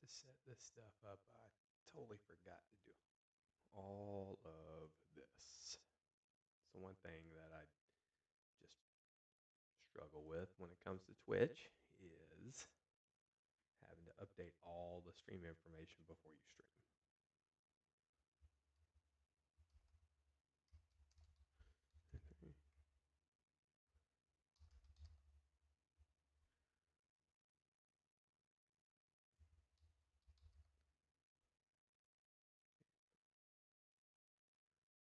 to set this stuff up, I totally forgot to do all of this. So one thing that I just struggle with when it comes to Twitch is having to update all the stream information before you stream.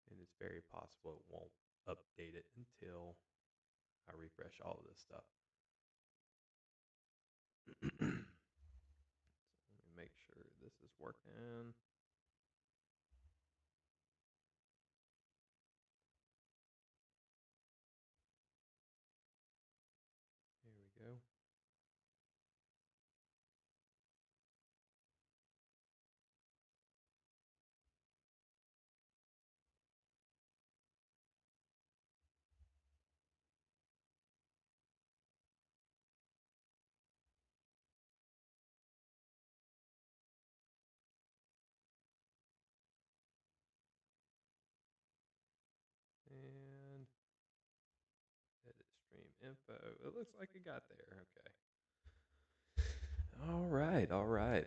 And it's very possible it won't update it until I refresh all of this stuff. So let me make sure this is working. Here we go. And edit stream info. It looks like it got there. Okay. All right, all right.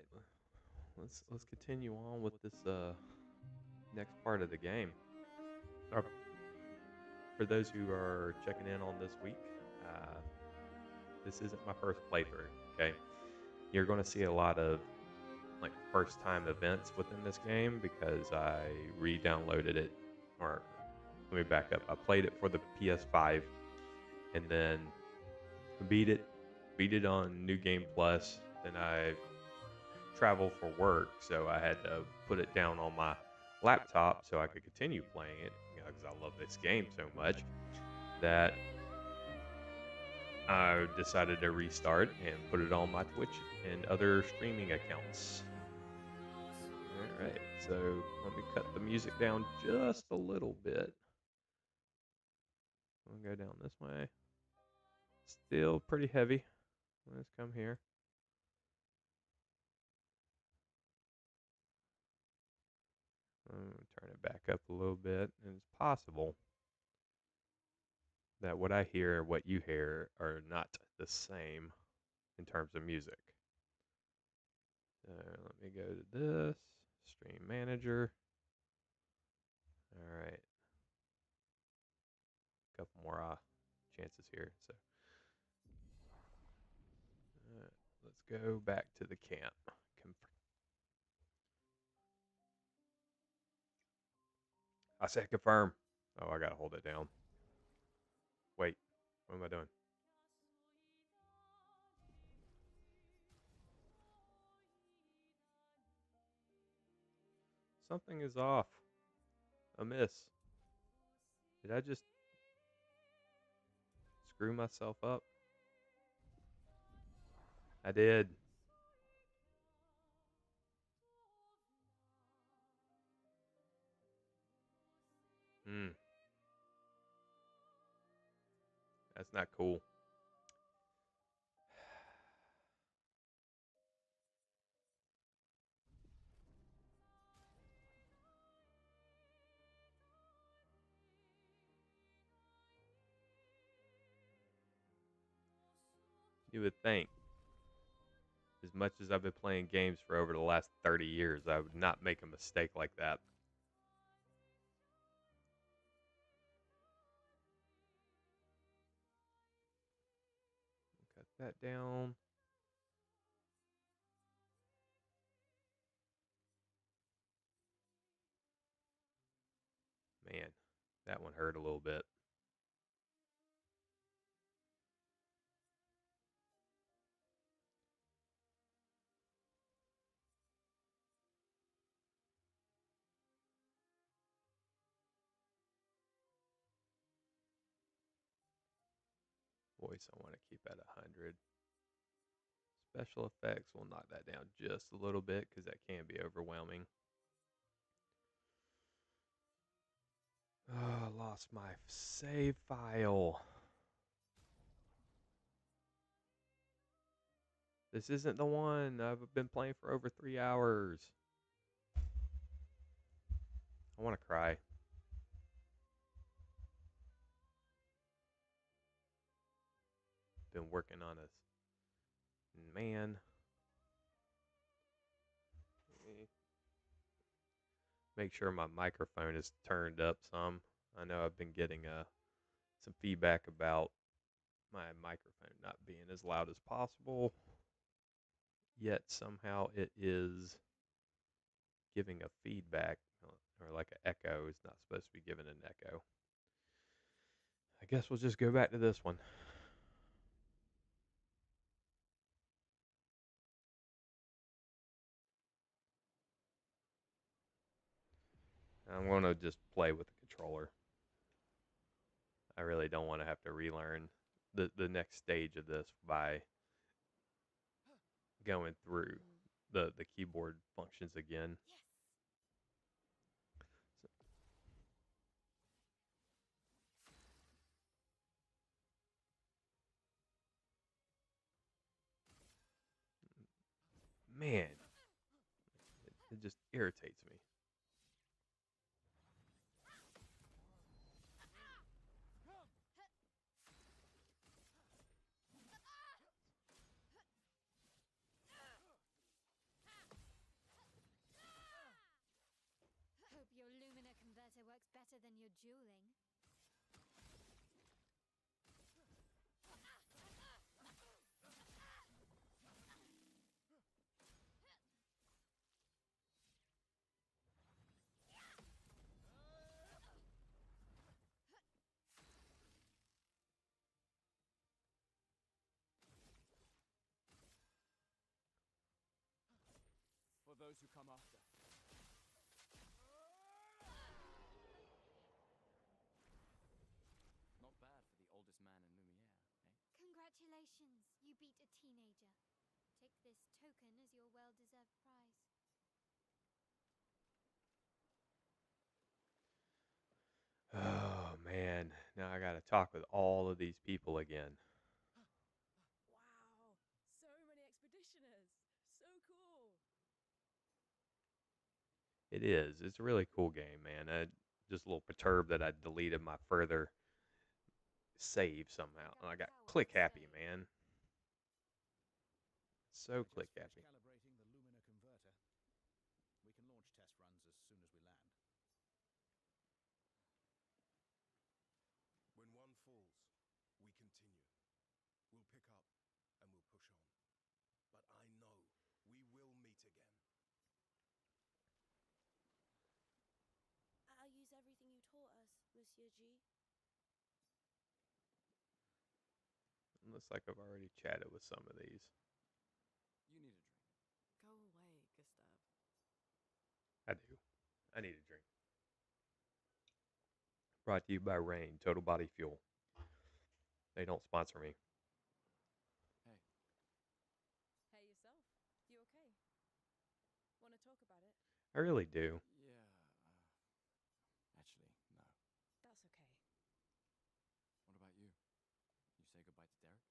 Let's continue on with this next part of the game. Uh, for those who are checking in on this week, uh, this isn't my first playthrough. Okay, you're going to see a lot of like first time events within this game because I re-downloaded it. Or let me back up. I played it for the PS5 and then beat it on New Game Plus. Then I traveled for work, so I had to put it down on my laptop so I could continue playing it because I love this game so much that I decided to restart and put it on my Twitch and other streaming accounts. All right, so let me cut the music down just a little bit. We'll go down this way. Still pretty heavy. Let's come here. Turn it back up a little bit. And it's possible that what I hear and what you hear are not the same in terms of music. Let me go to this stream manager. All right, a couple more chances here. So let's go back to the camp. I said confirm. Oh, I gotta hold it down. Wait, what am I doing? Something is off. Amiss. Did I just screw myself up? I did. Hmm. That's not cool. You would think, as much as I've been playing games for over the last 30 years, I would not make a mistake like that. Cut that down. Man, that one hurt a little bit. Voice, I want to keep at 100. Special effects, we'll knock that down just a little bit because that can be overwhelming. Oh, I lost my save file. This isn't the one. I've been playing for over 3 hours. I want to cry. Been working on this. Man. Make sure my microphone is turned up some. I know I've been getting some feedback about my microphone not being as loud as possible, yet somehow it is giving a feedback or like an echo. It's not supposed to be giving an echo. I guess we'll just go back to this one. I'm going to just play with the controller. I really don't want to have to relearn the next stage of this by going through the keyboard functions again. Man, it just irritates me. Hope your Lumina converter works better than your dueling. For those who come after. Not bad for the oldest man in Lumiere, eh? Congratulations, you beat a teenager. Take this token as your well-deserved prize. Oh man, now I gotta talk with all of these people again. Wow, so many expeditioners. So cool. It is. It's a really cool game, man. Just a little perturbed that I deleted my further save somehow. And I got click happy, man. So click happy. Calibrating the Lumina converter. We can launch test runs as soon as we land. When one falls, we continue. We'll pick up and we'll push on. But I know we will meet again. I'll use everything you taught us, Monsieur G. Looks like I've already chatted with some of these. You need a drink. Go away, Gustave. I do. I need a drink. Brought to you by Rain, Total Body Fuel. They don't sponsor me. Hey. Hey yourself. You okay? Want to talk about it? I really do. Yeah. Actually, no. That's okay. What about you? You say goodbye to Derek?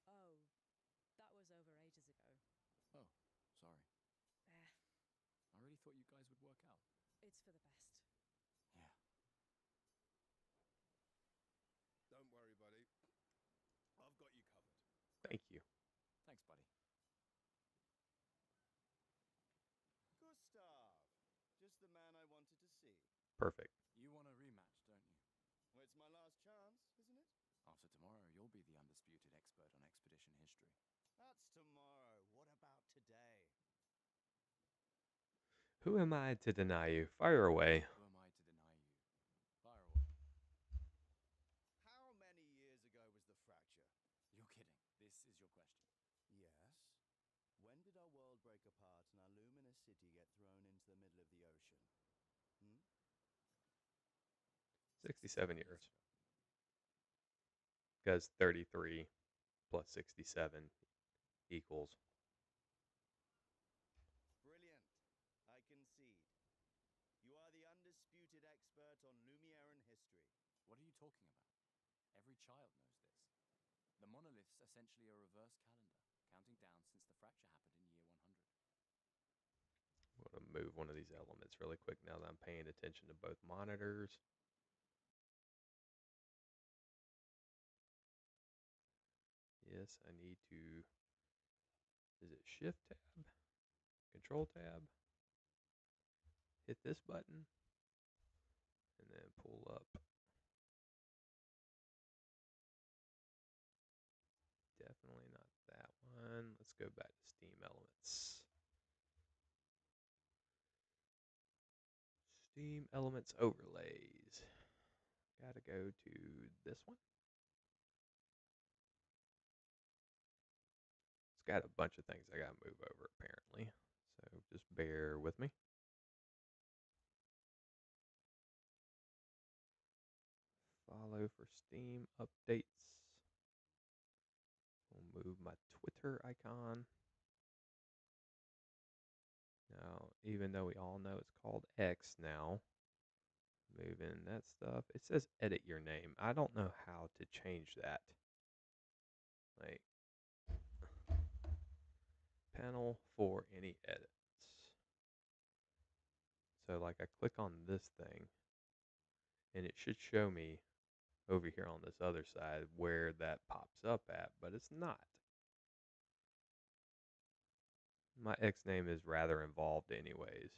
Oh, that was over ages ago. Oh, sorry. Eh, I really thought you guys would work out. it's for the best. Yeah. Don't worry, buddy. I've got you covered. Thank you. Thanks, buddy. Gustave! Just the man I wanted to see. Perfect. You want a rematch, don't you? Well, it's my last chance, isn't it? After tomorrow, you'll be the undisputed expert on expedition history. That's tomorrow. What about today? Who am I to deny you? Fire away. Who am I to deny you? Fire away. How many years ago was the fracture? You're kidding. This is your question. Yes. When did our world break apart and our luminous city get thrown into the middle of the ocean? 67 years. Because 33 plus 67 equals. Brilliant. I concede. You are the undisputed expert on Lumieran history. What are you talking about? Every child knows this. The monolith's essentially a reverse calendar, counting down since the fracture happened in year 100. I'm going to move one of these elements really quick now that I'm paying attention to both monitors. Yes, I need to, is it Shift tab? Control tab? Hit this button and then pull up. Definitely not that one. Let's go back to Steam Elements. Steam Elements Overlays. Gotta go to this one. It's got a bunch of things I gotta move over apparently. So just bear with me. Follow for Steam updates. We'll move my Twitter icon. Now, even though we all know it's called X now, moving that stuff. It says edit your name. I don't know how to change that. Like, panel for any edits. So like I click on this thing and it should show me over here on this other side where that pops up at, but it's not. My X name is rather involved anyways.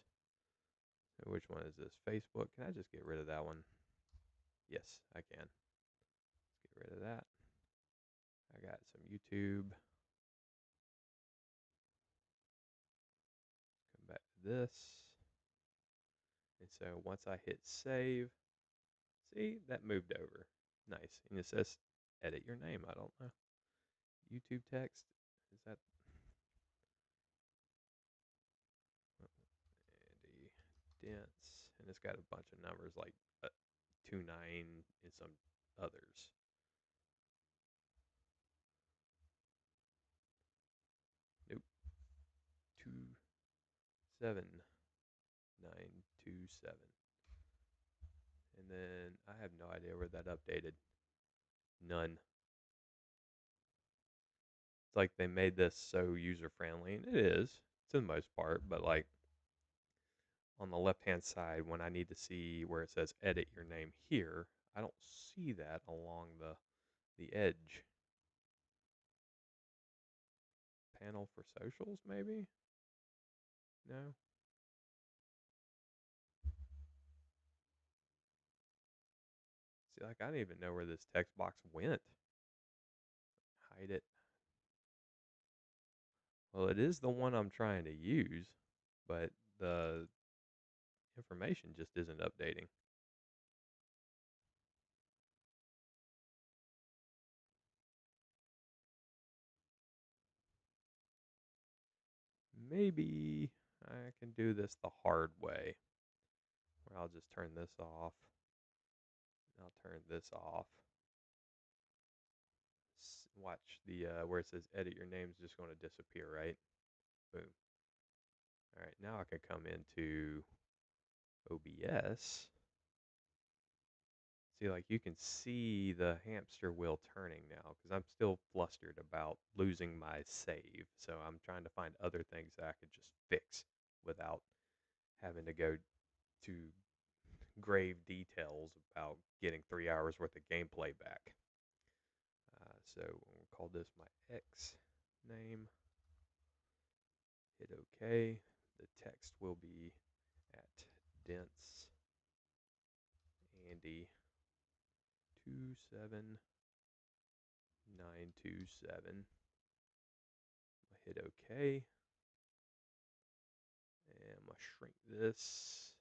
So which one is this? Facebook. Can I just get rid of that one? Yes, I can. Let's get rid of that. I got some YouTube. Come back to this. And so once I hit save, see, that moved over. Nice. And it says edit your name. I don't know. YouTube text. Is that Andy Dents? And it's got a bunch of numbers like 29 and some others. Nope. 27927. And then I have no idea where that updated. None. It's like they made this so user friendly, and it is to the most part, but like on the left hand side when I need to see where it says edit your name here, I don't see that along the edge. Panel for socials maybe? No. See, like I don't even know where this text box went. Hide it. Well, it is the one I'm trying to use, but the information just isn't updating. Maybe I can do this the hard way, where I'll just turn this off. I'll turn this off. Watch the where it says edit your name is just going to disappear, right? Boom. All right, now I can come into OBS. See, like you can see the hamster wheel turning now because I'm still flustered about losing my save. So I'm trying to find other things that I could just fix without having to go to grave details about getting 3 hours worth of gameplay back. So we'll call this my X name. Hit OK. The text will be at dense Andy 27927. I'll hit OK. And I'm going to shrink this.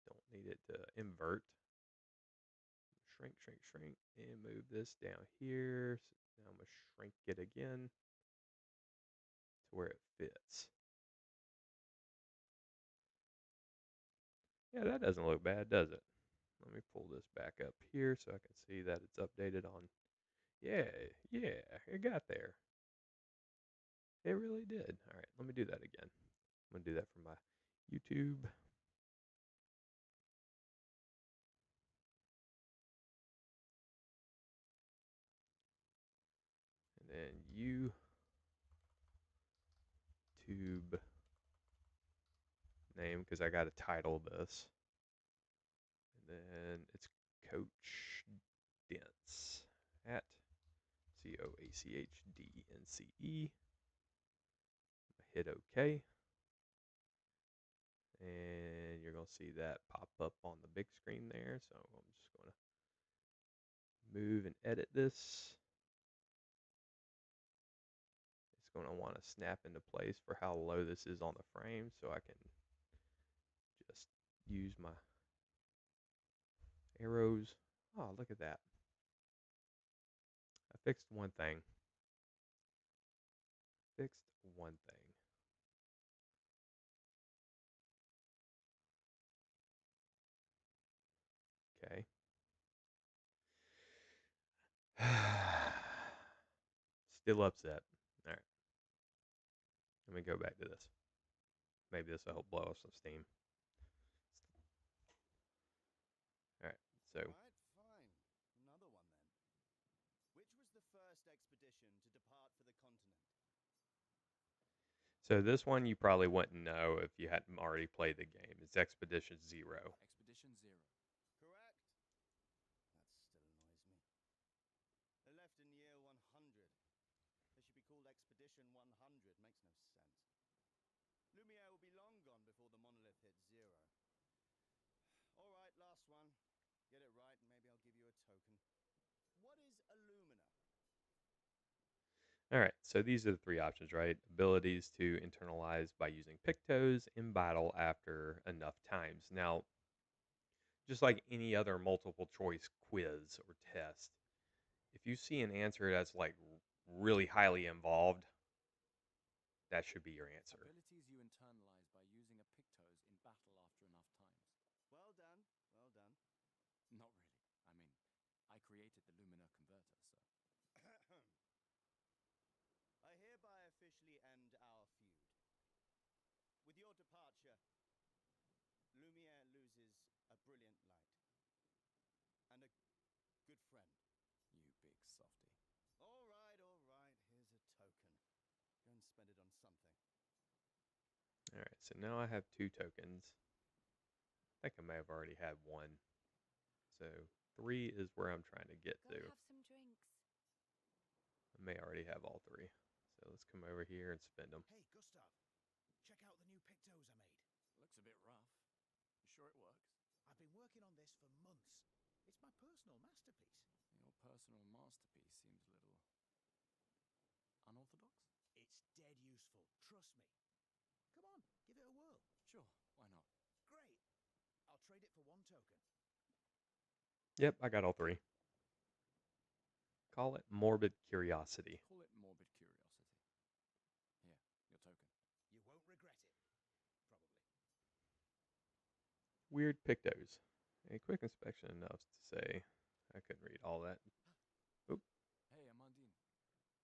Don't need it to invert. Shrink, shrink, shrink, and move this down here. So now I'm going to shrink it again to where it fits. Yeah, that doesn't look bad, does it? Let me pull this back up here so I can see that it's updated on. Yeah, it got there. It really did. All right, let me do that again. I'm going to do that for my YouTube. And then you YouTube name because I got to title this. And then it's Coach Dence at COACHDNCE. Hit OK. And you're going to see that pop up on the big screen there. So I'm just going to move and edit this. It's going to want to snap into place for how low this is on the frame so I can just use my arrows. Oh, look at that. I fixed one thing. Okay. Still upset. All right. Let me go back to this. Maybe this will help blow off some steam. All right. So Alright, fine. Another one then. Which was the first expedition to depart for the continent? this one you probably wouldn't know if you hadn't already played the game. It's Expedition Zero. Expedition Zero. Correct. That still annoys me. They left in year 100. They should be called Expedition 100. Makes no sense. Lumiere will be long gone before the monolith hits zero. Alright, last one. Get it right and maybe I'll give you a token. What is Illumina? All right, so these are the three options, right? Abilities to internalize by using Pictos in battle after enough times. Now, just like any other multiple choice quiz or test, if you see an answer that's like really highly involved, that should be your answer. Abilities you internalize by using a Pictos in battle after enough times. Well done, well done. Not really. I mean, I created the Lumina converter, so. I hereby officially end our feud. With your departure, Lumiere loses a brilliant light. And a good friend. You big softy. Alright, here's a token. Go and spend it on something. All right, so now I have 2 tokens. I think I may have already had 1. So 3 is where I'm trying to get Go to. have some drinks. I may already have all 3. So let's come over here and spend them. Hey, Gustave, check out the new Pictos I made. Looks a bit rough. You sure it works? I've been working on this for months. It's my personal masterpiece. Your personal masterpiece seems a little unorthodox? It's dead useful, trust me. Come on, give it a whirl. Sure, why not? Great. I'll trade it for 1 token. Yep, I got all 3. Call it morbid curiosity. Call it morbid curiosity. Here, your token. You won't regret it. Probably. Weird Pictos. A quick inspection enough to say I couldn't read all that. Oop. Hey, Amandine.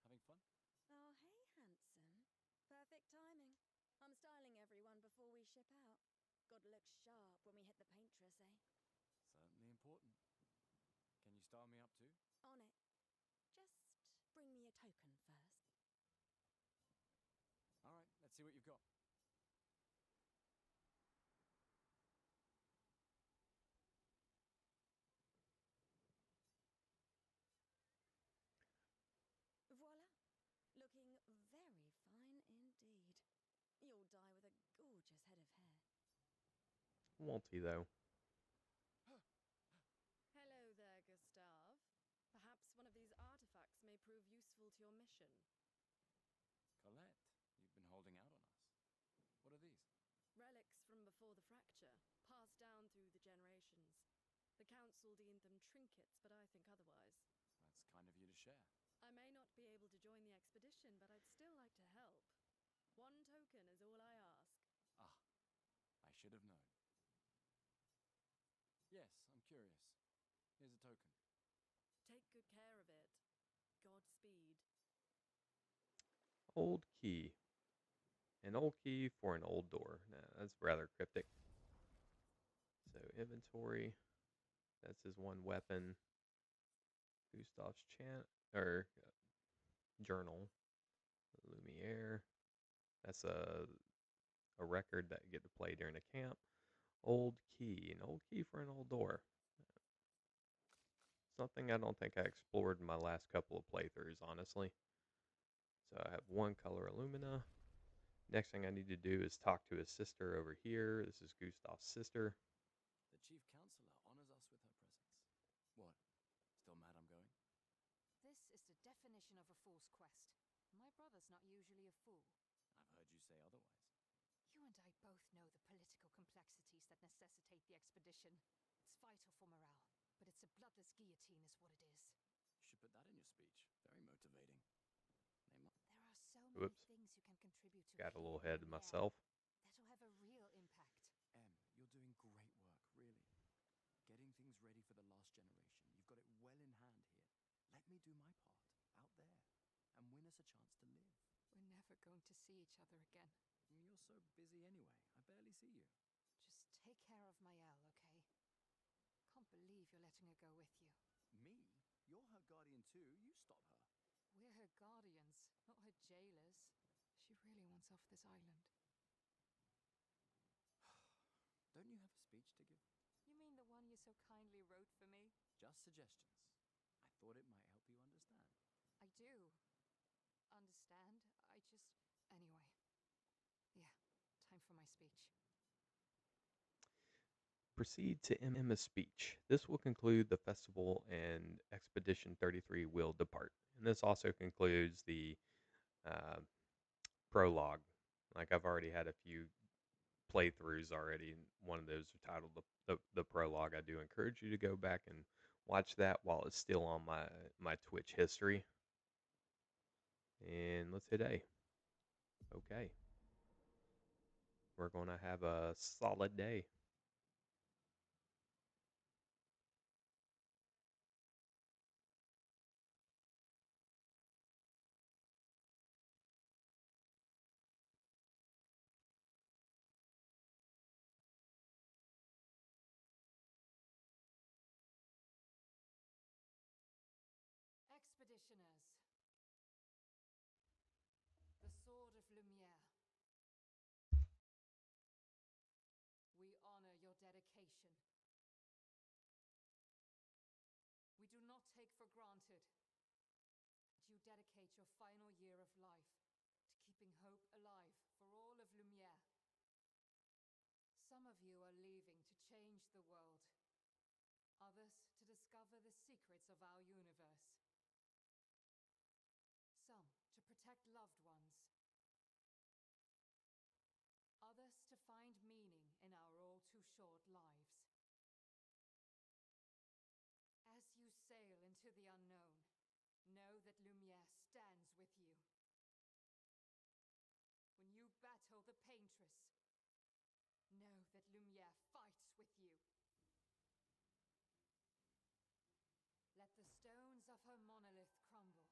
Having fun? Oh, hey, handsome. Perfect timing. I'm styling everyone before we ship out. Gotta look sharp when we hit the paintress, eh? Certainly important. Can you style me up too? On it. Just bring me a token first. Alright, let's see what you've got. Voila. Looking very fine indeed. You'll die with a gorgeous head of hair. Won't he, though? Hello there, Gustave. Perhaps one of these artifacts may prove useful to your mission. Colette, you've been holding out on us. What are these? Relics from before the fracture, passed down through the generations. The council deemed them trinkets, but I think otherwise. That's kind of you to share. I may not be able to join the expedition, but I'd still like to help. 1 token is all I ask. Ah, I should have known. Yes, I'm curious. Here's a token. Take good care of it. Godspeed. Old key. An old key for an old door. Nah, that's rather cryptic. So inventory. That's his 1 weapon. Gustave's journal. Lumiere. That's a record that you get to play during a camp. Old key, an old key for an old door. Something I don't think I explored in my last couple of playthroughs, honestly. So I have one color Illumina. Next thing I need to do is talk to his sister over here. This is Gustave's sister. The Chief Counselor honors us with her presence. What? Still mad I'm going? This is the definition of a fool's quest. My brother's not usually a fool. I've heard you say otherwise. You and I both know the political complexities that necessitate the expedition. It's vital for morale, but it's a bloodless guillotine is what it is. You should put that in your speech. Very motivating. There are so many Whoops. things you can contribute to. Got a little here ahead of and myself. That'll have a real impact. You're doing great work, really. Getting things ready for the last generation. You've got it well in hand here. Let me do my part, out there, and win us a chance to live. We're never going to see each other again. You're so busy anyway. I barely see you. Just take care of Maëlle, okay? Can't believe you're letting her go with you. Me? You're her guardian too. You stop her. We're her guardians, not her jailers. She really wants off this island. Don't you have a speech to give? You mean the one you so kindly wrote for me? Just suggestions. I thought it might help you understand. I do. Understand? Anyway. Yeah, time for my speech. Proceed to Emma's speech. This will conclude the festival, and Expedition 33 will depart. And this also concludes the prologue. Like, I've already had a few playthroughs already. One of those are titled the prologue. I do encourage you to go back and watch that while it's still on my Twitch history. And let's hit A. Okay. We're going to have a solid day. Expeditioners. The Sword of Lumiere. We honor your dedication. We do not take for granted that you dedicate your final year of life to keeping hope alive for all of Lumiere. Some of you are leaving to change the world, others to discover the secrets of our universe. Some to protect loved ones, others to find meaning in our all too short lives. As you sail into the unknown, know that Lumiere stands with you. When you battle the Paintress, know that Lumiere fights with you. Let the stones of her monolith crumble.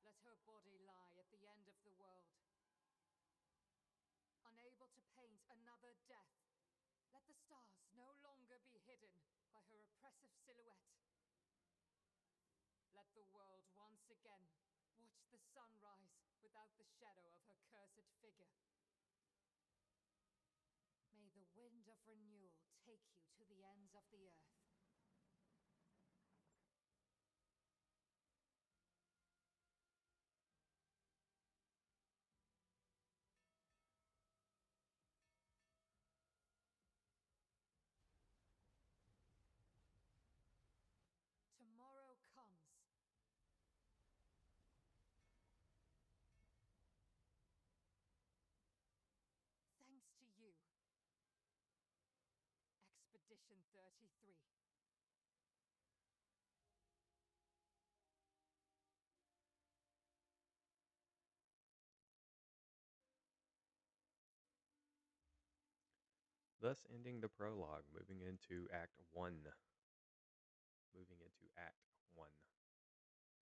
Let her body lie at the end of the world, unable to paint another death. Let the stars no longer be hidden by her oppressive silhouette. Let the world once again watch the sun rise without the shadow of her cursed figure. May the wind of renewal take you to the ends of the earth. Tomorrow comes. Thanks to you, Expedition 33. Thus ending the prologue, moving into Act 1. Moving into Act 1.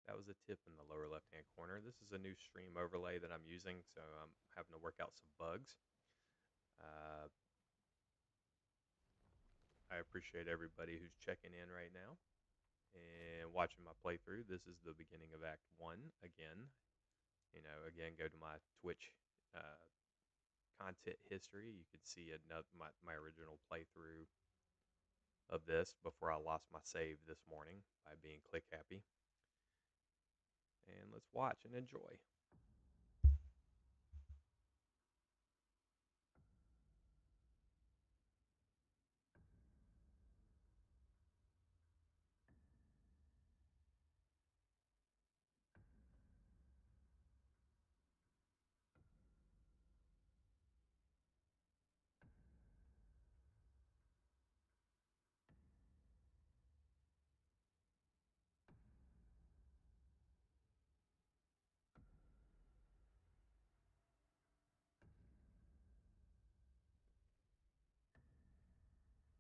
That was a tip in the lower left-hand corner. This is a new stream overlay that I'm using, so I'm having to work out some bugs. I appreciate everybody who's checking in right now and watching my playthrough. This is the beginning of Act 1 again. Again, go to my Twitch content history. You could see my original playthrough of this before I lost my save this morning by being click happy. And let's watch and enjoy.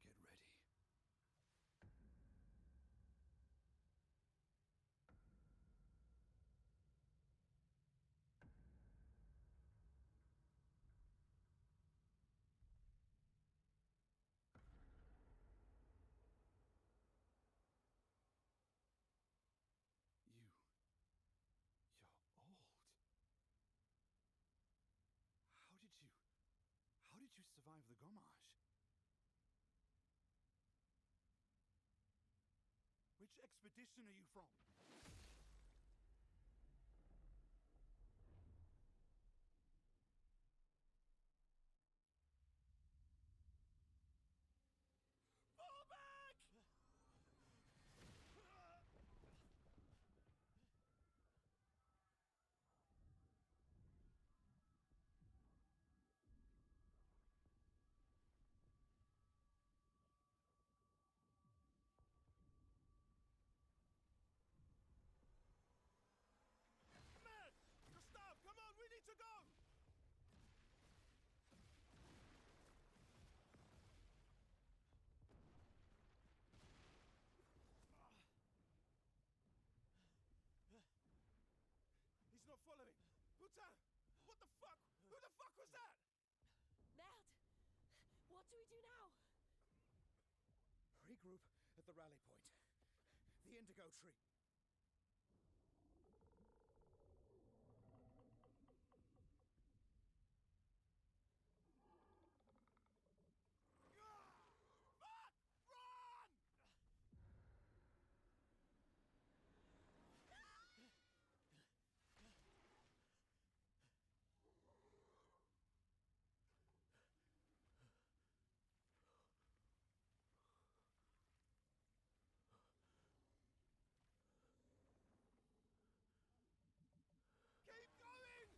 Get ready. You're old. How did you survive the Gommage? Which expedition are you from? Fall back! Man! Gustave, come on, we need to go! He's not following. Retun! What the fuck? Who the fuck was that? Merde! What do we do now? Regroup at the rally point. The indigo tree. Run! Keep going!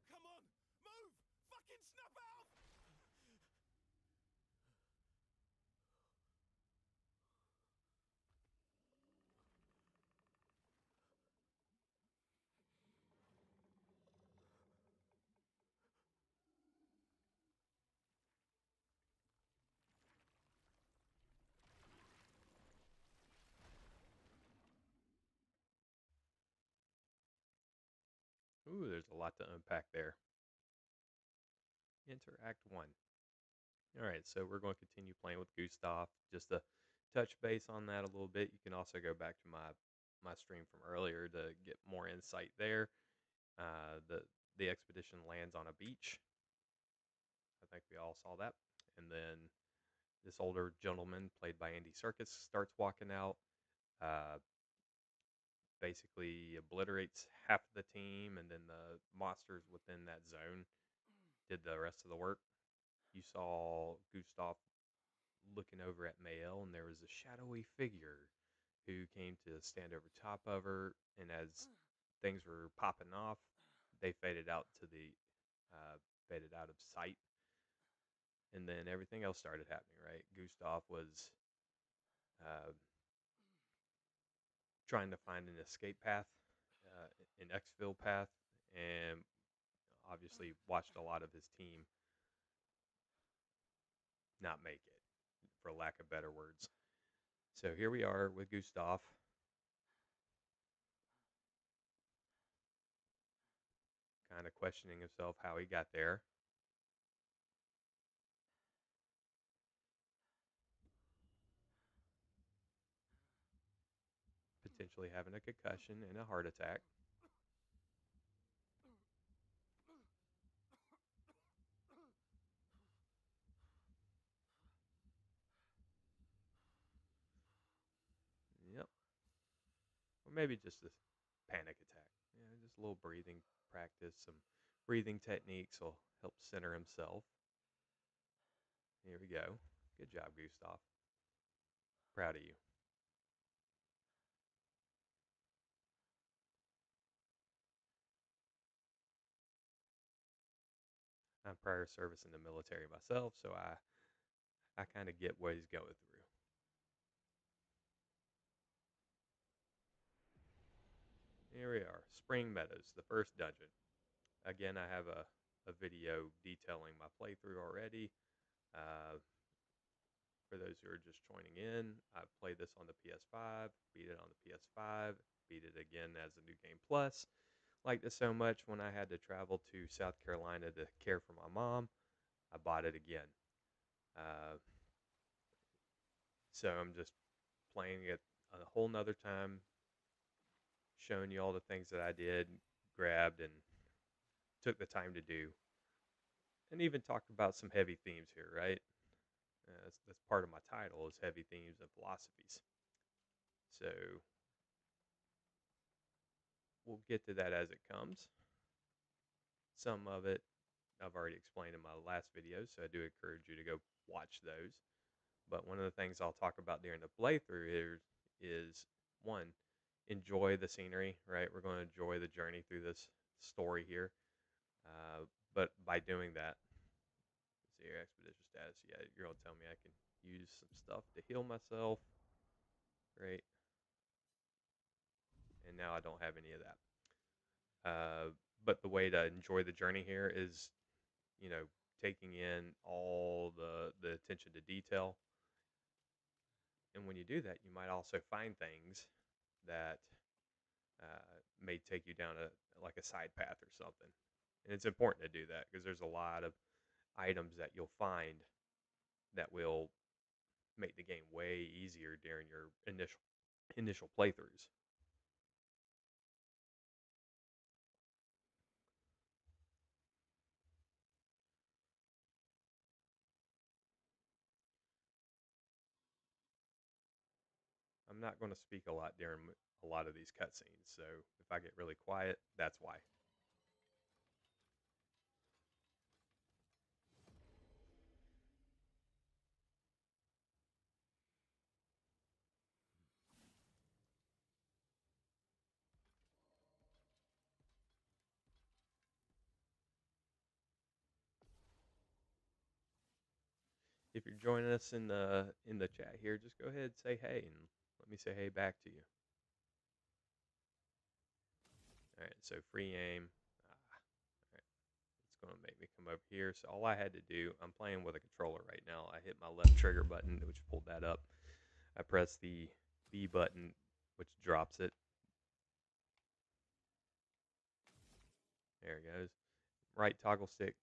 Come on, move! Fucking snap out! Ooh, there's a lot to unpack there. Enter Act 1. Alright, so we're going to continue playing with Gustave. Just to touch base on that a little bit, you can also go back to my stream from earlier to get more insight there. The expedition lands on a beach. I think we all saw that. And then this older gentleman, played by Andy Serkis, starts walking out. Basically obliterates half of the team, and then the monsters within that zone did the rest of the work. You saw Gustave looking over at Mael, and there was a shadowy figure who came to stand over top of her. And as things were popping off, they faded out faded out of sight. And then everything else started happening. Right, Gustave was uh, trying to find an escape path, an exfil path, and obviously watched a lot of his team not make it, for lack of better words. So here we are with Gustave. Kind of questioning himself how he got there. potentially having a concussion and a heart attack. Yep. Or maybe just a panic attack. Just a little breathing practice. Some breathing techniques will help center himself. Here we go. Good job, Gustave. Proud of you. I'm prior service in the military myself, so I kind of get what he's going through. Here we are, Spring Meadows, the first dungeon. Again, I have a video detailing my playthrough already. Uh, for those who are just joining in, I've played this on the PS5, beat it on the PS5, beat it again as a new game plus. Liked it so much when I had to travel to South Carolina to care for my mom, I bought it again. Uh, so I'm just playing it a whole nother time, showing you all the things that I did, grabbed, and took the time to do, and even talked about some heavy themes here, right? That's part of my title is heavy themes and philosophies. So we'll get to that as it comes. Some of it I've already explained in my last video, so I do encourage you to go watch those. But one of the things I'll talk about during the playthrough here is one, enjoy the scenery, right? We're going to enjoy the journey through this story here. But by doing that, see your expedition status. Yeah, you're going to tell me I can use some stuff to heal myself. Great. And now I don't have any of that. But the way to enjoy the journey here is, you know, taking in all the attention to detail. And when you do that, you might also find things that may take you down like a side path or something. And it's important to do that because there's a lot of items that you'll find that will make the game way easier during your initial playthroughs. I'm not going to speak a lot during a lot of these cutscenes, so if I get really quiet, that's why. If you're joining us in the chat here, just go ahead and say hey, and let me say hey back to you. All right, so free aim. All right, it's going to make me come over here. So all I had to do, I'm playing with a controller right now. I hit my left trigger button, which pulled that up. I press the B button, which drops it. There it goes. Right toggle stick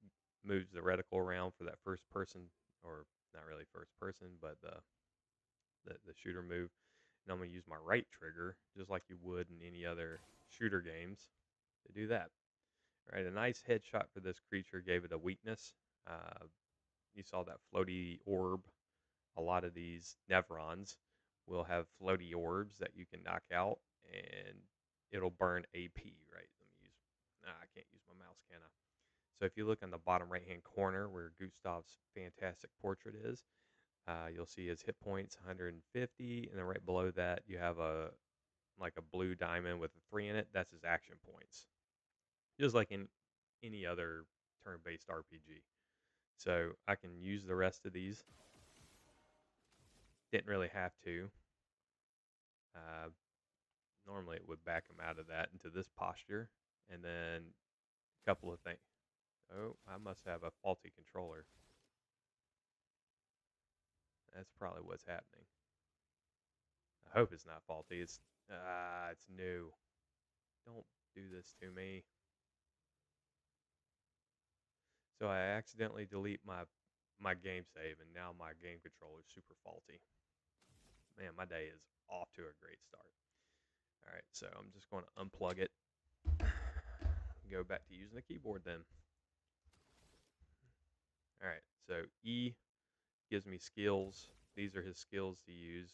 moves the reticle around for that first person, or not really first person, but the shooter move. And I'm going to use my right trigger, just like you would in any other shooter games, to do that. All right, a nice headshot for this creature gave it a weakness. You saw that floaty orb. A lot of these Nevrons will have floaty orbs that you can knock out, and it'll burn AP, right? Let me use, I can't use my mouse, can I? So if you look on the bottom right-hand corner where Gustave's fantastic portrait is, you'll see his hit points 150, and then right below that you have a like a blue diamond with a 3 in it. That's his action points, just like in any other turn-based RPG. So I can use the rest of these. Didn't really have to. Uh, Normally it would back him out of that into this posture, and then a couple of things. Oh, I must have a faulty controller. That's probably what's happening. I hope it's not faulty. It's new. Don't do this to me. So I accidentally delete my game save, and now my game controller is super faulty. Man, my day is off to a great start. All right, so I'm just going to unplug it. Go back to using the keyboard then. All right, so E gives me skills. These are his skills to use.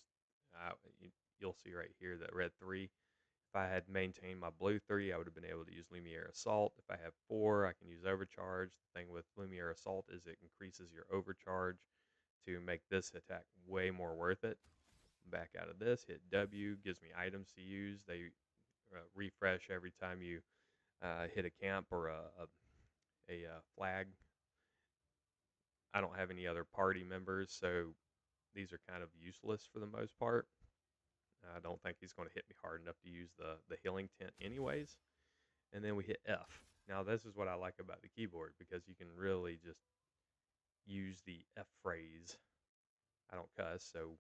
You'll see right here that red 3. If I had maintained my blue 3, I would have been able to use Lumiere Assault. If I have 4, I can use Overcharge. The thing with Lumiere Assault is it increases your overcharge to make this attack way more worth it. Back out of this, hit W, gives me items to use. They refresh every time you hit a camp or a flag. I don't have any other party members, so these are kind of useless for the most part. I don't think he's going to hit me hard enough to use the healing tent anyways. And then we hit F. Now this is what I like about the keyboard, because you can really just use the F phrase. I don't cuss, so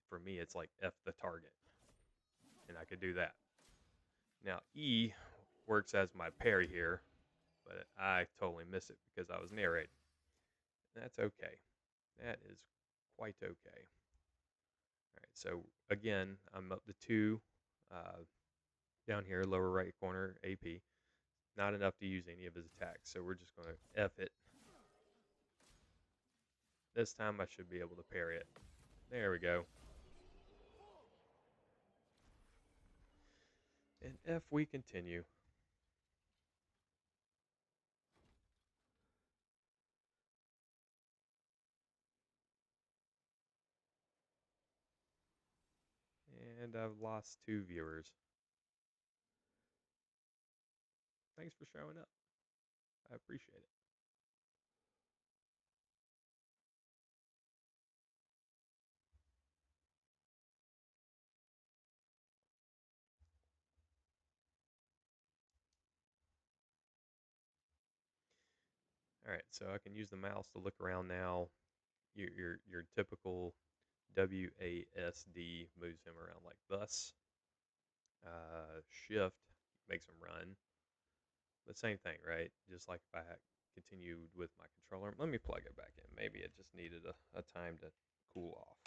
for me it's like F the target. And I could do that. Now E works as my parry here, but I totally miss it because I was narrating. That's okay. That is quite okay. All right, so again, I'm up to 2 down here, lower right corner, AP. Not enough to use any of his attacks, so we're just going to F it. This time I should be able to parry it. There we go. And F we continue. And I've lost 2 viewers. Thanks for showing up. I appreciate it. All right, so I can use the mouse to look around now. Your typical WASD moves him around like thus. Shift makes him run. But same thing, right? Just like if I had continued with my controller. Let me plug it back in. Maybe it just needed a time to cool off.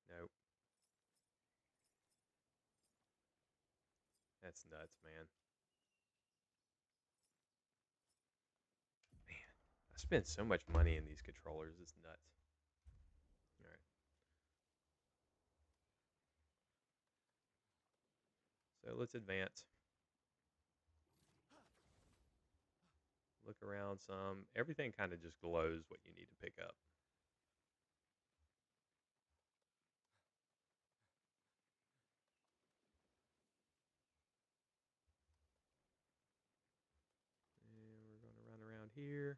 Nope. That's nuts, man. Man, I spend so much money in these controllers. It's nuts. All right. So let's advance. Look around some. Everything kind of just glows what you need to pick up. And we're going to run around here.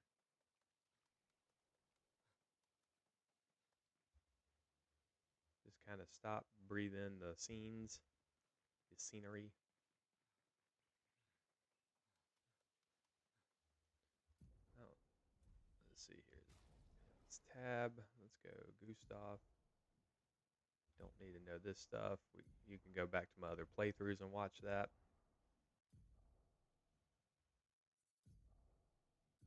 Just kind of stop, breathe in the scenes, the scenery. Oh, let's see here. Let's tab. Let's go Gustave. Don't need to know this stuff. You can go back to my other playthroughs and watch that.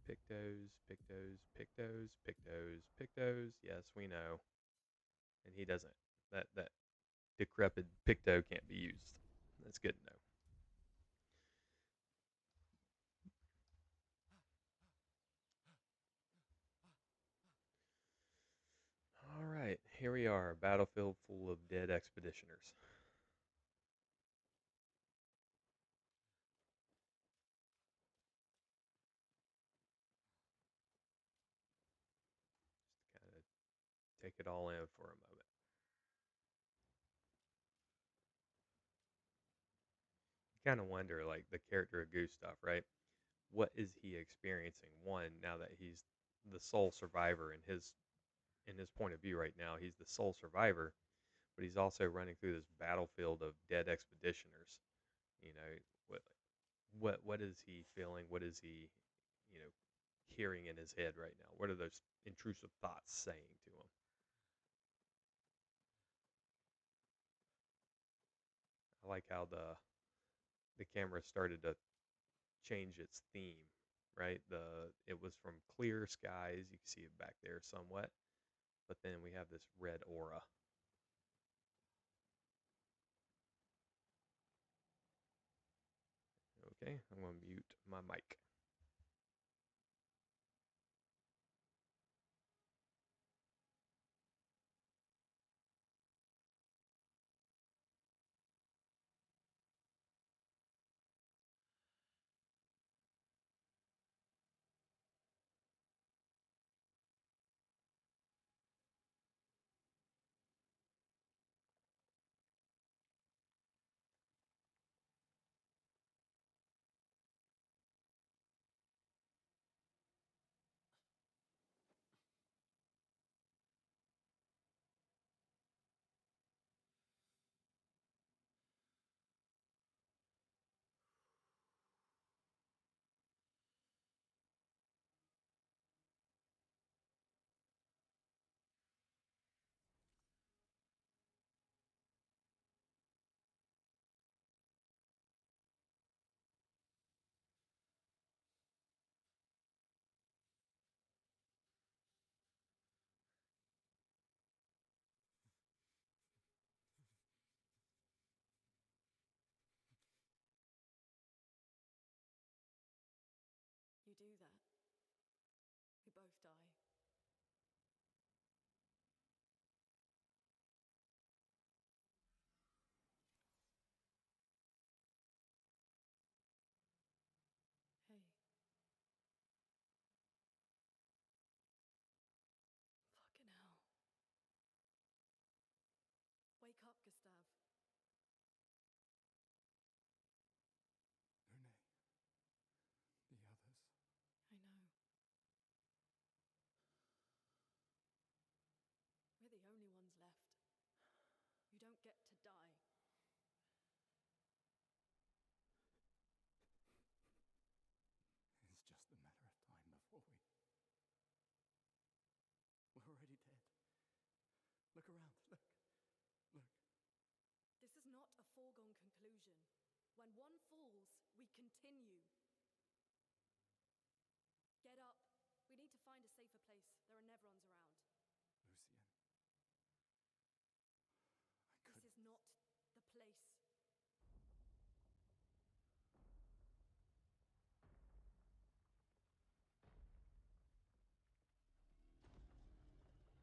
Pictos, Pictos, Pictos, Pictos, Pictos. Yes, we know. And he doesn't. That decrepit Picto can't be used. That's good to know. All right, here we are, a battlefield full of dead expeditioners. Just kind of take it all in for a moment. You kind of wonder, like the character of Gustave, right? What is he experiencing? One, now that he's the sole survivor in his point of view right now, he's the sole survivor, but he's also running through this battlefield of dead expeditioners. You know, what is he feeling? What is he, you know, hearing in his head right now? What are those intrusive thoughts saying to him? I like how the camera started to change its theme. right? It was from clear skies. You can see it back there somewhat. But then we have this red aura. Okay, I'm going to mute my mic. You do that, we both die. Hey. Fucking hell. Wake up, Gustave. Lune. The others. I know. We're the only ones left. You don't get to die. It's just a matter of time before we... We're already dead. Look around. Look. Look. This is not a foregone conclusion. When one falls, we continue. Get up. We need to find a safer place. There are Nevrons around. Lucien. This is not the place.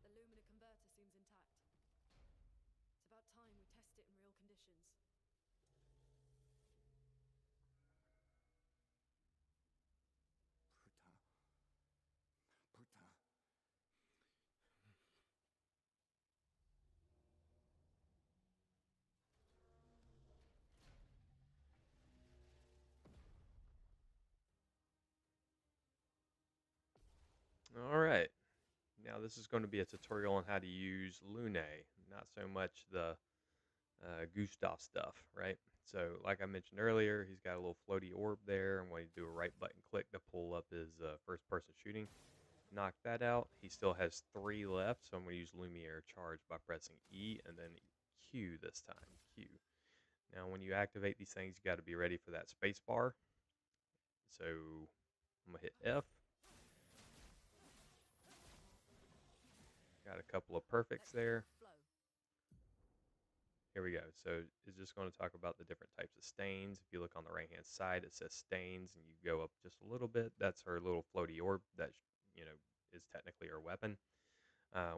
The Lumina converter seems intact. It's about time we test it in real conditions. Putain. Putain. All right. Now this is going to be a tutorial on how to use Lune, not so much the Gustave stuff, right? So like I mentioned earlier, he's got a little floaty orb there, and when you do a right button click to pull up his first person shooting, knock that out. He still has 3 left, so I'm going to use Lumiere Charge by pressing E and then Q this time, Q. Now when you activate these things, you got to be ready for that space bar. So I'm going to hit F. Got a couple of perfects there. Here we go. So it's just going to talk about the different types of stains. If you look on the right hand side, it says stains, and you go up just a little bit. That's her little floaty orb that is technically her weapon.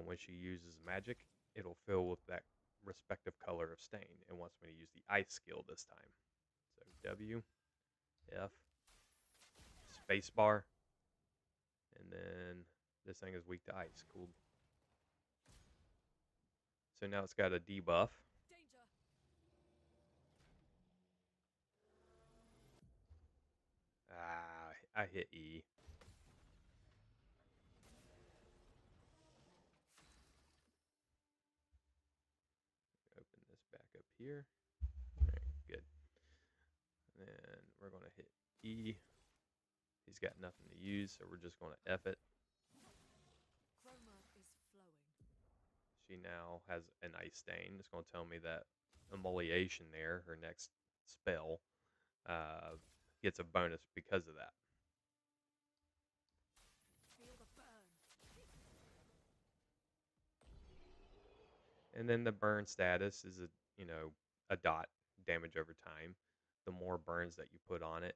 When she uses magic, it'll fill with that respective color of stain. It wants me to use the ice skill this time. So W, F, spacebar, and then this thing is weak to ice. Cool. So now it's got a debuff. Danger! I hit E. Open this back up here. All right, good. And then we're going to hit E. He's got nothing to use, so we're just going to F it. Chroma is flowing. She now has an ice stain. It's going to tell me that Emoliation there, her next spell, gets a bonus because of that. And then the burn status is a dot damage over time. The more burns that you put on it,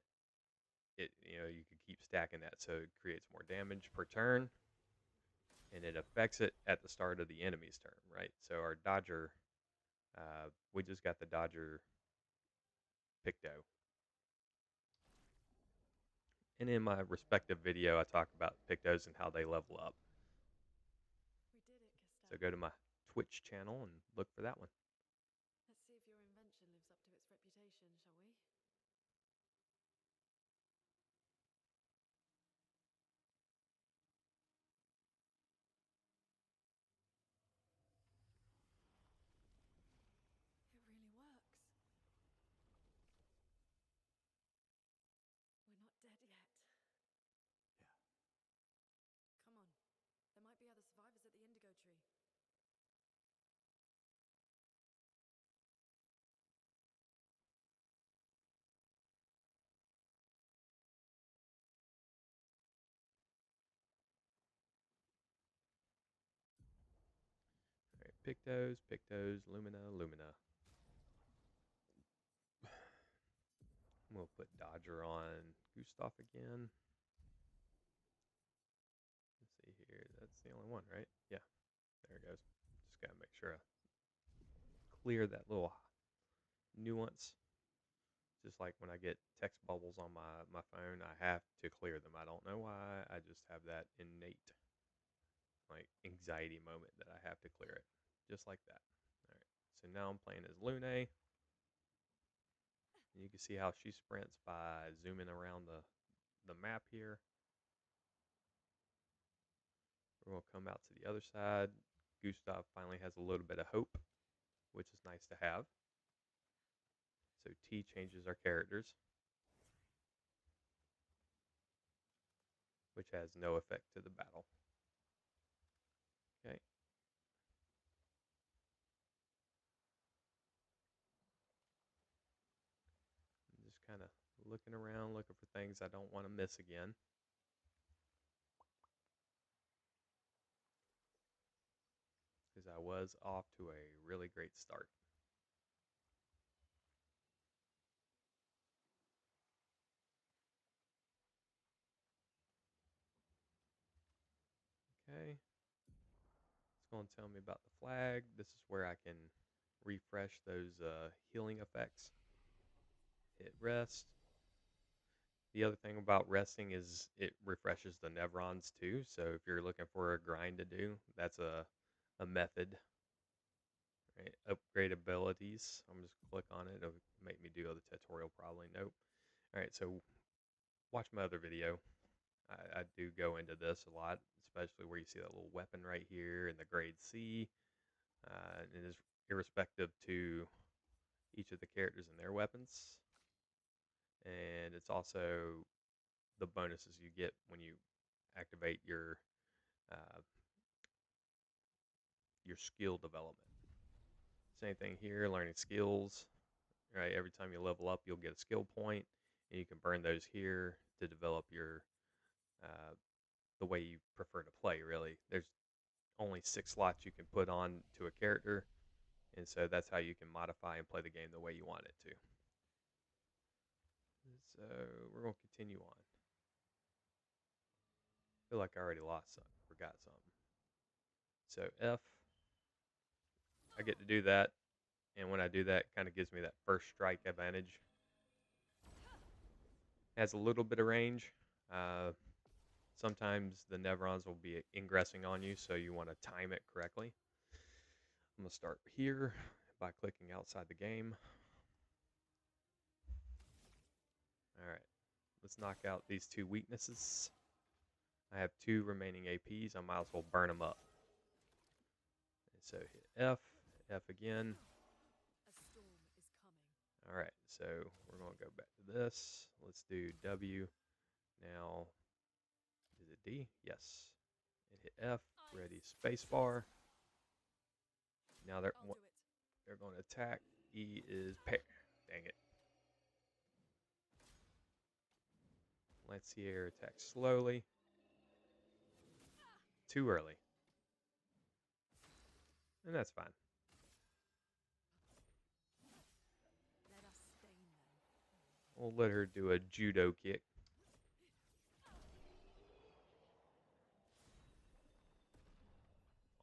you can keep stacking that, so it creates more damage per turn, and it affects it at the start of the enemy's turn, right? So our Dodger, we just got the Dodger Picto. And in my respective video, I talk about Pictos and how they level up. We did it, Gustave. So go to my Twitch channel and look for that one. Let's see if your invention lives up to its reputation, shall we? It really works. We're not dead yet. Yeah. Come on. There might be other survivors at the indigo tree. All right, Pictos, Pictos, Lumina, Lumina. I'm going to put Dodger on Gustave again. Let's see here. That's the only one, right? Yeah. There it goes. Just got to make sure I clear that little nuance. Just like when I get text bubbles on my phone, I have to clear them. I don't know why. I just have that innate anxiety moment that I have to clear it. Just like that. All right. So now I'm playing as Lune. And you can see how she sprints by zooming around the map here. We're going to come out to the other side. Gustave finally has a little bit of hope, which is nice to have. So T changes our characters, which has no effect to the battle. Okay. I'm just kind of looking around, looking for things I don't want to miss again. Because I was off to a really great start. Okay. It's going to tell me about the flag. This is where I can refresh those healing effects. Hit rest. The other thing about resting is it refreshes the nevrons too. So if you're looking for a grind to do, that's a method. Right? Upgrade abilities. I'm just click on it. It'll make me do the tutorial probably. Nope. All right. So watch my other video. I do go into this a lot, especially where you see that little weapon right here in the grade C. It is irrespective to each of the characters and their weapons. And it's also the bonuses you get when you activate your skill development. Same thing here, learning skills. Right, every time you level up, you'll get a skill point, and you can burn those here to develop your the way you prefer to play. Really, there's only 6 slots you can put on to a character, and so that's how you can modify and play the game the way you want it to. So we're going to continue on. I feel like I already lost something, forgot something. So F, I get to do that, and when I do that, it kind of gives me that first strike advantage. Has a little bit of range. Sometimes the nevrons will be ingressing on you, so you want to time it correctly. I'm going to start here by clicking outside the game. All right, let's knock out these 2 weaknesses. I have 2 remaining APs. I might as well burn them up. And so hit F, F again. A storm is coming. All right, so we're going to go back to this. Let's do W. Now, is it D? Yes. And hit F, ready spacebar. Now they're going to attack. E is pair. Dang it. Lancier attacks slowly. Too early. And that's fine. We'll let her do a judo kick.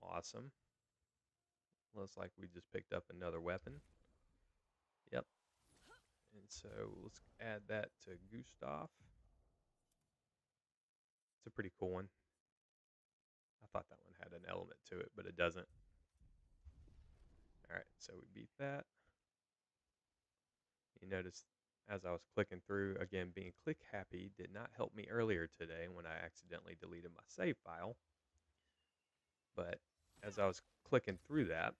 Awesome. Looks like we just picked up another weapon. Yep. And so let's add that to Gustave. It's a pretty cool one. I thought that one had an element to it, but it doesn't. Alright, so we beat that. You notice as I was clicking through, again, being click happy did not help me earlier today when I accidentally deleted my save file. But as I was clicking through that,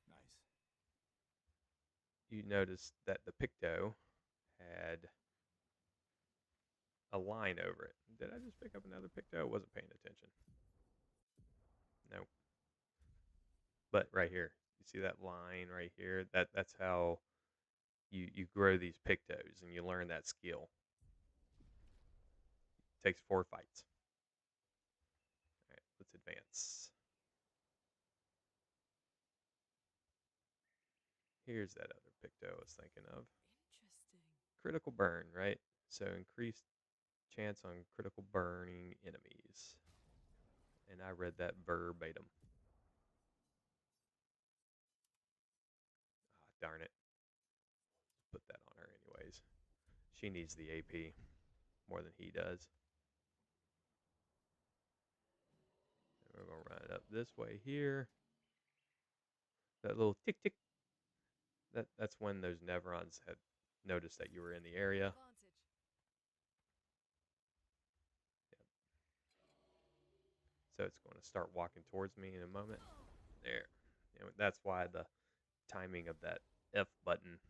you notice that the picto had a line over it. Did I just pick up another picto? I wasn't paying attention. No. But right here, you see that line right here? That's how you grow these pictos and you learn that skill. It takes 4 fights. All right, let's advance. Here's that other picto I was thinking of. Interesting. Critical burn, right? So increased chance on critical burning enemies. And I read that verbatim. Ah, darn it. Put that on her anyways. She needs the AP more than he does. And we're going to run it up this way here. That little tick tick. That's when those Nevrons had noticed that you were in the area. Advantage. Yep. So it's going to start walking towards me in a moment. There. And that's why the timing of that F button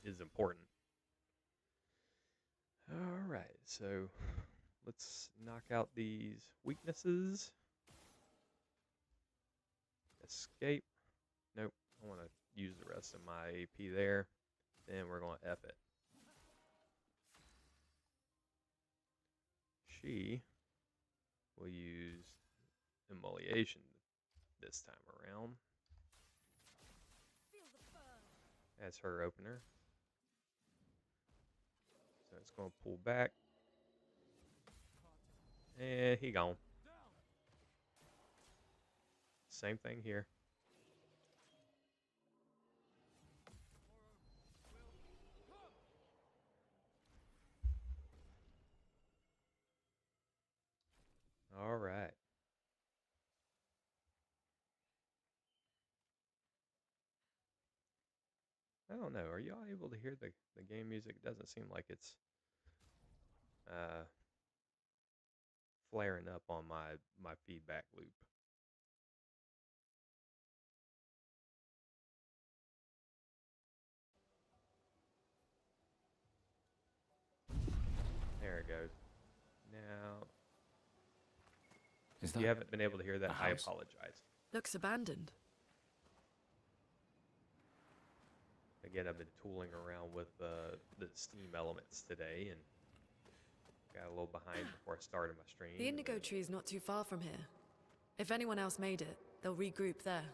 is important. All right, so let's knock out these weaknesses. Escape. Nope. I want to use the rest of my AP there. Then we're going to F it. She will use Immolation this time around as her opener. So it's going to pull back. And he gone. Same thing here. All right. I don't know. Are y'all able to hear the game music? It doesn't seem like it's flaring up on my feedback loop. There it goes. Now, if you haven't been able to hear that, I apologize. Looks abandoned. Again, I've been tooling around with the Steam elements today and got a little behind before I started my stream. The indigo tree is not too far from here. If anyone else made it, they'll regroup there.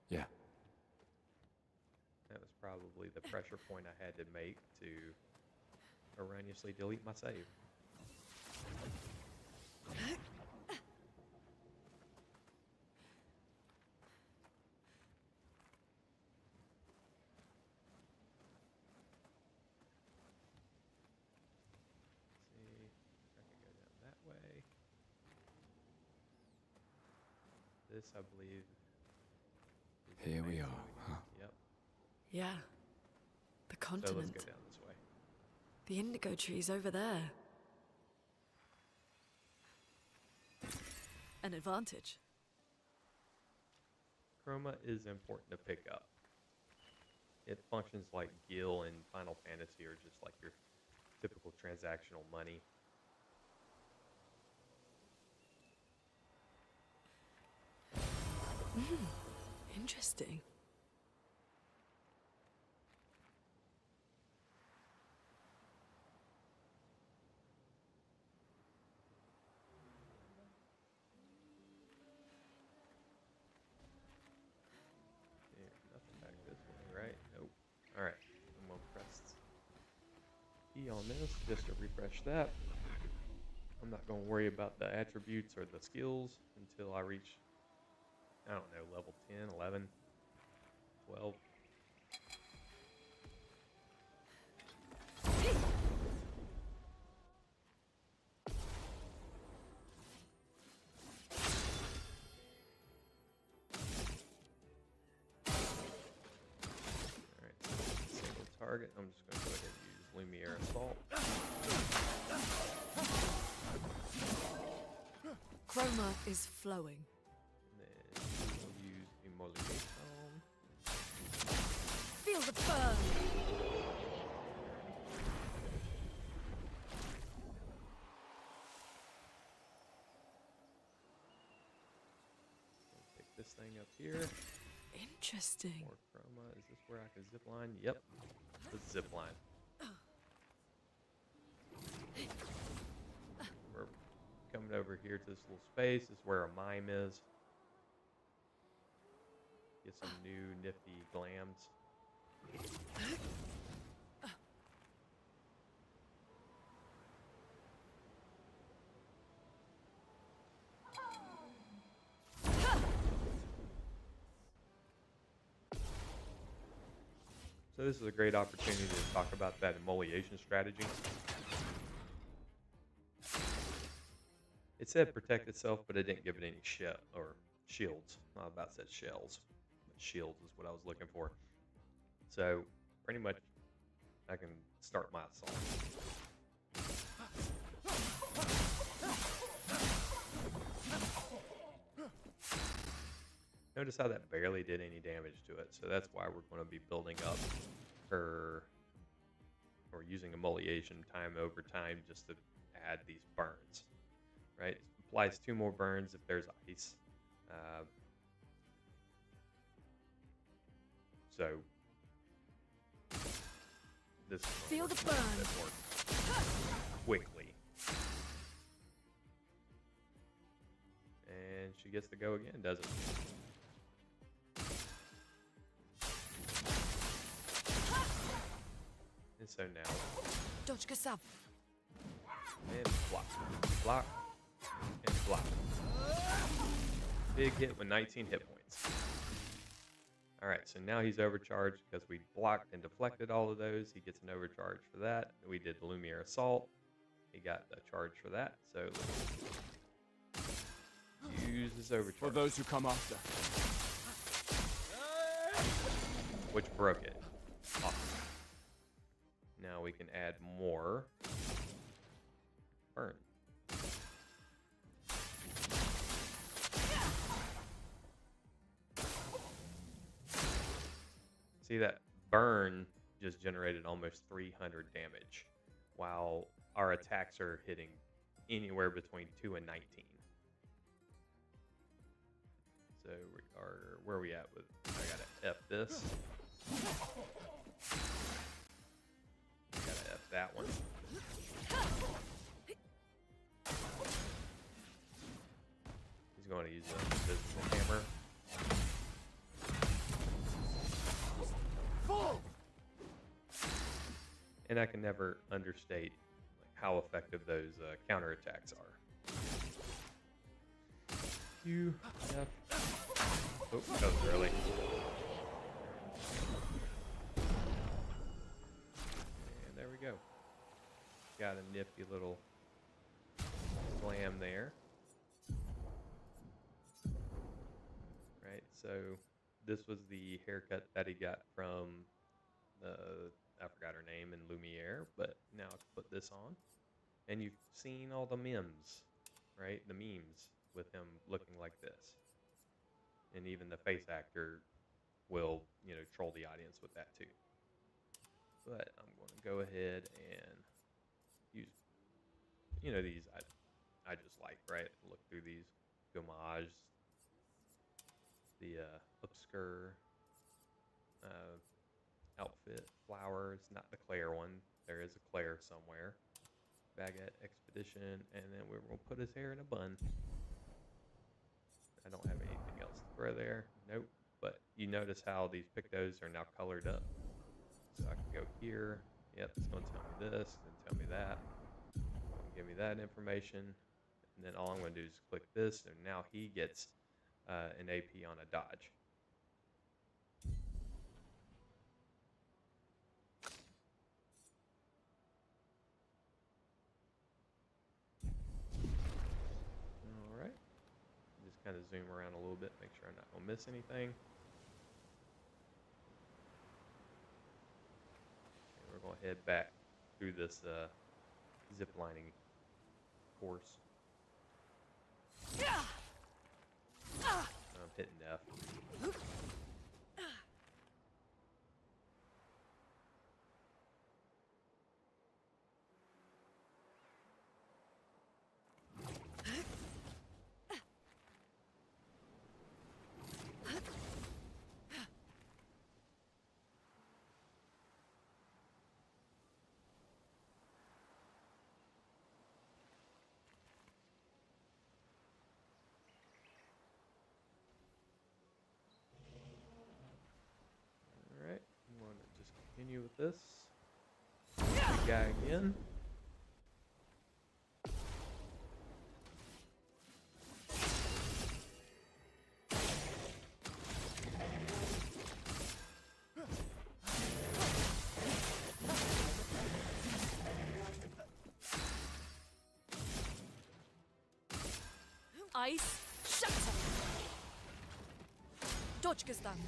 Yeah. That was probably the pressure point I had to make to erroneously delete my save. This, I believe. Here we are, huh? Yep. Yeah. The So continent. let's go down this way. The indigo tree's over there. An advantage. Chroma is important to pick up. It functions like Gil and Final Fantasy, or just like your typical transactional money. Interesting. Yeah, nothing back this way, right? Nope. Alright, I'm gonna press key on this just to refresh that. I'm not going to worry about the attributes or the skills until I reach, I don't know, level 10, 11, 12. Alright, single target. I'm just going to go ahead and use Lumiere Assault. Chroma is flowing. And then we'll use Emulsion. Feel the burn! Pick this thing up here. Interesting. More chroma. Is this where I can zip line? Yep. Let's zip line. We're coming over here to this little space. This is where a mime is. Get some new nifty glams. So this is a great opportunity to talk about that emulsion strategy. It said protect itself, but it didn't give it any shields. I was about to say shells, but shields is what I was looking for. So pretty much I can start my assault. Notice how that barely did any damage to it, so that's why we're going to be building up or using emulsion time over time just to add these burns, right? It applies 2 more burns if there's ice. So this Feel the burn quickly, and she gets to go again, doesn't she? And so now, Dodge Gustave. and block, block, and block. Big hit with 19 hit points. Alright, so now he's overcharged because we blocked and deflected all of those. He gets an overcharge for that. We did Lumiere Assault. He got a charge for that. So let's use his overcharge. For those who come after. Which broke it. Awesome. Now we can add more burn. See, that burn just generated almost 300 damage, while our attacks are hitting anywhere between 2 and 19. So we are, where are we at with, I gotta F this. I gotta F that one. He's going to use a physical hammer. And I can never understate how effective those counterattacks are. You F. Oh, that was early. And there we go. Got a nifty little slam there. Right, so this was the haircut that he got from I forgot her name in Lumiere, but now I can put this on. And you've seen all the memes, right? The memes with him looking like this. And even the face actor will, troll the audience with that too. But I'm going to go ahead and use, these I just like, right? Look through these hommages, the obscure outfit, flowers, not the Clair one. There is a Clair somewhere. Baguette Expedition, and then we're going to put his hair in a bun. I don't have anything else to throw there. Nope. But you notice how these pictos are now colored up. So I can go here. Yep, it's going to tell me this. And tell me that. Give me that information. And then all I'm going to do is click this, and now he gets an AP on a dodge. All right. Just kind of zoom around a little bit, make sure I'm not going to miss anything. And we're going to head back through this zip lining course. I'm hitting F. Alright, I'm going to just continue with this. Big guy again. Ice, shut up! Dodge, Gustave.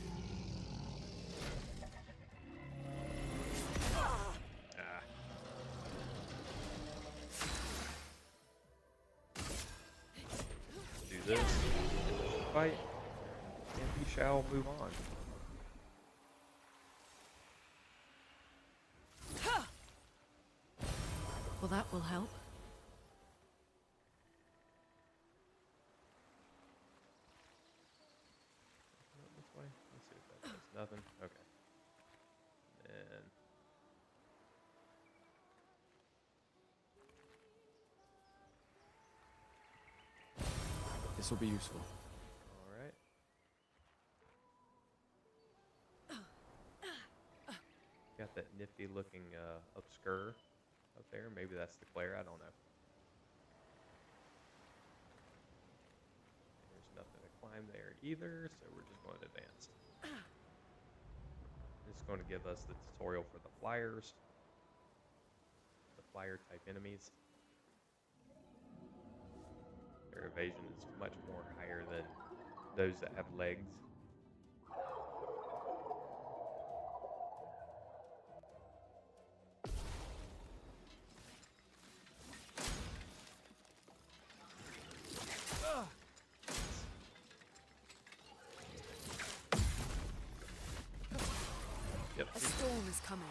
Ah. Do this. Fight. And we shall move on. Well, that will help. This way. Let's see if that does nothing. Okay. And This will be useful. all right. Got that nifty looking obscure up there. Maybe that's the Clair. I don't know. There's nothing to climb there either, so we're just going to advance. It's going to give us the tutorial for the flyers, the flyer type enemies. Their evasion is much more higher than those that have legs. Yep. A storm is coming.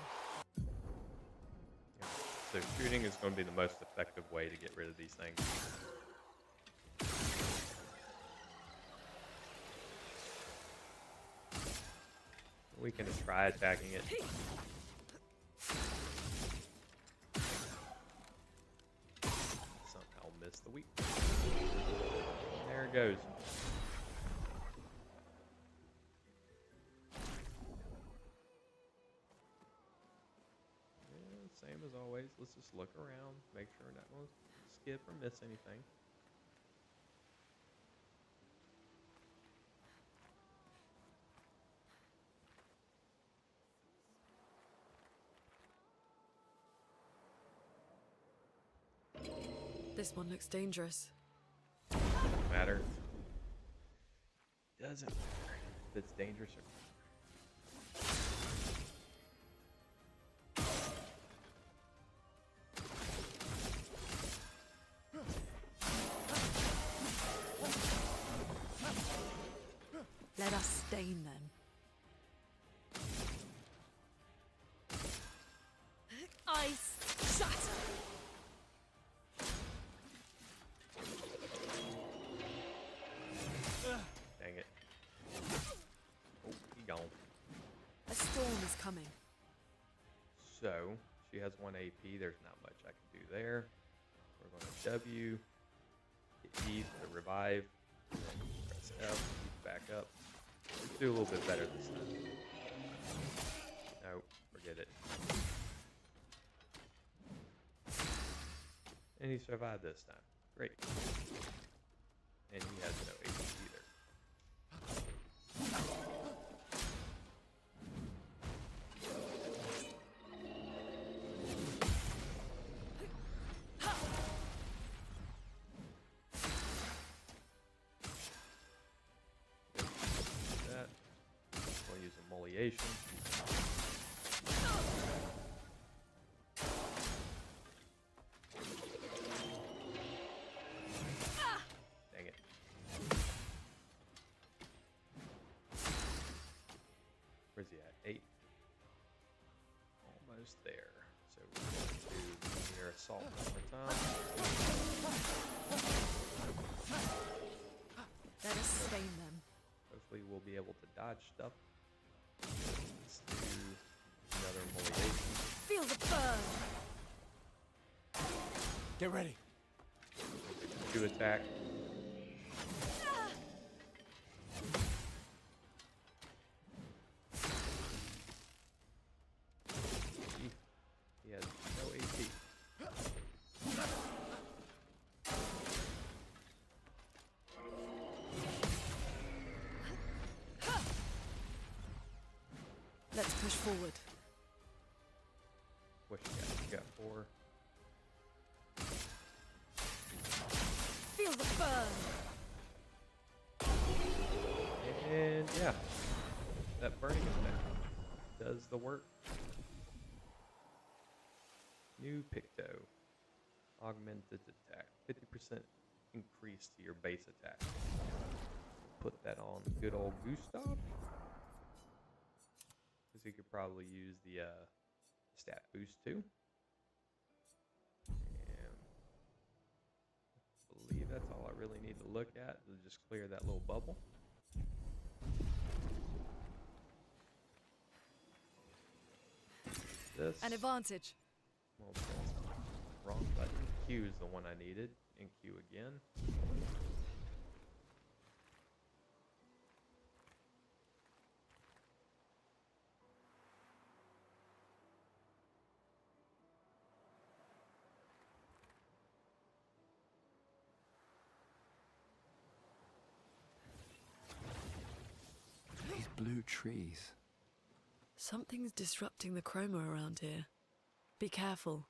Yeah. So shooting is going to be the most effective way to get rid of these things. We can try attacking it. Somehow miss the weak. There it goes. Yeah, same as always. Let's just look around, make sure we're not going to skip or miss anything. This one looks dangerous. Doesn't matter. Doesn't matter if it's dangerous or not. Let us stain them. Ice, shatter! Dang it. Oh, he gone. A storm is coming. So, she has 1 AP. There's not much I can do there. We're going to W. Hit E for the revive. Press F. Back up. Let's do a little bit better this time. Nope. Forget it. And he survived this time. Great. And he has no HP either. That. We'll use emoliation. Dang it. Where's he at? 8. Almost there. So we're going to do near assault one more time. Let us stain them. Hopefully we'll be able to dodge stuff. Let's do another emoliation. Feel the burn! Get ready. 2 attack. He has no AP. Let's push forward. What you got? You got 4. Feel the burn! And yeah, that burning effect does the work. New Picto. Augmented attack. 50% increase to your base attack. Put that on good old Gustave. Because he could probably use the stat boost too. And I believe that's all I really need to look at to just clear that little bubble. This. An advantage. Well, that's wrong button. Q is the one I needed. And Q again. These blue trees. Something's disrupting the chroma around here. Be careful.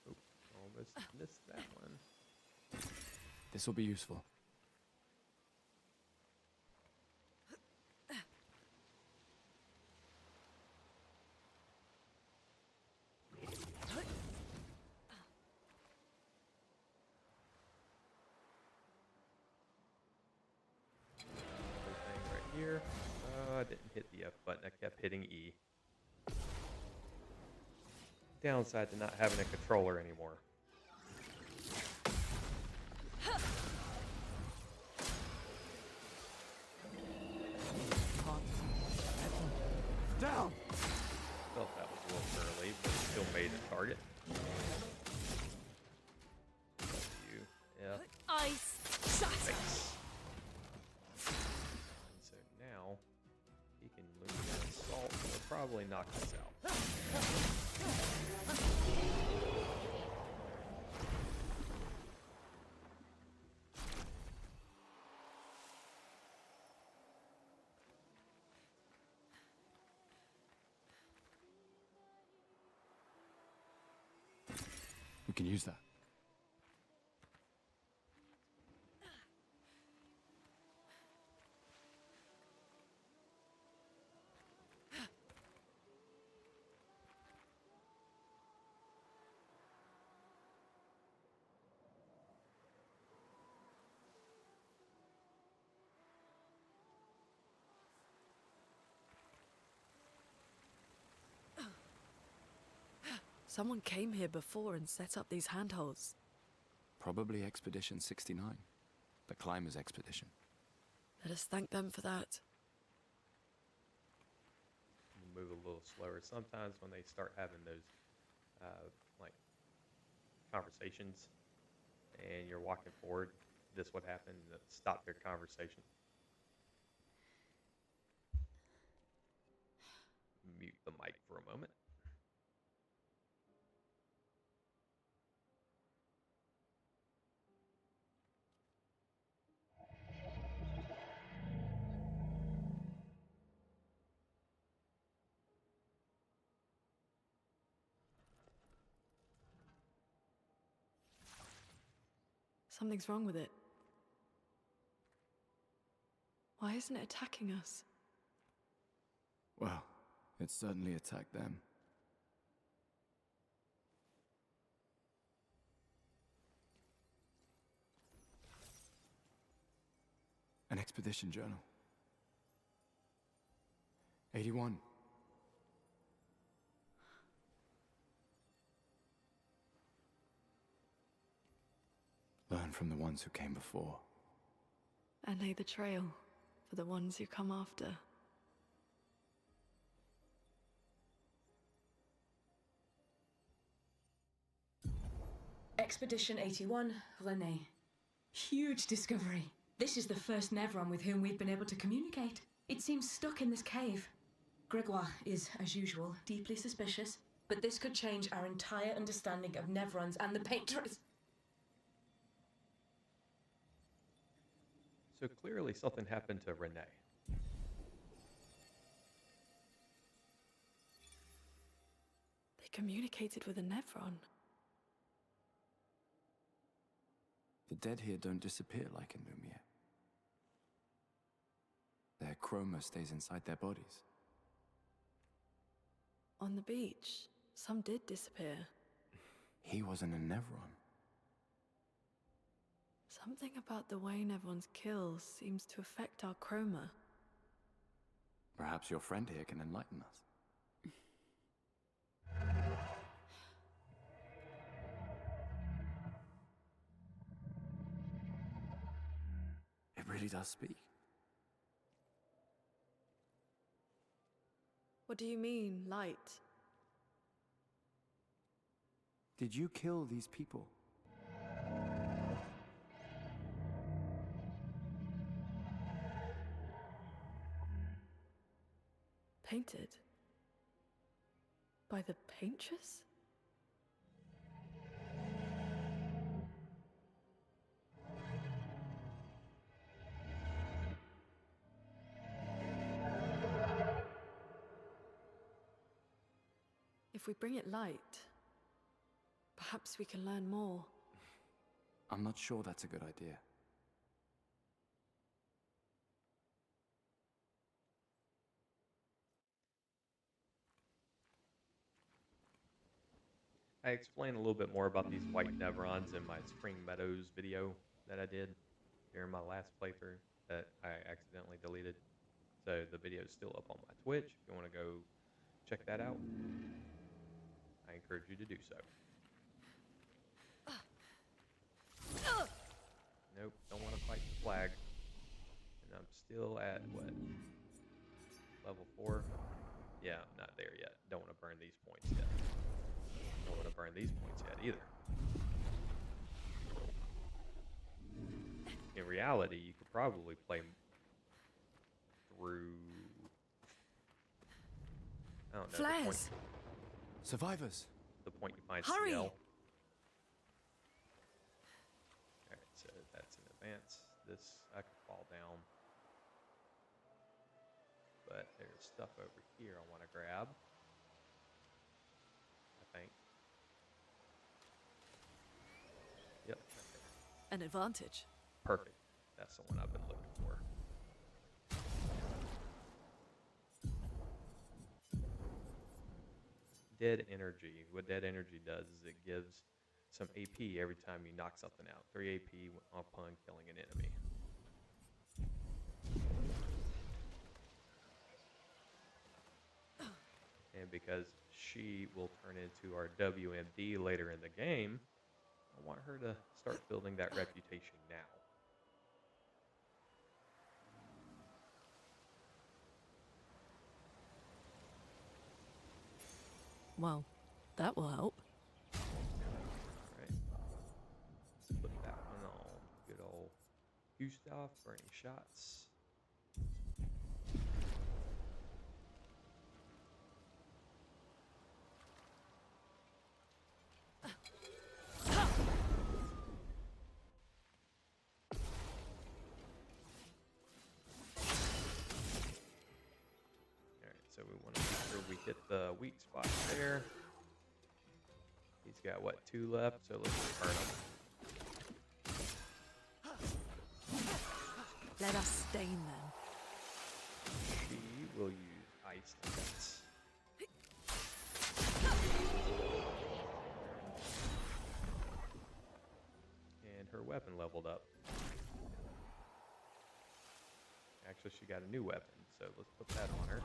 Oh, almost missed that one. This will be useful. Thing right here. I didn't hit the F button. I kept hitting E. Downside to not having a controller anymore. Down! Felt that was a little early, but still made a target. W, F, Ice! Shatter! face. And so now he can Lune assault. He'll probably knock us out. We can use that. Someone came here before and set up these handholds. Probably Expedition 69. The Climbers Expedition. Let us thank them for that. Move a little slower. Sometimes when they start having those like conversations and you're walking forward, this would happen. Stop their conversation. mute the mic for a moment. Something's wrong with it. Why isn't it attacking us? Well, it certainly attacked them. An expedition journal. 81. Learn from the ones who came before. And lay the trail for the ones who come after. Expedition 81, René. Huge discovery. This is the first Nevron with whom we've been able to communicate. It seems stuck in this cave. Gregoire is, as usual, deeply suspicious, but this could change our entire understanding of Nevrons and the Patrons. So clearly something happened to Renee. They communicated with a Nevron. The dead here don't disappear like in Lumiere. Their chroma stays inside their bodies. On the beach, some did disappear. He wasn't a Nevron. Something about the way Nevrons kill seems to affect our chroma. Perhaps your friend here can enlighten us. It really does speak. What do you mean, light? Did you kill these people? Painted? By the paintress? If we bring it light, perhaps we can learn more. I'm not sure that's a good idea. I explained a little bit more about these white Nevrons in my Spring Meadows video that I did during my last playthrough that I accidentally deleted. So the video is still up on my Twitch. If you want to go check that out, I encourage you to do so. Nope, don't want to fight the flag. And I'm still at, what, level 4? Yeah, I'm not there yet. Don't want to burn these points yet. Don't want to burn these points yet either. In reality, you could probably play through... I don't know. Flares! Survivors! The point you find Hurry! CL. Alright, so that's in advance. This, I could fall down. But there's stuff over here I want to grab. I think. Yep, right there. An advantage. Perfect. That's the one I've been looking for. Dead energy. What dead energy does is it gives some AP every time you knock something out. 3 AP upon killing an enemy. And because she will turn into our WMD later in the game, I want her to start building that reputation now. Well, that will help. Alright. Let's put that one on good old Gustave for any shots. so we want to make sure we hit the weak spot there. He's got, what, 2 left? So let's just burn him. Let us stain them. She will use Ice Dance. And her weapon leveled up. Actually, she got a new weapon, so let's put that on her.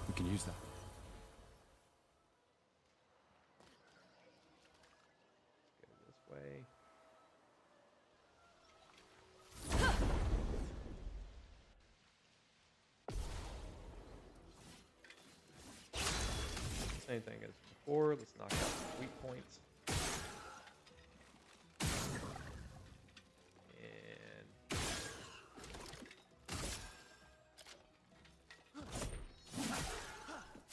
We can use that. Let's go this way. Same thing as before. Let's knock out some weak points. And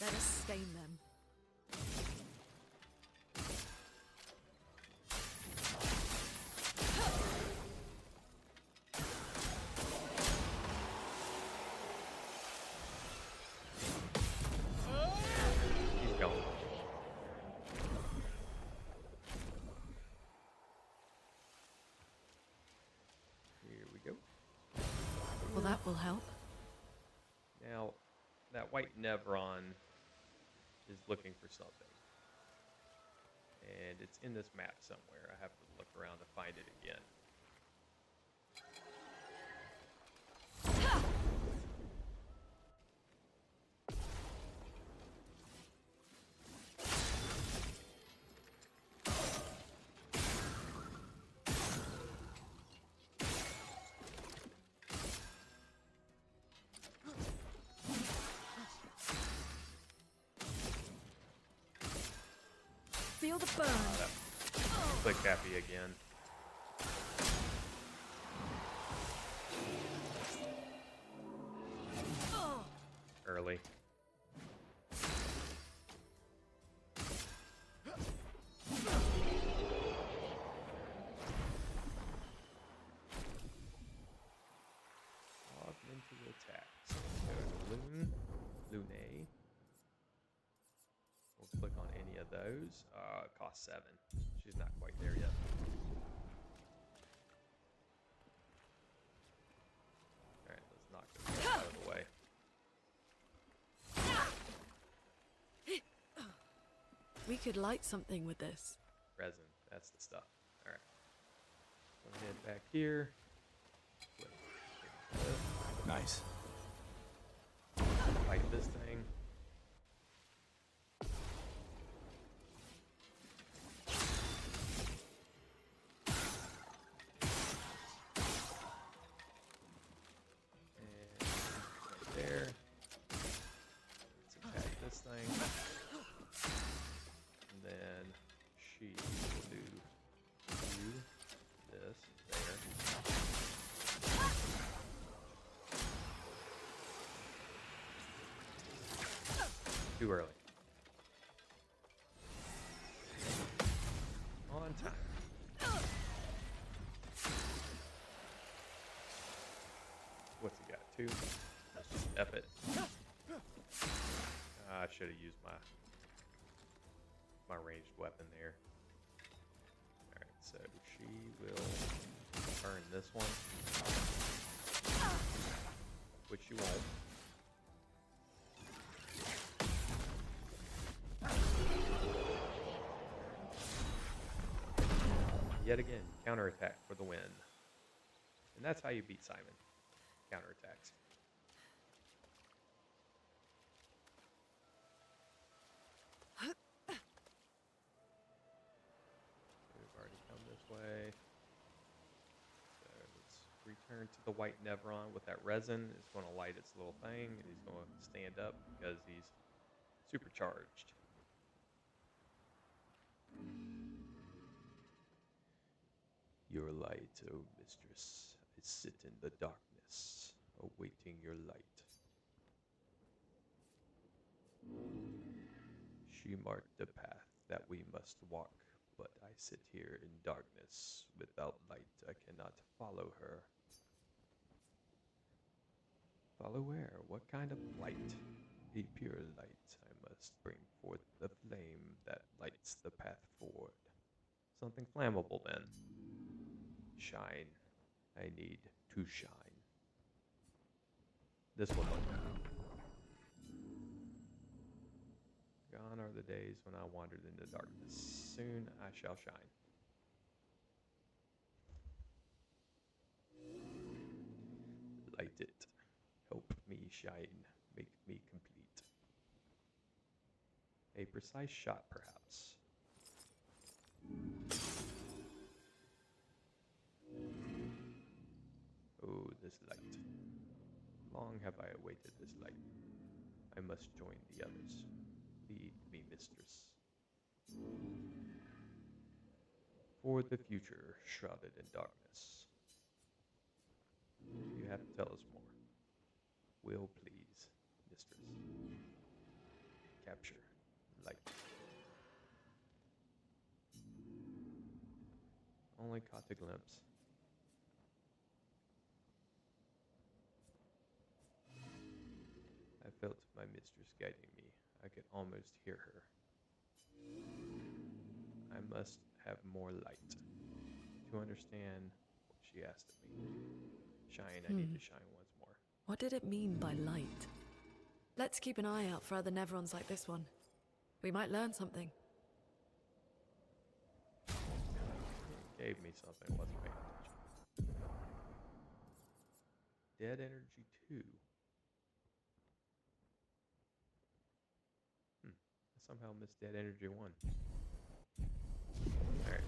Let us stain them. he's going. Here we go. Well, that will help. Now, that white Nevron is looking for something. And it's in this map somewhere. I have to look around to find it again. Feel the burn. Click happy again. Early. Augmented attacks. Let's go to Lune. Lune. We'll click on any of those. It costs 7. She's not quite there yet. Alright, let's knock this out of the way. We could light something with this. Resin, that's the stuff. Alright. Gonna head back here. Click this. Nice. Fight this thing. There. Let's attack this thing. And then she will do you, this, there. Too early. On time. What's he got? 2? Let's just F it. I should have used my ranged weapon there. Alright, so she will burn this one. Which you won't. Yet again, counterattack for the win. And that's how you beat Simon. Counterattacks. We've already come this way. So let's return to the white Nevron with that resin. It's going to light its little thing, and he's going to stand up because he's supercharged. Your light, oh mistress. I sit in the darkness, awaiting your light. She marked the path that we must walk, but I sit here in darkness. Without light, I cannot follow her. Follow where? What kind of light? A pure light. I must bring forth the flame that lights the path forward. Something flammable, then. Shine. I need to shine. This will look better. Gone are the days when I wandered into darkness. Soon I shall shine. Light it. Help me shine. Make me complete. A precise shot, perhaps. Oh, this light. Long have I awaited this light. I must join the others. Lead me, mistress. For the future, shrouded in darkness. You have to tell us more. Will, please, mistress. Capture. Light. Only caught a glimpse. I felt my mistress guiding me. I could almost hear her. I must have more light to understand what she asked of me. Shine, I need to shine once more. What did it mean by light? Let's keep an eye out for other Nevrons like this one. We might learn something. It gave me something, wasn't paying attention. Dead Energy 2. I somehow missed Dead Energy 1. Alright.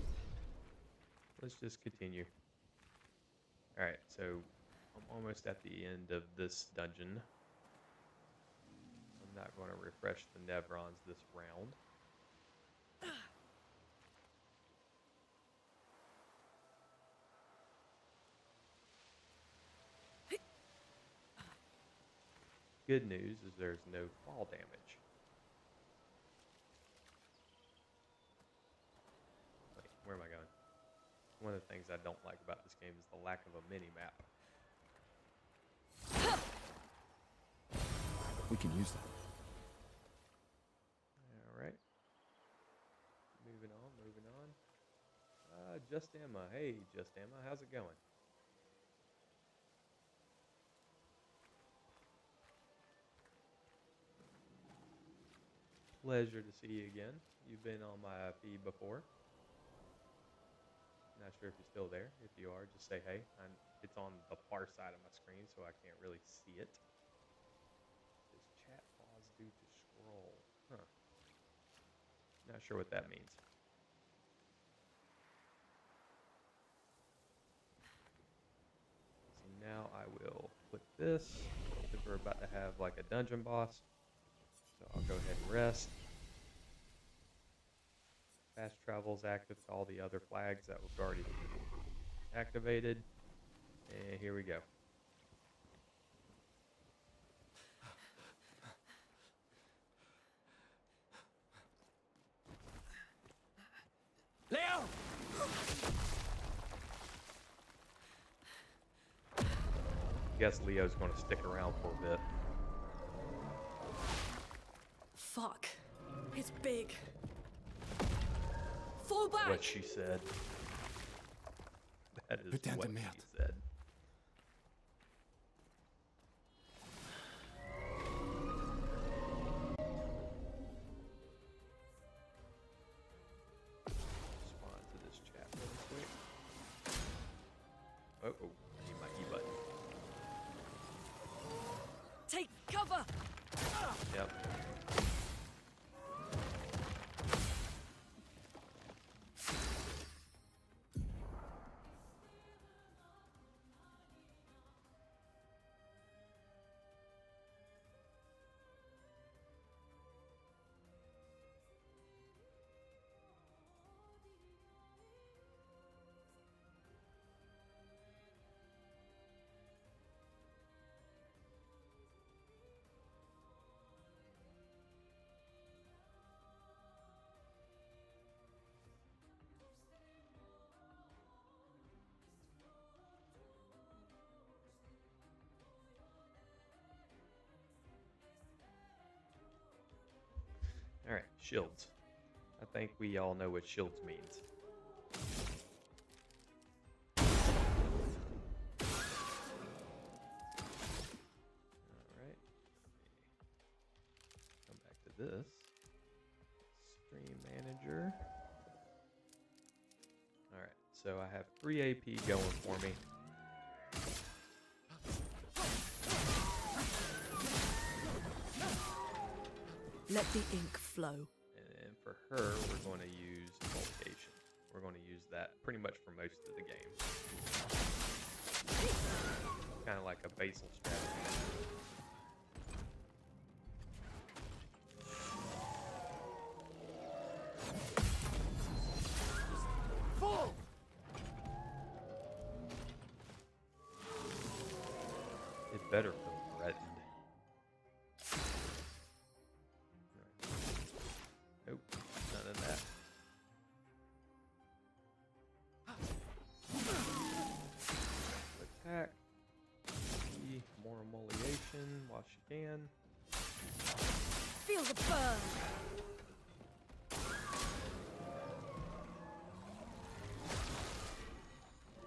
Let's just continue. Alright, so I'm almost at the end of this dungeon. I'm not going to refresh the Nevrons this round. Good news is there's no fall damage. Wait, where am I going? One of the things I don't like about this game is the lack of a mini-map. We can use that. Alright. Moving on, moving on. Just Emma. Hey, Just Emma, how's it going? Pleasure to see you again. You've been on my feed before. Not sure if you're still there. If you are, just say hey. It's on the far side of my screen, so I can't really see it. Does chat pause due to scroll? Huh. Not sure what that means. So now I will click this, because we're about to have like a dungeon boss. So I'll go ahead and rest. Fast travel is active to all the other flags that we've already activated. And here we go. Leo! Guess Leo's going to stick around for a bit. Fuck. It's big. Fall back! What she said. That is Putain what de merde. she said. Respond to this chat really quick. Oh, I need my E button. Take cover! Yep. Alright, shields. I think we all know what shields means. Alright. Come back to this. Stream manager. Alright, so I have 3 AP going for me. Let the ink flow. And for her, we're going to use multiplication. We're going to use that pretty much for most of the game. Kind of like a basal strategy. Fall! It better feel threatened. Nope, none of that. Attack. More emoliation while she can. Feel the burn!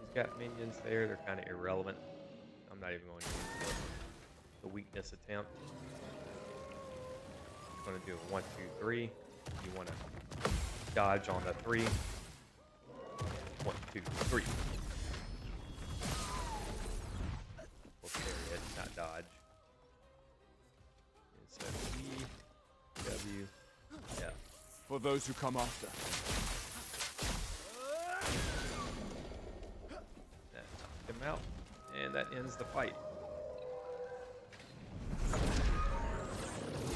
He's got minions there, they're kind of irrelevant. I'm not even going to use the weakness attempt. I'm going to do a 1, 2, 3. You want to dodge on the 3. 1, 2, 3. We'll carry it, not dodge. And so E, W, F. For those who come after. That knocked him out. And that ends the fight.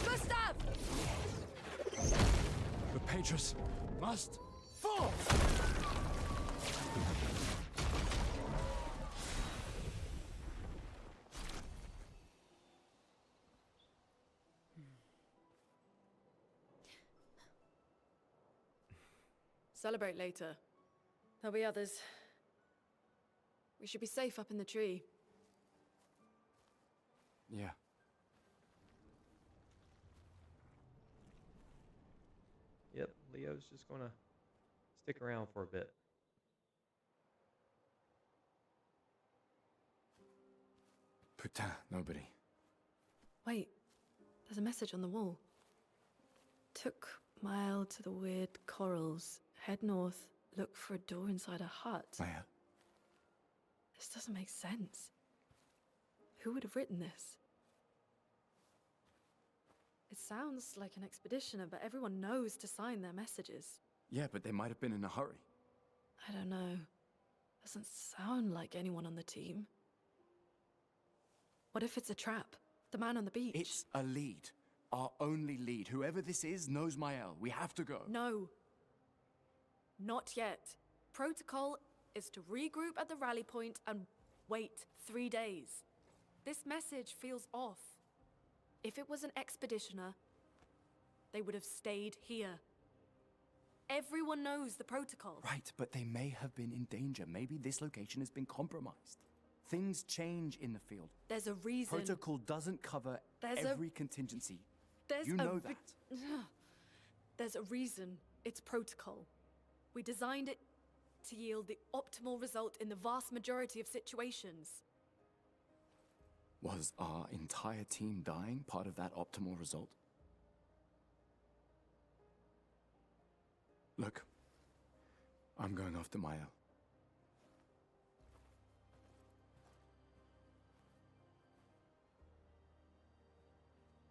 Gustave! The Patriots must fall! Celebrate later. There'll be others. We should be safe up in the tree. Yeah. Yep, Leo's just gonna stick around for a bit. Putain, nobody. Wait, there's a message on the wall. Took Mile to the weird corals. Head north, look for a door inside a hut. Maya. This doesn't make sense. Who would have written this? It sounds like an expeditioner, but everyone knows to sign their messages. Yeah, but they might have been in a hurry. I don't know. Doesn't sound like anyone on the team. What if it's a trap? The man on the beach? It's a lead. Our only lead. Whoever this is knows Mael. We have to go. No. Not yet. Protocol is to regroup at the rally point and wait 3 days. This message feels off. If it was an expeditioner, they would have stayed here. Everyone knows the protocol. Right, but they may have been in danger. Maybe this location has been compromised. Things change in the field. There's a reason. Protocol doesn't cover every contingency. You know that. There's a reason it's protocol. We designed it to yield the optimal result in the vast majority of situations. Was our entire team dying part of that optimal result? Look, I'm going after Maya.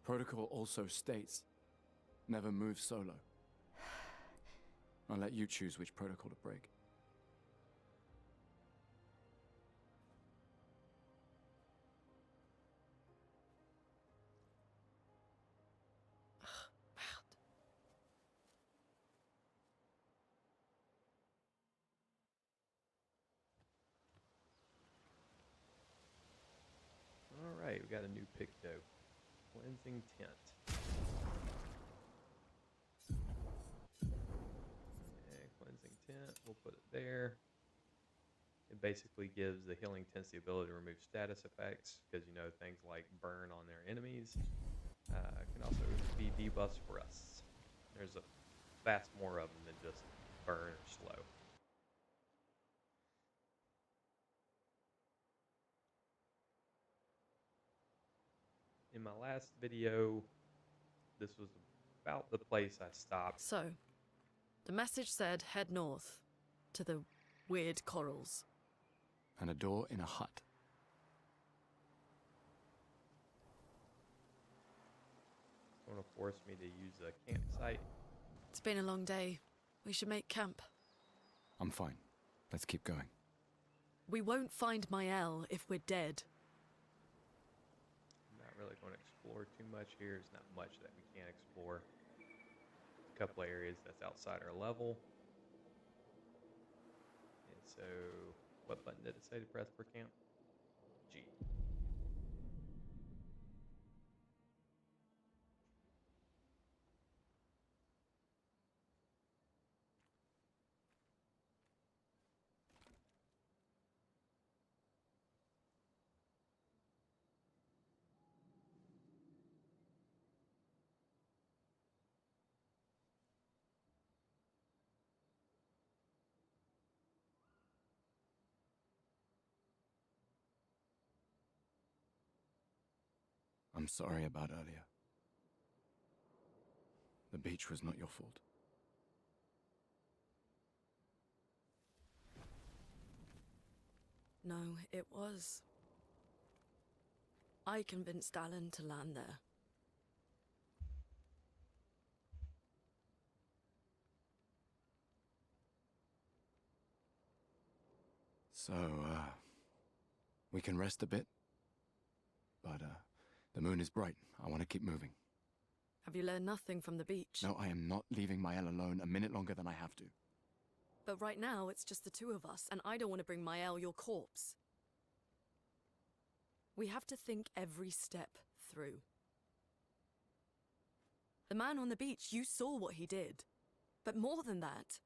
Protocol also states, never move solo. I'll let you choose which protocol to break. Alright, we got a new picto. Cleansing tent. And cleansing tent, we'll put it there. It basically gives the healing tents the ability to remove status effects, because you know things like burn on their enemies. Can also be debuffs for us. There's a vast more of them than just burn or slow. In my last video, this was about the place I stopped. So, the message said head north to the weird corals. And a door in a hut. It's going to force me to use a campsite. It's been a long day. We should make camp. I'm fine. Let's keep going. We won't find Mael if we're dead. I'm not really going to explore too much here. There's not much that we can't explore. A couple of areas that's outside our level. And so, what button did it say to press for camp? G. I'm sorry about earlier. The beach was not your fault. No, it was. I convinced Alan to land there. So, we can rest a bit. But, the moon is bright. I want to keep moving. Have you learned nothing from the beach? No, I am not leaving Mael alone a minute longer than I have to. But right now, it's just the two of us, and I don't want to bring Mael your corpse. We have to think every step through. The man on the beach, you saw what he did. But more than that,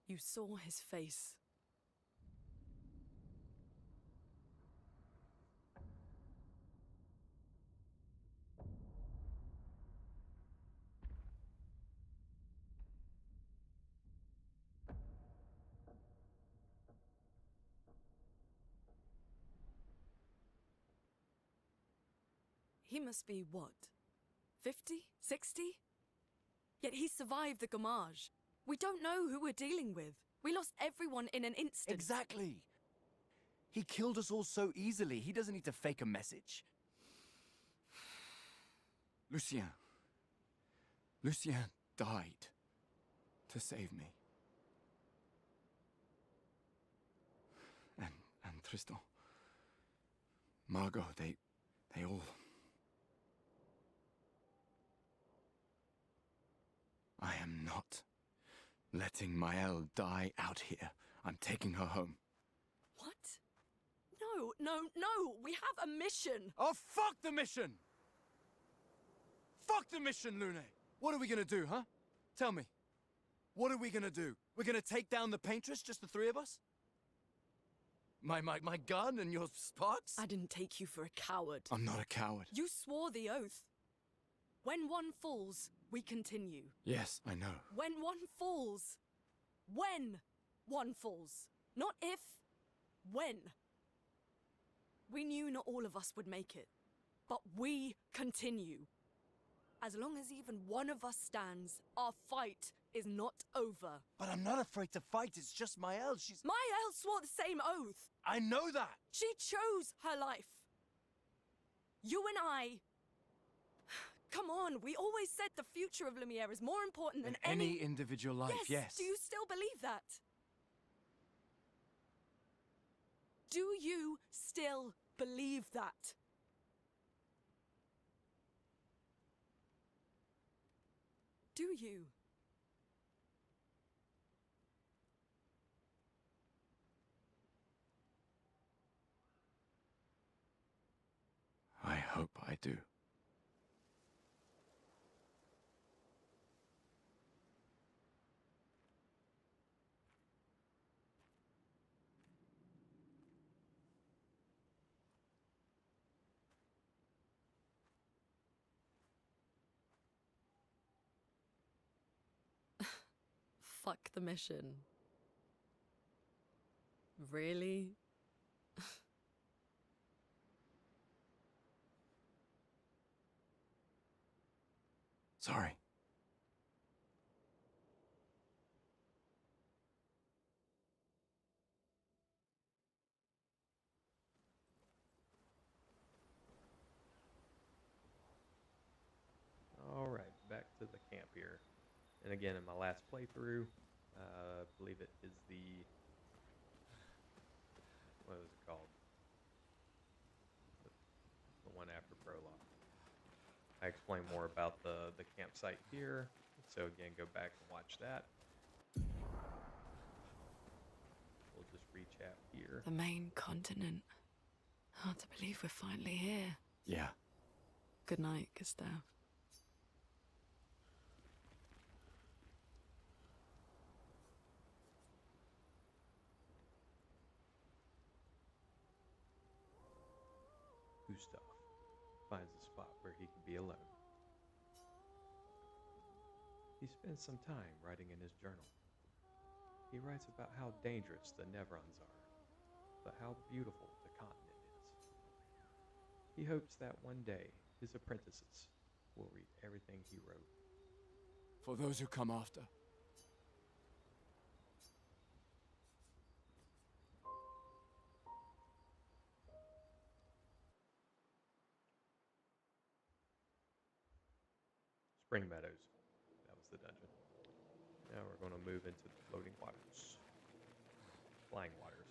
you saw his face. He must be what? 50? 60? Yet he survived the Gamage. We don't know who we're dealing with. We lost everyone in an instant. Exactly! He killed us all so easily. He doesn't need to fake a message. Lucien. Lucien died to save me. And Tristan. Margot, they all... I am not letting Mael die out here. I'm taking her home. What? No, no, no! We have a mission! Oh, fuck the mission! Fuck the mission, Lune! What are we gonna do, huh? Tell me. What are we gonna do? We're gonna take down the paintress, just the three of us? My gun and your sparks? I didn't take you for a coward. I'm not a coward. You swore the oath. When one falls, we continue. Yes, I know. When one falls. When one falls. Not if. When. We knew not all of us would make it. But we continue. As long as even one of us stands, our fight is not over. But I'm not afraid to fight. It's just Mael. She's... Mael swore the same oath. I know that! She chose her life. You and I... Come on, we always said the future of Lumiere is more important than any individual life, yes. Do you still believe that? Do you still believe that? Do you? I hope I do. fuck the mission. Really? Sorry. Alright, back to the camp here. And again, in my last playthrough, I believe it is the... What was it called? The one after prologue. I explain more about the campsite here. So again, go back and watch that. We'll just recap here. The main continent. Hard to believe we're finally here. Yeah. Good night, Gustave. Gustave finds a spot where he can be alone. He spends some time writing in his journal. He writes about how dangerous the Nevrons are, but how beautiful the continent is. He hopes that one day his apprentices will read everything he wrote. For those who come after. Spring Meadows. That was the dungeon. Now we're going to move into the floating waters. Flying waters.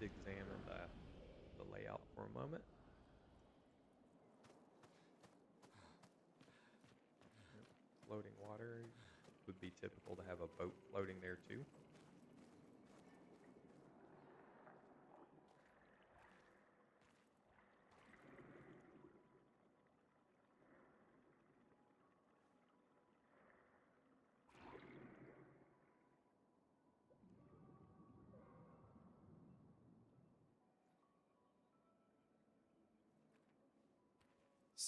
Just examine the layout for a moment. Floating water would be typical to have a boat floating there too.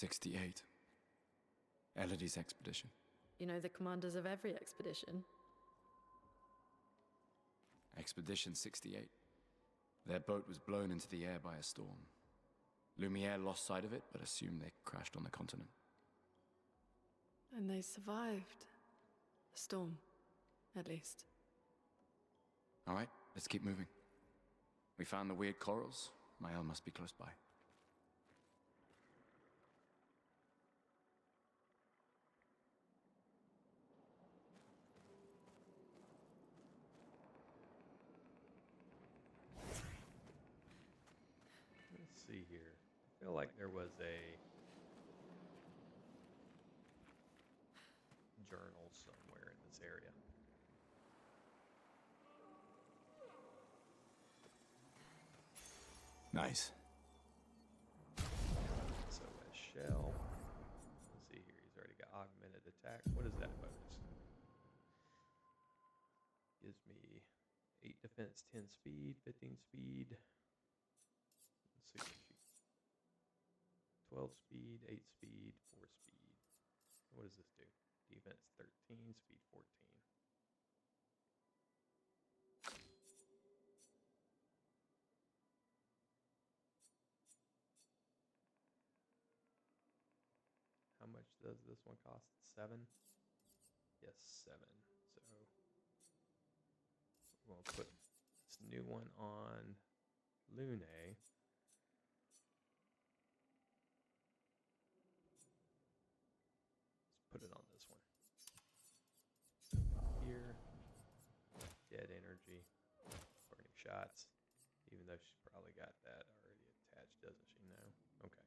'68. Elodie's expedition. You know the commanders of every expedition. Expedition 68. Their boat was blown into the air by a storm. Lumiere lost sight of it, but assumed they crashed on the continent. And they survived. The storm, at least. All right, let's keep moving. We found the weird corals. Mael must be close by. Let's see here. I feel like there was a journal somewhere in this area. Nice. SOS shell. Let's see here. He's already got augmented attack. What is that bonus? Gives me 8 defense, 10 speed, 15 speed. Let's see what she. 12 speed, 8 speed, 4 speed. What does this do? Defense 13, speed 14. How much does this one cost? 7? Yes, 7. So we're going to put this new one on Lune. Let's put it on this one. Here, dead energy, burning shots. Even though she's probably got that already attached, doesn't she? No? Okay.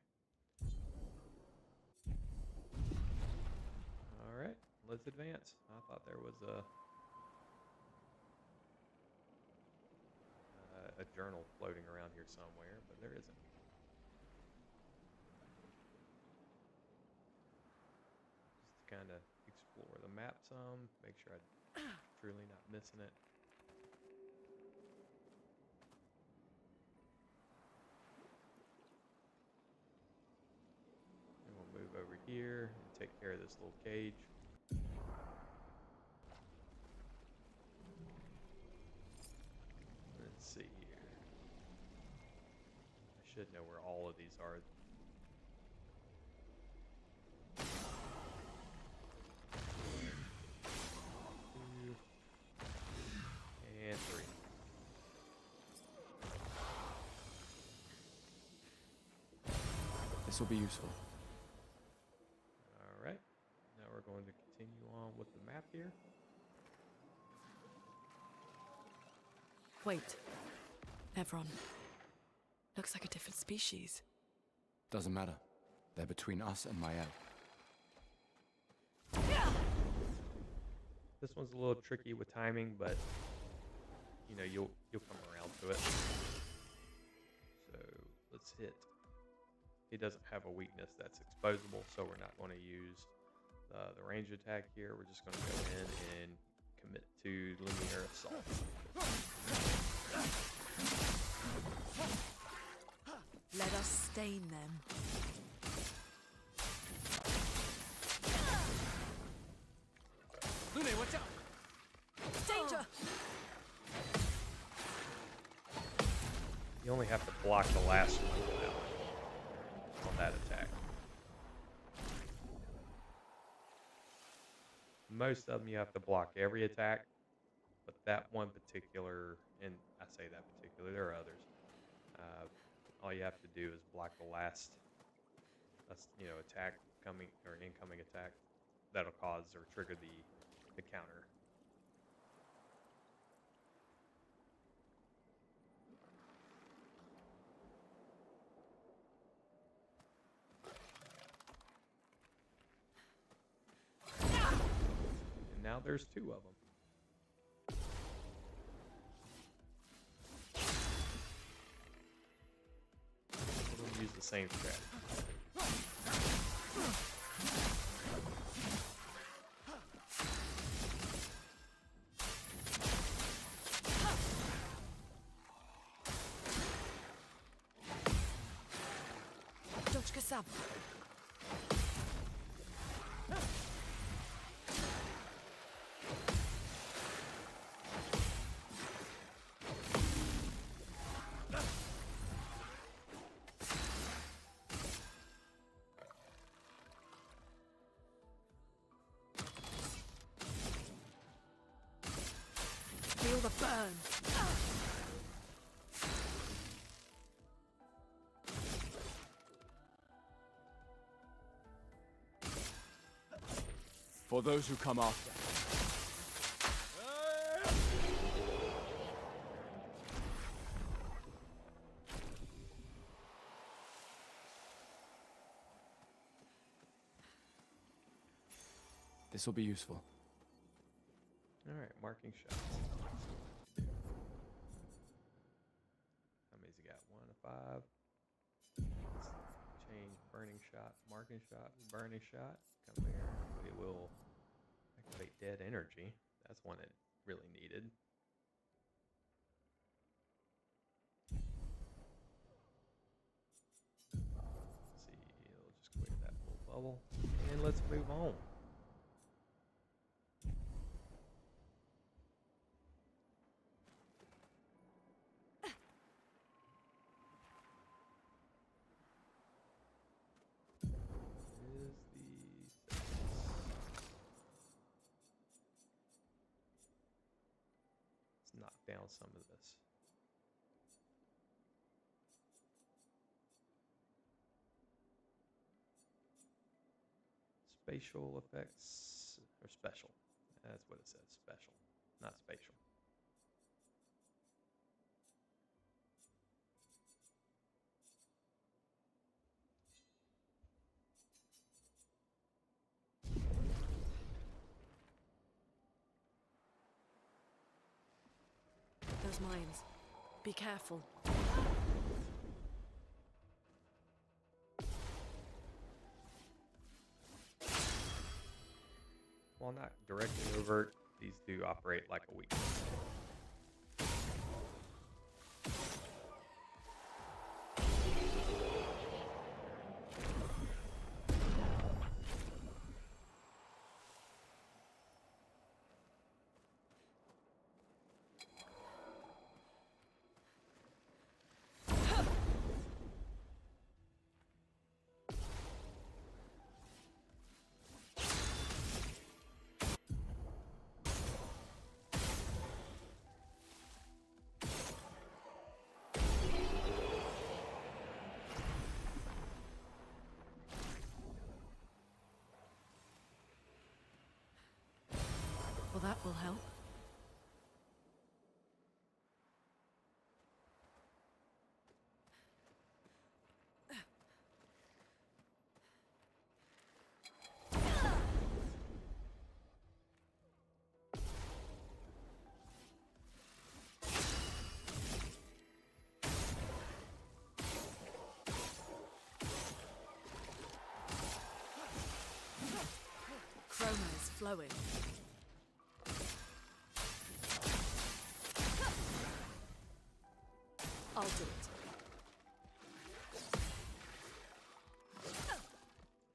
Alright, let's advance. I thought there was a journal floating around here somewhere, but there isn't. Just to kind of explore the map some, make sure I'm truly not missing it. here and take care of this little cage. Let's see here. I should know where all of these are. 2 and 3. This will be useful. All right. Now we're going to continue on with the map here. Wait. Evron. Looks like a different species. Doesn't matter. They're between us and Mael. This one's a little tricky with timing, but you know you'll come around to it. So let's hit. He doesn't have a weakness that's exposable, so we're not going to use the range attack here. We're just going to go in and commit to Lumiere Assault. Let us stain them. Lune, watch out! Danger! You only have to block the last one on that attack. Most of them you have to block every attack, but that one particular, and I say that particular, there are others. All you have to do is block the last, attack coming or incoming attack that'll cause or trigger the counter. And now there's 2 of them. We're going to use the same strategy. Gustave. Feel the burn. For those who come after. This will be useful. All right, marking shots. How many's he got? 1 to 5. Let's change burning shot, marking shot, burning shot. Come here. We will activate dead energy. That's one it really needed. Let's see, we'll just clear that little bubble. And let's move on. Knock down some of this. Spatial effects, or special. That's what it says, special, not spatial. Those mines. Be careful. While not directly overt, these do operate like a weakness. that will help. Chroma is flowing. I'll do it.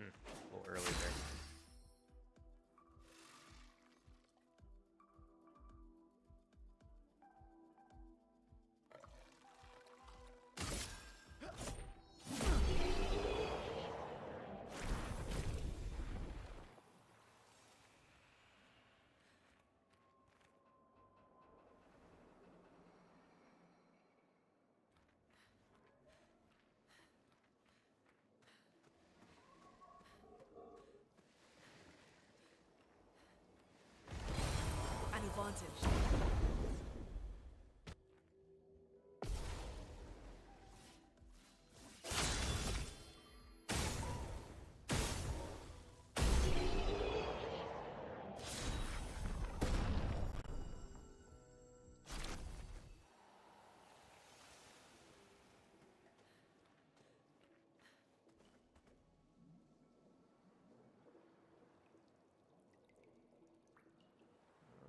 A little early there. An advantage.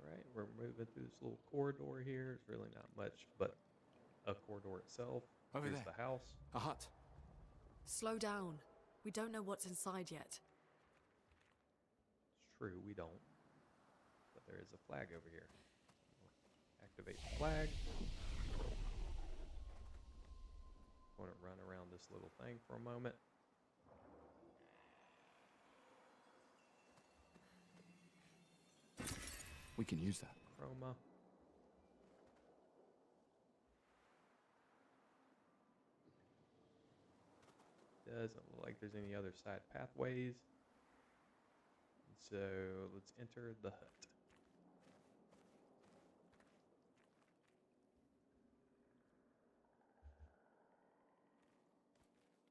Alright, we're moving through this little corridor here. It's really not much but a corridor itself. Over Here's there. the house. A hut. Slow down. We don't know what's inside yet. It's true, we don't. But there is a flag over here. We'll activate the flag. I'm going to run around this little thing for a moment. We can use that. Chroma. Doesn't look like there's any other side pathways. So let's enter the hut.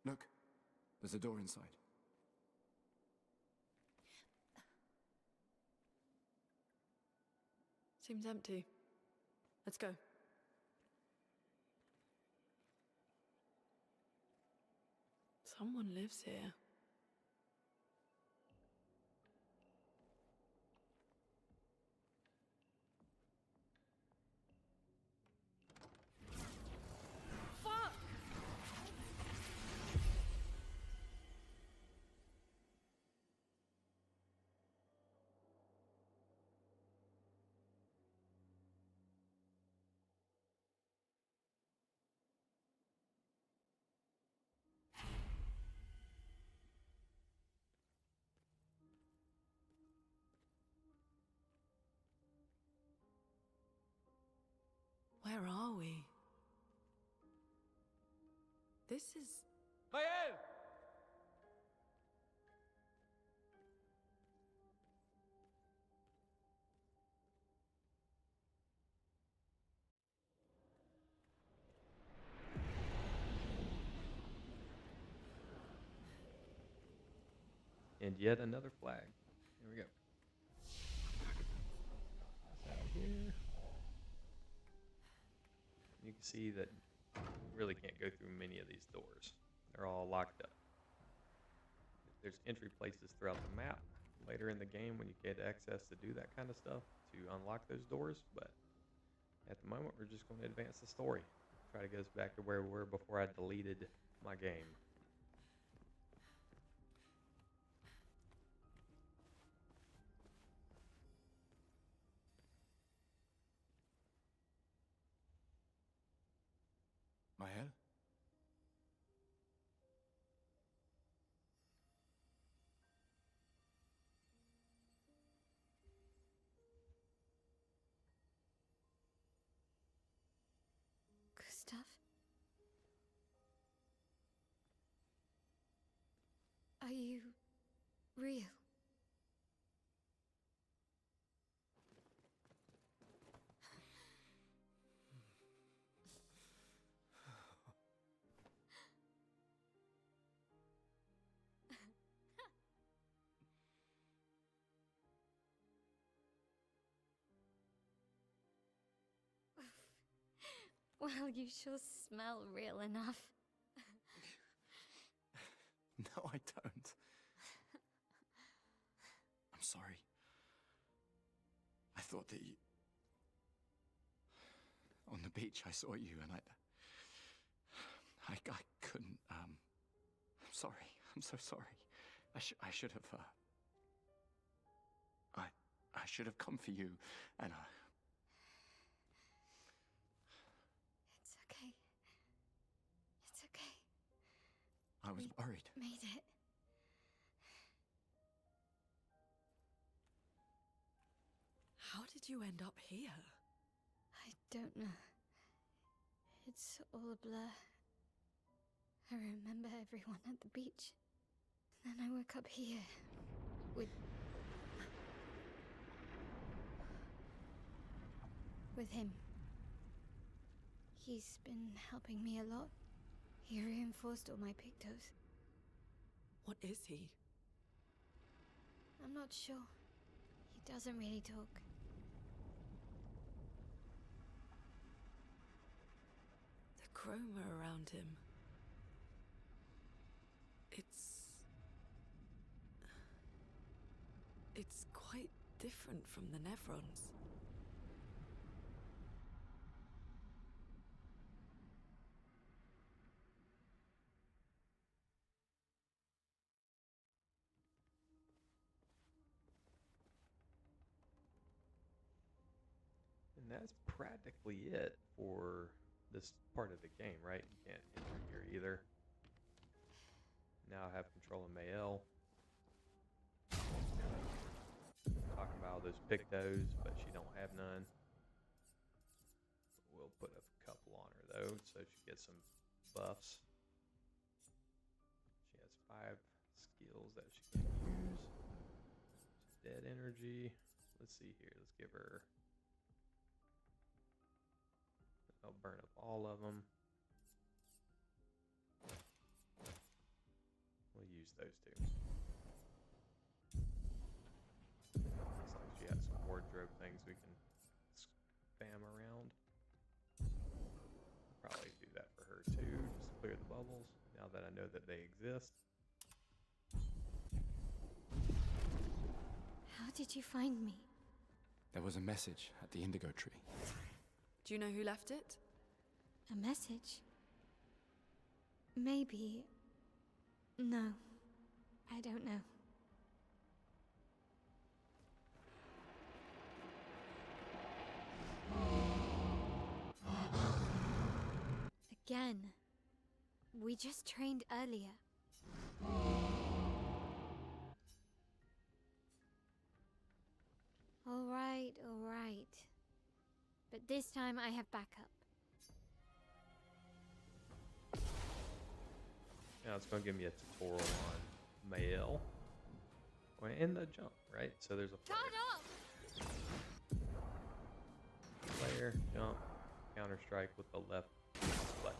Look, there's a door inside. Seems empty. Let's go. Someone lives here. Fuck! Where are we? This is... Mael! And yet another flag. Here we go. That's out here. You can see that you really can't go through many of these doors. They're all locked up. There's entry places throughout the map later in the game when you get access to do that kind of stuff to unlock those doors, but at the moment we're just going to advance the story. Try to get us back to where we were before I deleted my game. Mael? Gustave? Are you... real? Well, you sure smell real enough. No, I don't. I'm sorry. I thought that you... On the beach, I saw you, and I couldn't, I'm sorry. I'm so sorry. I should have, I should have come for you, and, It's okay. It's okay. I was worried. Made it. How did you end up here? I don't know. It's all a blur. I remember everyone at the beach. Then I woke up here. With him. He's been helping me a lot. He reinforced all my pictos. What is he? I'm not sure. He doesn't really talk. The chroma around him. It's quite different from the Nevrons. And that's practically it for this part of the game, right? You can't enter here either. Now I have control of Mael. Talking about all those pictos, but she don't have none. We'll put a couple on her though, so she gets some buffs. She has 5 skills that she can use. Dead energy. Let's see here. Let's give her. I'll burn up all of them. We'll use those two. Looks like she has some wardrobe things we can spam around. I'll probably do that for her too, just to clear the bubbles now that I know that they exist. How did you find me? There was a message at the indigo tree. Do you know who left it? A message? Maybe. No. I don't know. Again. We just trained earlier. All right. But this time I have backup. Now it's going to give me a tutorial on Mael. And the jump, right? So there's a flare, jump, counter strike with the left button.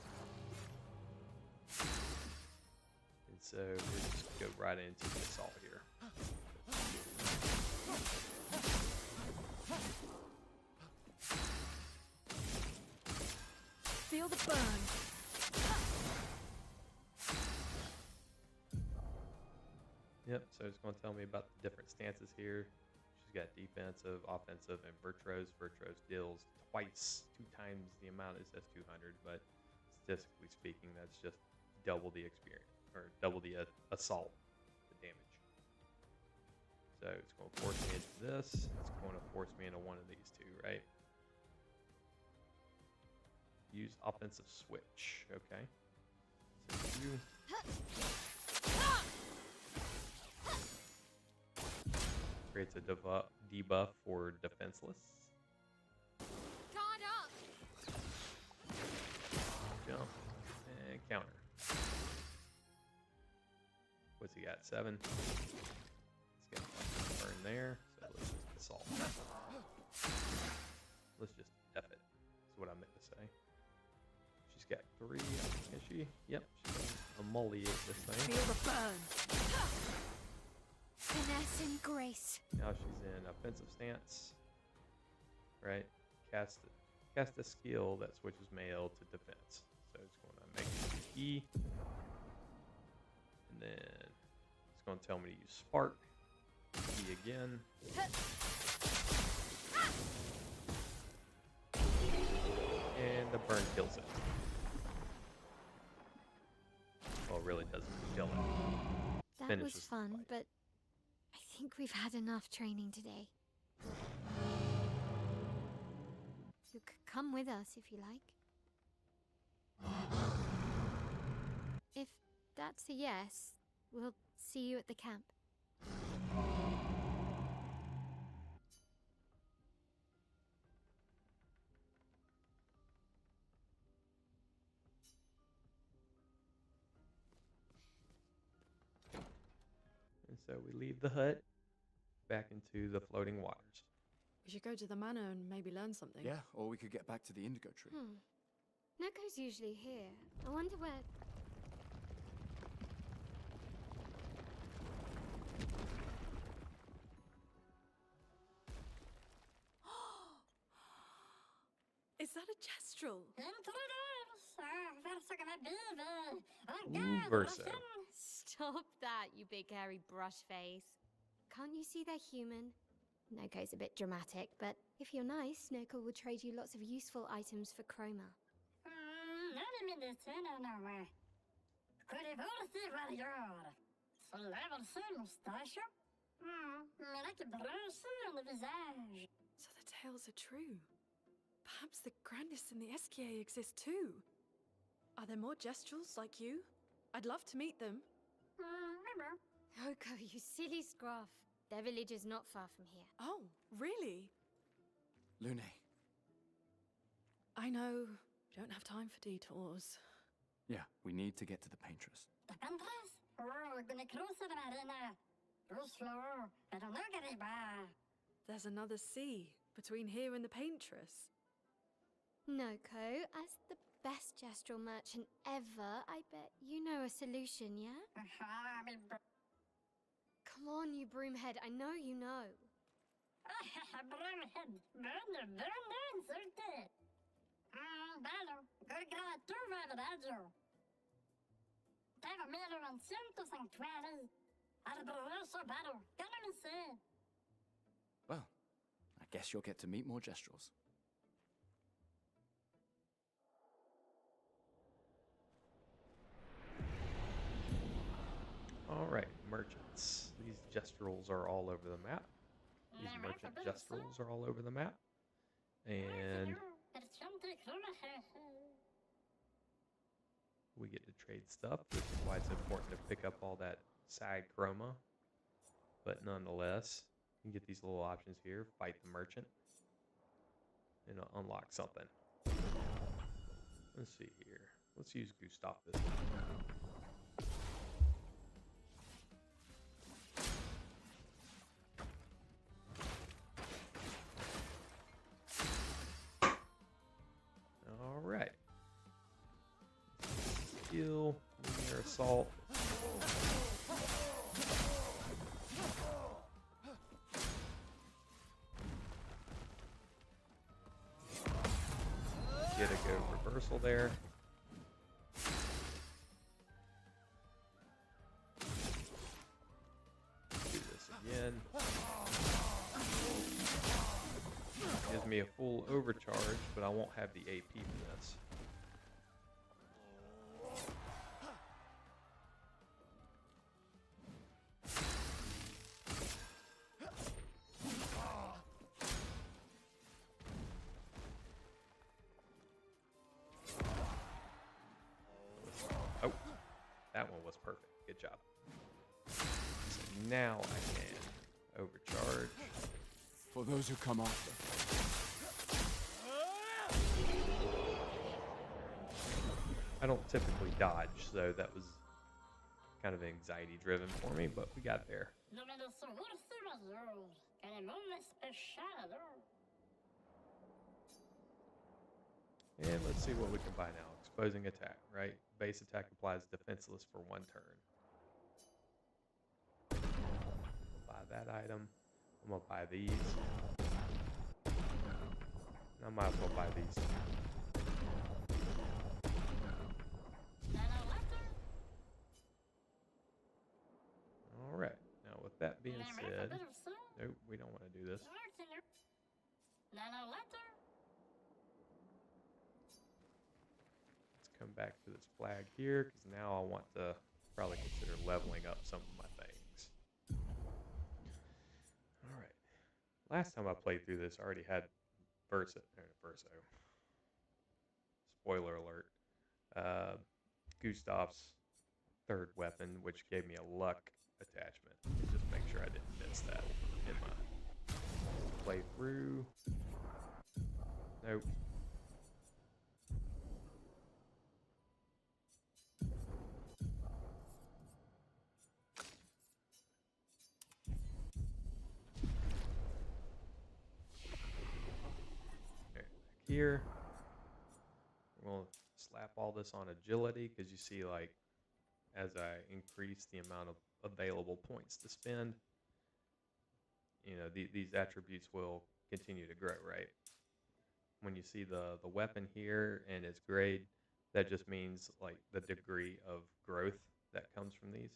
And so we'll just go right into the assault here. Feel the burn. Yep, so it's going to tell me about the different stances here. She's got defensive, offensive, and virtuose. Virtuose deals two times the amount as S200, but statistically speaking, that's just double the experience, or double the assault, the damage. So it's going to force me into this. It's going to force me into one of these two, right? Use offensive switch, okay. So you... Creates a debuff for defenseless. Guard up! Jump and counter. What's he got? 7. He's got a burn there, so let's just assault. Let's just F it. That's what I meant to say. She's got 3, is she? Yep, she's gonna emoliate this thing. Feel the burn. Finesse and grace. Now she's in offensive stance. Right? Cast Cast a skill that switches melee to defense. So it's going to make it E. And then it's going to tell me to use Spark. E again. And the burn kills it. Well, it really doesn't kill it. That Finishes was the fun, fight. but I think we've had enough training today. You could come with us if you like. If that's a yes, we'll see you at the camp. And so we leave the hut back into the floating waters. We should go to the manor and maybe learn something. Yeah, or we could get back to the indigo tree. Noko's usually here. I wonder where... Is that a gestural? Ooh, Verso. Stop that, you big hairy brush face. Can't you see they're human? Noko's a bit dramatic, but if you're nice, Noko will trade you lots of useful items for chroma. So the tales are true. Perhaps the grandest in the SKA exist too. Are there more gestrals like you? I'd love to meet them. Noko, you silly scruff. Their village is not far from here. Oh, really? Lune, I know. Don't have time for detours. yeah, we need to get to the paintress. There's another sea between here and the paintress. Noko, as the best gestural merchant ever, I bet you know a solution, yeah? Come on, you broomhead, I know you know. Well, I guess you'll get to meet more gestrals. Alright, merchants. These gestrals are all over the map. These merchant gestrals are all over the map. And we get to trade stuff, which is why it's important to pick up all that side chroma. But nonetheless, you can get these little options here. Fight the merchant. And it'll unlock something. Let's see here. Let's use Gustave this time. Alright. Skill, linear assault. Get a go reversal there. Do this again. Gives me a full overcharge, but I won't have the AP for this. Oh, that one was perfect. Good job. So now I can overcharge. For those who come after. I don't typically dodge, so that was kind of anxiety driven for me, but we got there. And let's see what we can buy now. Exposing attack, right? Base attack applies defenseless for 1 turn. Buy that item. I'm gonna buy these. I might as well buy these. Alright, now with that being said, nope, we don't want to do this. Let's come back to this flag here, because now I want to probably consider leveling up some of my things. Alright, last time I played through this, I already had Verso. Spoiler alert. Gustave's third weapon, which gave me a luck attachment. Just make sure I didn't miss that in my playthrough. Nope. Back here. We're going to slap all this on agility because you see, like, as I increase the amount of available points to spend, you know, these attributes will continue to grow, right? When you see the weapon here and its grade, that just means like the degree of growth that comes from these.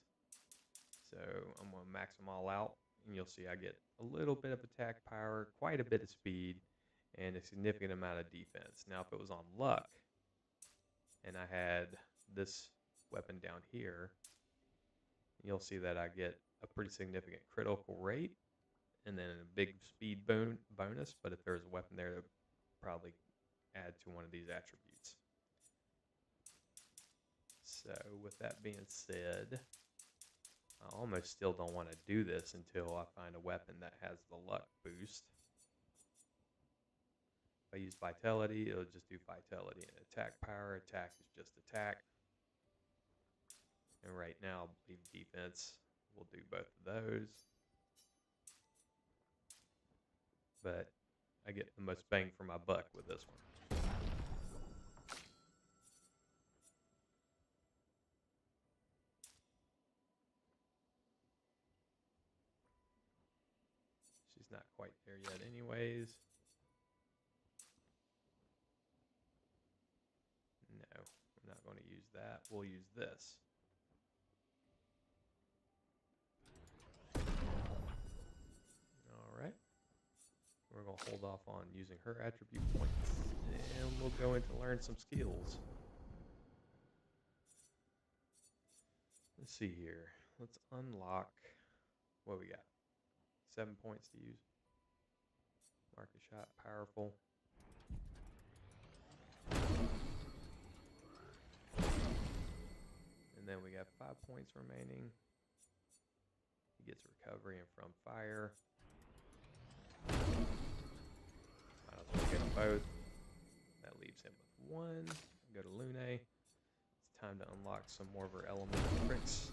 So I'm going to max them all out, and you'll see I get a little bit of attack power, quite a bit of speed, and a significant amount of defense. Now, if it was on luck, and I had this weapon down here, you'll see that I get a pretty significant critical rate, and then a big speed bonus. But if there's a weapon there, that probably add to one of these attributes. So with that being said, I almost still don't want to do this until I find a weapon that has the luck boost. If I use vitality, it'll just do vitality, and attack power. Attack is just attack. And right now, I believe defense will do both of those. But I get the most bang for my buck with this one. She's not quite there yet anyways. No, I'm not going to use that. We'll use this. Alright. We're going to hold off on using her attribute points. And we'll go into learn some skills. Let's see here. Let's unlock what we got. 7 points to use. Mark a shot, powerful. And then we got 5 points remaining. He gets recovery and from fire. Might as well get them both. That leaves him with 1. Go to Lune. It's time to unlock some more of her elemental tricks.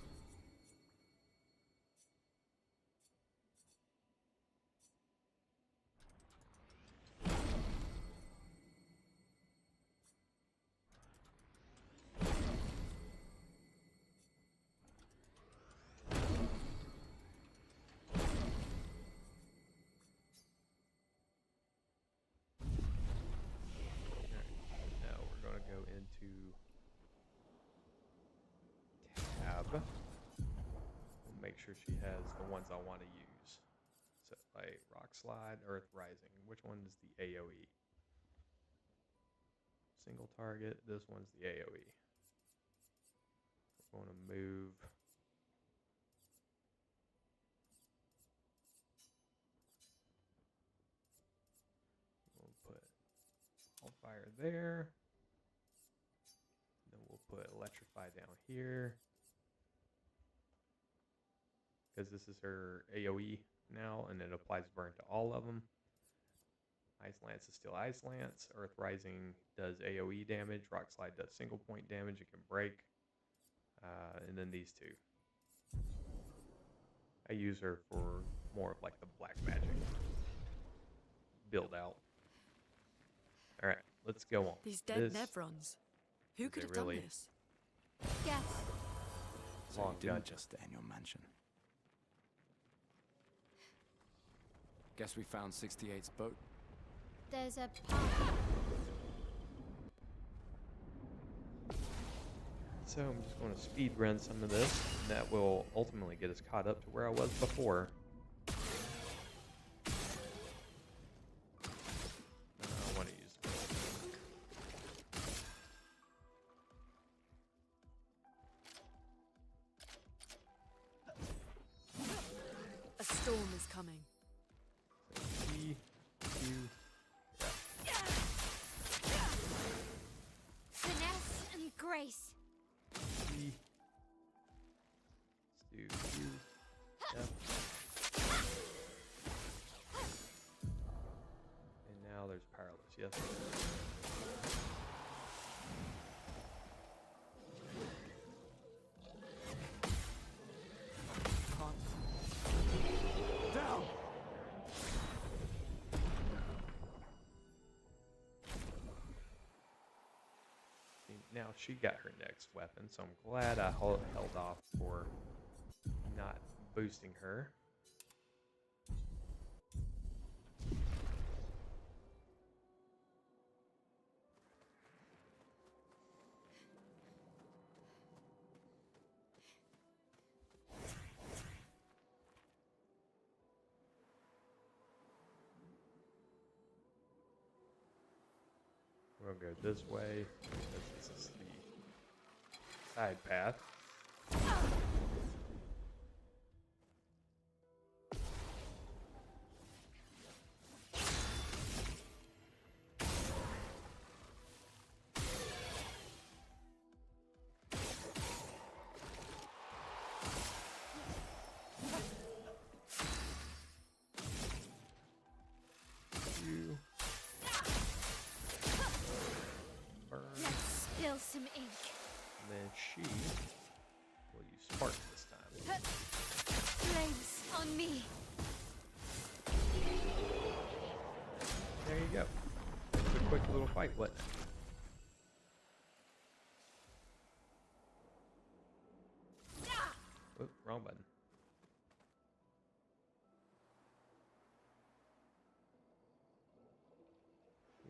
Tab. We'll make sure she has the ones I want to use. So like Rock Slide, Earth Rising. Which one is the AoE? Single target. This one's the AoE. We're going to move. We'll put All Fire there. Then we'll put Electrify down here. Because this is her AoE now, and it applies burn to all of them. Ice Lance is still Ice Lance. Earth Rising does AoE damage. Rock Slide does single point damage. It can break. And then these two. I use her for more of like the black magic build out. Alright, let's go on. These dead Nevrons. Who could have done this? Yes. So you didn't just stay in your mansion. Guess we found 68's boat. There's a path. So I'm just going to speed run some of this, and that will ultimately get us caught up to where I was before. I want to use the A storm is coming. E, Q, Finesse and grace. E. Let's do Q, F. And now there's powerless, yes? Down! Now she got her next weapon, so I'm glad I held off for not boosting her. We'll go this way because this is the side path. You burn. Let's spill some ink. And then she will use spark this time. Flames on me. There you go. It's a quick little fight, wasn't it? Oop, wrong button.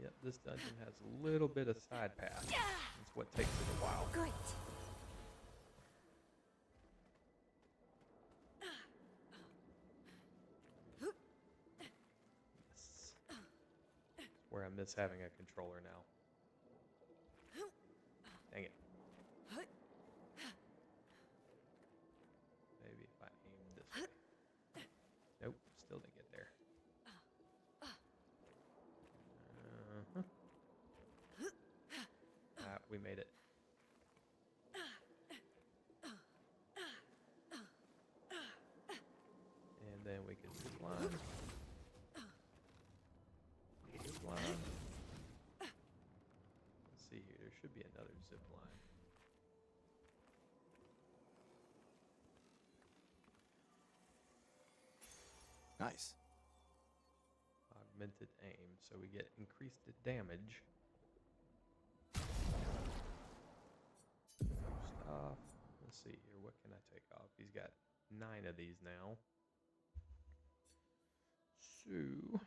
Yep, this dungeon has a little bit of side path. That's what takes it a while. Great. Yes. Where I miss having a controller now. Dang it. Maybe if I aim this way. Nope, still didn't get there. We made it. And then we can zip line. Zip line. Let's see here. There should be another zip line. Nice. Augmented aim, so we get increased damage. Gustave. Let's see here. What can I take off? He's got 9 of these now. So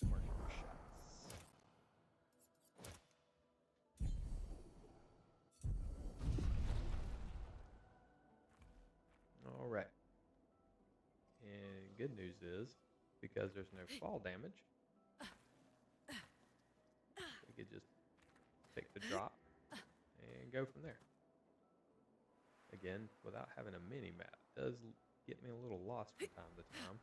marking shots. All right. And good news is, because there's no fall damage, we could just take the drop and go from there. Again, without having a mini-map, does get me a little lost from time to time.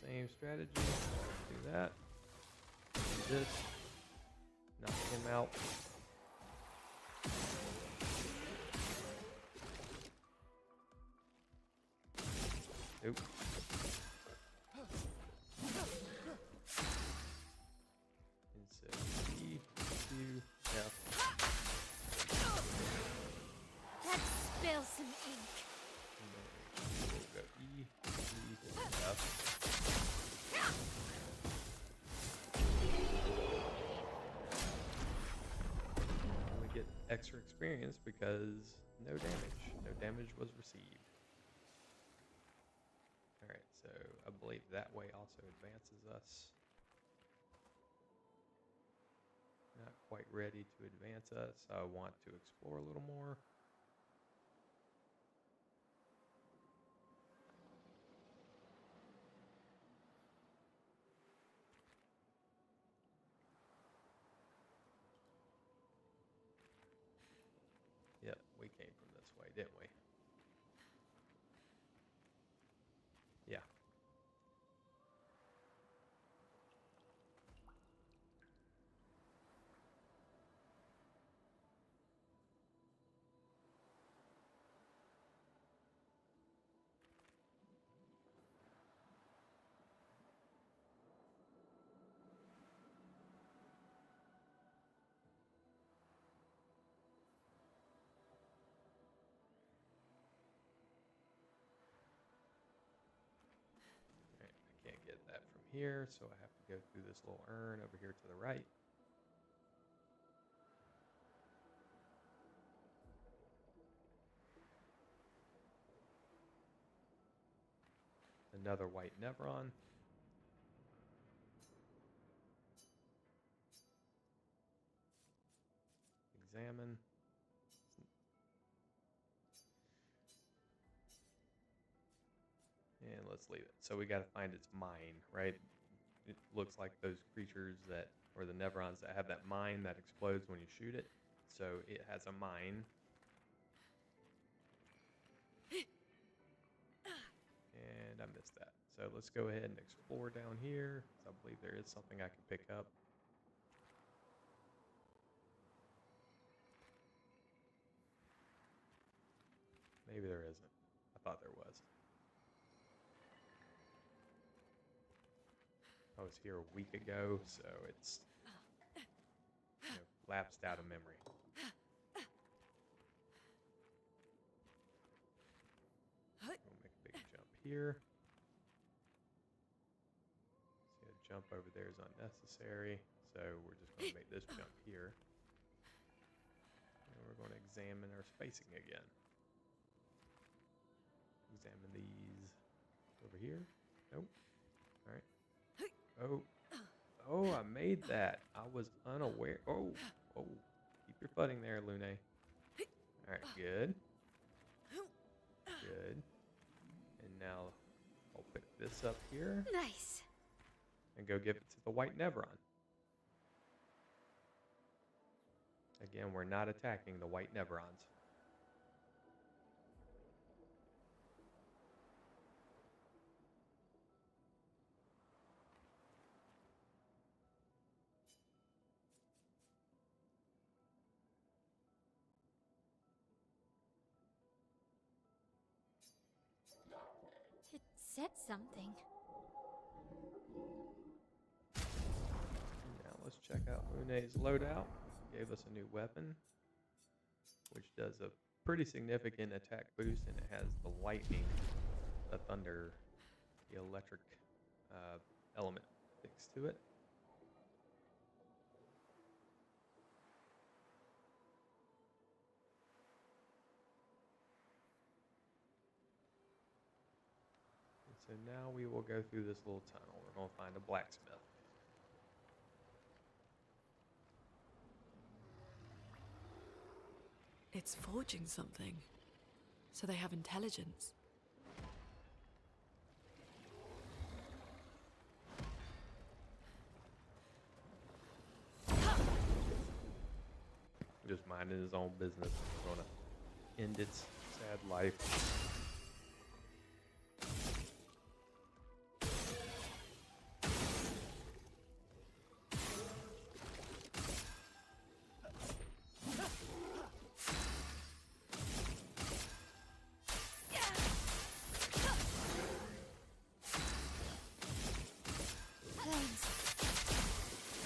Same strategy. Do that. Do this. Knock him out. Nope. extra experience because no damage. No damage was received. Alright, so I believe that way also advances us. Not quite ready to advance us. I want to explore a little more. Yep, we came from this way, didn't we? Yeah. Alright, I can't get that from here, so I have to go through this little urn over here to the right. Another white Nevron. Examine. And let's leave it. So we got to find its mine, right? It looks like those creatures that, or the Nevrons that have that mine that explodes when you shoot it. So it has a mine. And I missed that. So let's go ahead and explore down here. I believe there is something I can pick up. Maybe there isn't. I thought there was. I was here a week ago, so it's lapsed out of memory. We'll make a big jump here. See, a jump over there is unnecessary, so we're just going to make this jump here. And we're going to examine our spacing again. Examine these over here. Nope. All right. Oh, I made that. I was unaware. Oh, keep your footing there, Lune. All right, good. Good. And now I'll pick this up here. Nice. And go give it to the white Nevron. Again, we're not attacking the white Nevrons. It said something. Now let's check out Lune's loadout. Gave us a new weapon, which does a pretty significant attack boost, and it has the lightning, the thunder, the electric element fixed to it. And so now we will go through this little tunnel. We're going to find a blacksmith. It's forging something. So they have intelligence. Just minding his own business. Going to end its sad life.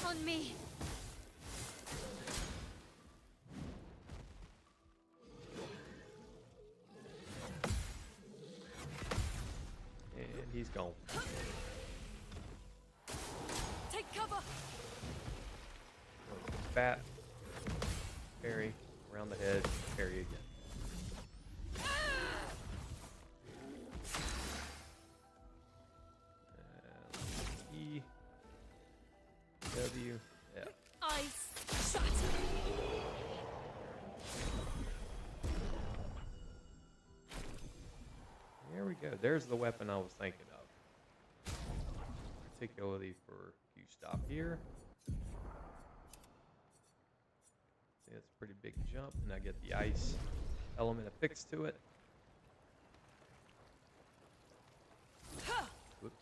On me. And he's gone. Take cover. Fat fairy around around the head, parry again. E, W, F. Ice shatter. There we go. There's the weapon I was thinking of. Particularly for Gustave here. See, that's a pretty big jump, and I get the ice element affixed to it. Whoops.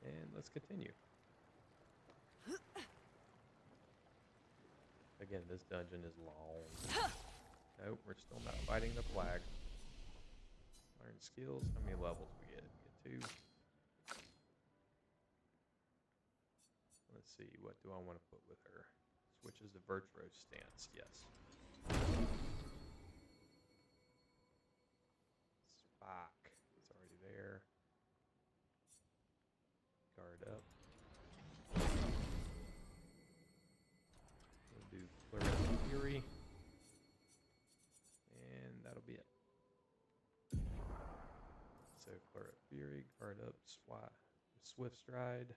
And let's continue. Again, this dungeon is long. Nope, we're still not fighting the flag. Learn skills. How many levels we get? We get 2. Let's see, what do I want to put with her? Switches to virtuoso stance, yes. Spock, it's already there. Guard up. We'll do Clair Fury. And that'll be it. So Clair Fury, guard up, swift stride.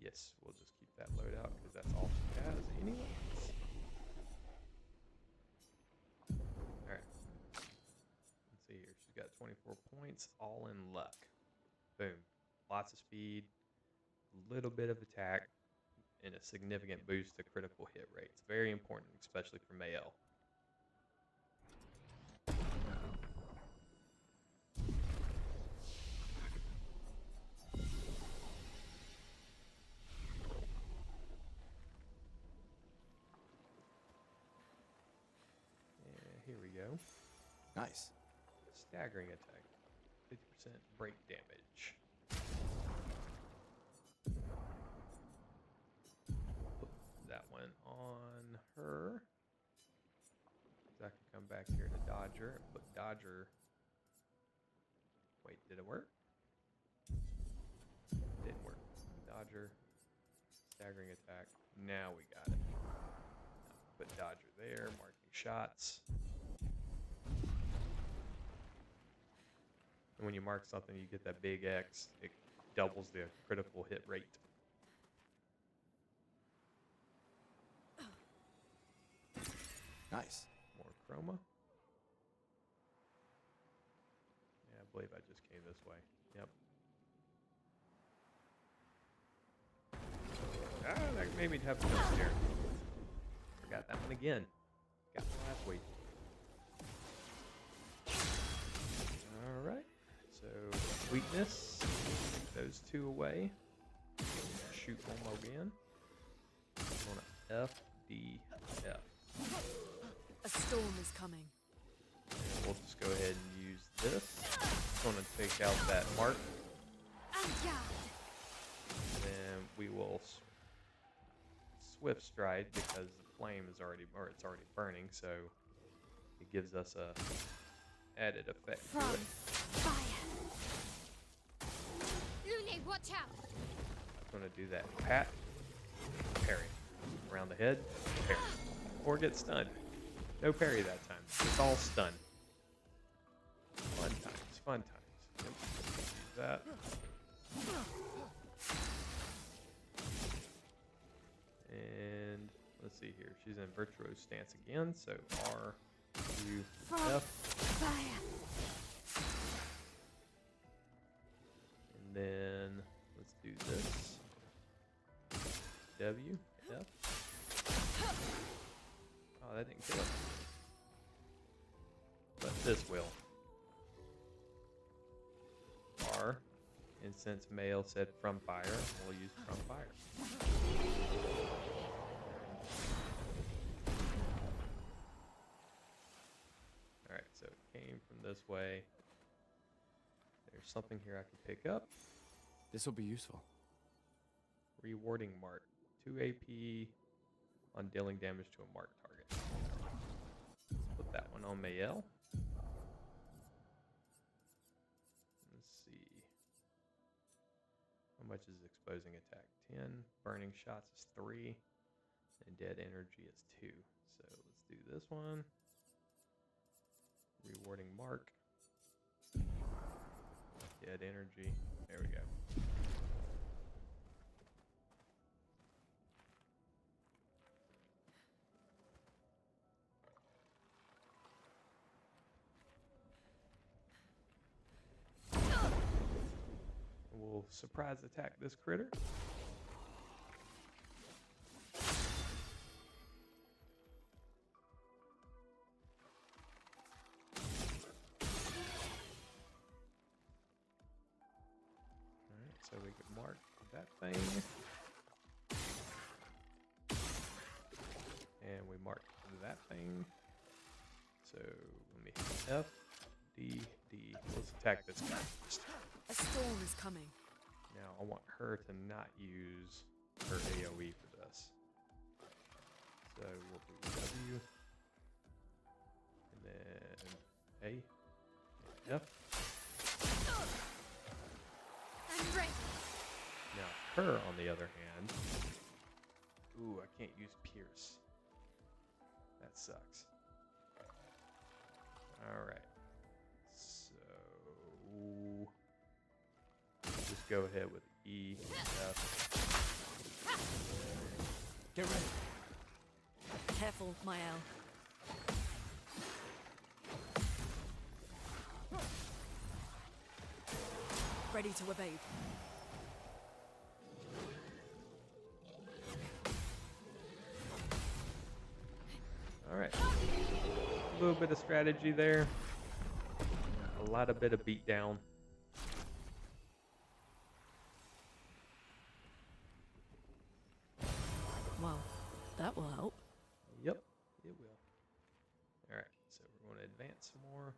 Yes, we'll just keep that loadout because that's all she has anyways. Alright. Let's see here. She's got 24 points, all in luck. Boom. Lots of speed, a little bit of attack, and a significant boost to critical hit rates. Very important, especially for Mael. Here we go. Nice. Staggering attack. 50% break damage. Put that one on her. So I can come back here to Dodger and put Dodger. Wait, did it work? Didn't work. Dodger. Staggering attack. Now we got it. Now put Dodger there, marking shots. And when you mark something, you get that big X. It doubles the critical hit rate. Nice. More chroma. Yeah, I believe I just came this way. Yep. Ah, that made me have a jump scare. Forgot that one again. Got one last week. Alright. So, weakness. Those 2 away. Shoot one more again. On a F, D, F. A storm is coming. And we'll just go ahead and use this. I'm going to take out that mark. Then we will swift stride because the flame is already, or it's already burning, so it gives us a added effect to it. Fire. Lune, watch out. I'm going to do that. Pat, parry. Around the head, parry. Or get stunned. No parry that time. It's all stun. Fun times, fun times. Yep. Use that. And let's see here. She's in virtuoso stance again, so R, U, F. Fire. And then let's do this. W, F. Oh, that didn't kill it. But this will. R. And since Mael said from fire, we'll use from fire. Alright, so it came from this way. There's something here I can pick up. This will be useful. Rewarding mark. 2 AP on dealing damage to a marked target. Let's put that one on Mael. Let's see. How much is exposing attack? 10. Burning shots is 3. And dead energy is 2. So let's do this one. Rewarding mark. Dead energy. There we go. We'll surprise attack this critter. Alright, so we can mark that thing. And we mark that thing. So let me hit F, D, D. Let's attack this guy first. A storm is coming. Now I want her to not use her AoE for this. So we'll do W. And then A. And F. I'm ready. Now her, on the other hand. Ooh, I can't use Pierce. That sucks. Alright. So just go ahead with E, F. Get ready. Careful, Mael. Ready to evade. Alright. A little bit of strategy there. A lot of bit of beatdown. Well, that will help. Yep, it will. Alright, so we're going to advance some more.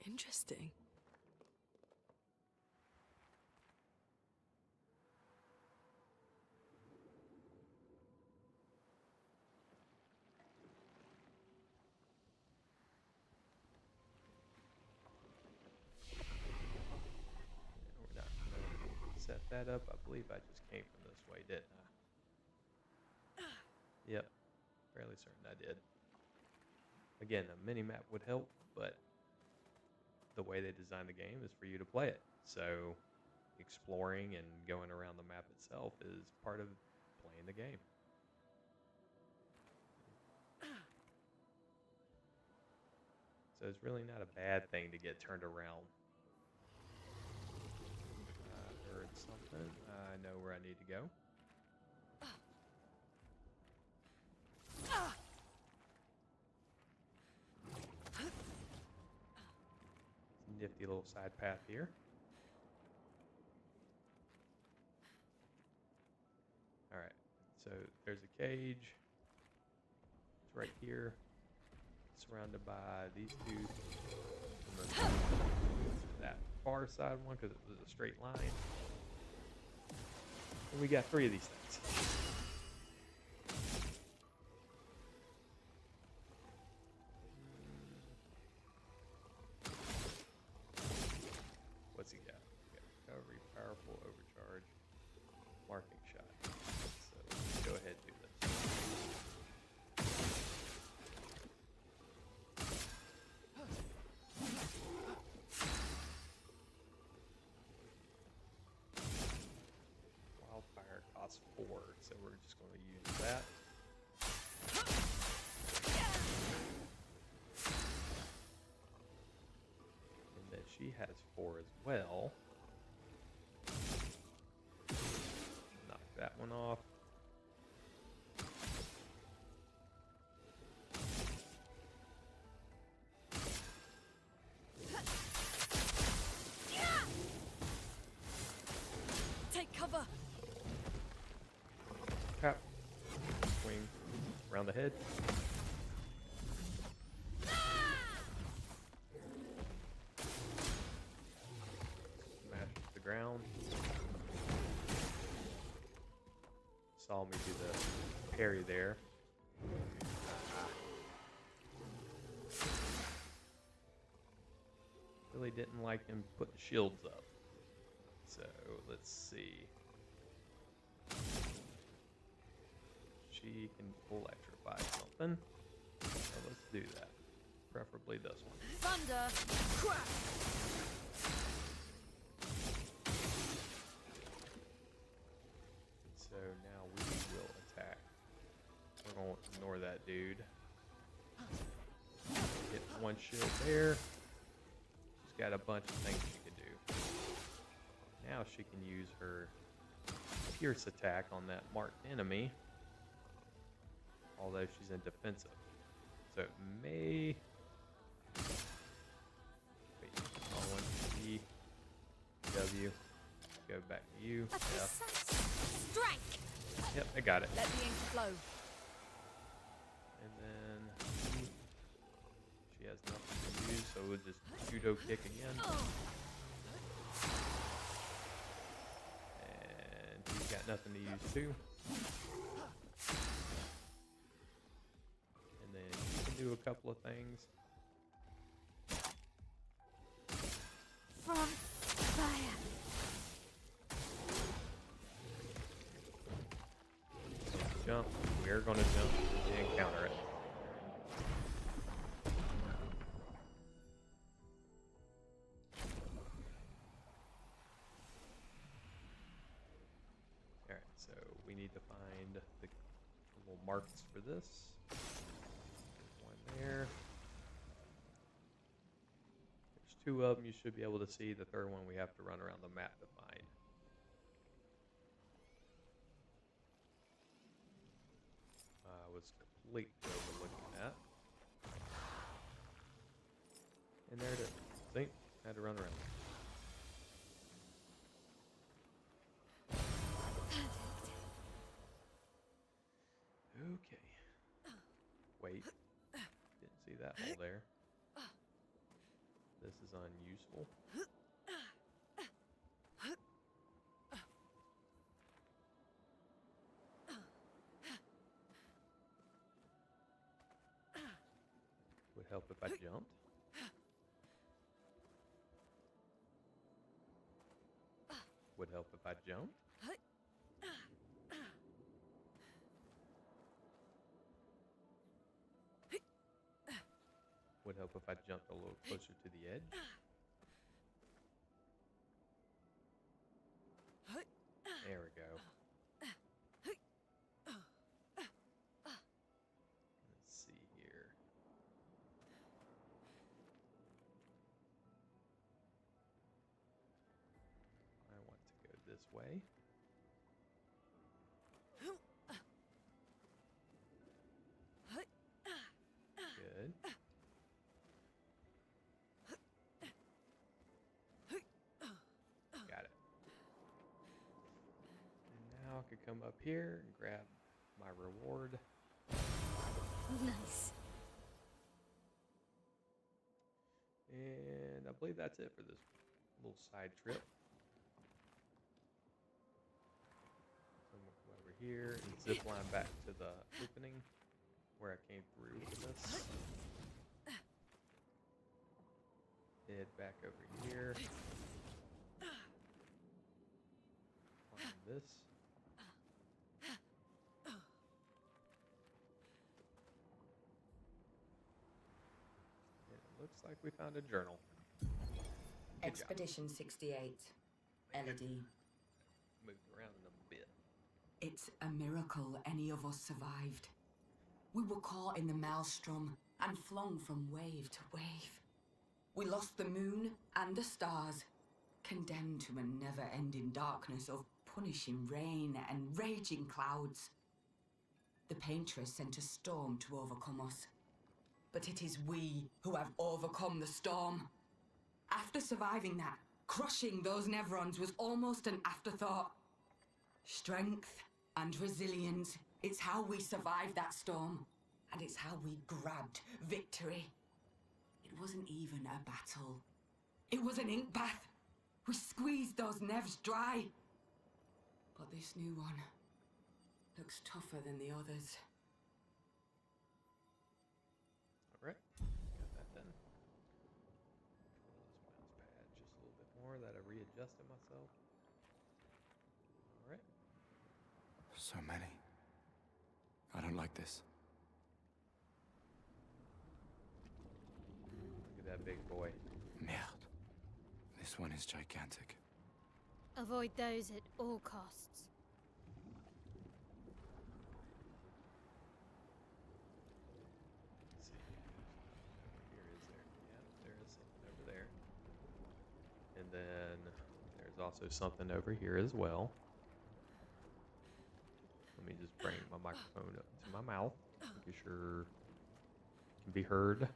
Interesting. We're not going to set that up. I believe I just came from this way, didn't I? Yep, fairly certain I did. Again, a mini-map would help, but the way they designed the game is for you to play it. So exploring and going around the map itself is part of playing the game. So it's really not a bad thing to get turned around. I heard something. I know where I need to go. Nifty little side path here. Alright, so there's a cage. It's right here. Surrounded by these two. And then that far side one because it was a straight line. And we got 3 of these things. What's he got? He got recovery, powerful, overcharge, marking shot. So let's go ahead and do this. Wildfire costs 4, so we're just going to use that. And then she has 4 as well. Knock that one off. Take cover. Tap. Swing around the head. Smash the ground. Saw me do the parry there. really didn't like him putting shields up. So let's see. She can electrify something. So let's do that. Preferably this one. Thunder! Crack! So now we will attack. We're going to ignore that dude. Get one shield there. She's got a bunch of things she can do. Now she can use her pierce attack on that marked enemy. Although she's in defensive. So it may... Wait, R1, E, W. Go back to you. F. Strike! Yep, I got it. Let the ink flow. And then she has nothing to use, so we'll just judo kick again. And she's got nothing to use too. And then she can do a couple of things. From fire. Jump. We're going to jump and counter it. Alright, so we need to find the little marks for this. There's one there. There's two of them you should be able to see. The third one we have to run around the map to find. I was completely overlooking that. And there it is. See? Had to run around. Okay. Wait. Didn't see that hole there. This is unuseful. Would help if I jumped. Would help if I jumped. Would help if I jumped a little closer to the edge. There we go. Let's see here. I want to go this way. Good. Got it. And now I could come up here and grab my reward. Nice. And I believe that's it for this little side trip. So I'm going to come over here and zip line back to the opening where I came through with this. Head back over here. Climb this. And it looks like we found a journal. Good Expedition 68. Elodie. Moved around in a bit. It's a miracle any of us survived. We were caught in the maelstrom and flung from wave to wave. We lost the moon and the stars, condemned to a never-ending darkness of punishing rain and raging clouds. The paintress sent a storm to overcome us. But it is we who have overcome the storm. After surviving that, crushing those Nevrons was almost an afterthought. Strength and resilience, it's how we survived that storm. And it's how we grabbed victory. It wasn't even a battle. It was an ink bath. We squeezed those Nevs dry. But this new one looks tougher than the others. Alright, got that then. adjusting myself. All right. So many. I don't like this. Look at that big boy. Merde. This one is gigantic. Avoid those at all costs. Let's see. Over here, is there? Yeah, there is something over there. And then there's also something over here as well. Let me just bring my microphone up to my mouth. Making sure it can be heard.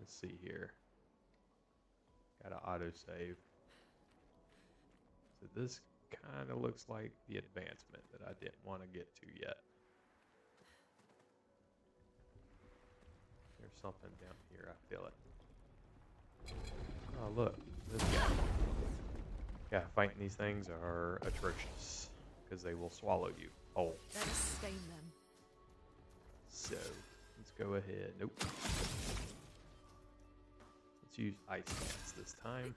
Let's see here. Got to autosave. So this kind of looks like the advancement that I didn't want to get to yet. There's something down here. I feel it. Oh, look. This guy. Yeah, fighting these things are atrocious because they will swallow you whole. Let us stain them. So, let's go ahead. Nope. Let's use ice dance this time.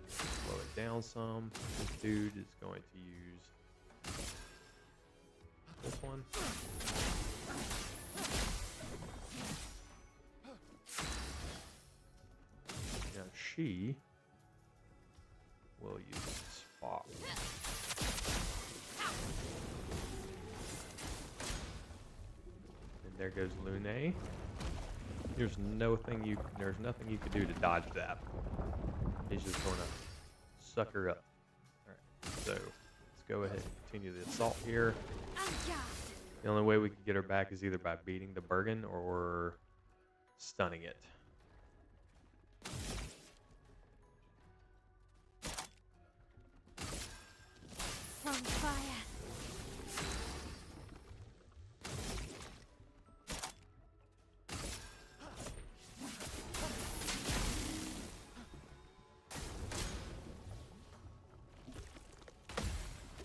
Slow it down some. This dude is going to use this one. Now she will use Spock. And there goes Lune. There's nothing you can do to dodge that. He's just gonna suck her up. Alright, so let's go ahead and continue the assault here. The only way we can get her back is either by beating the Bergen or stunning it. From fire.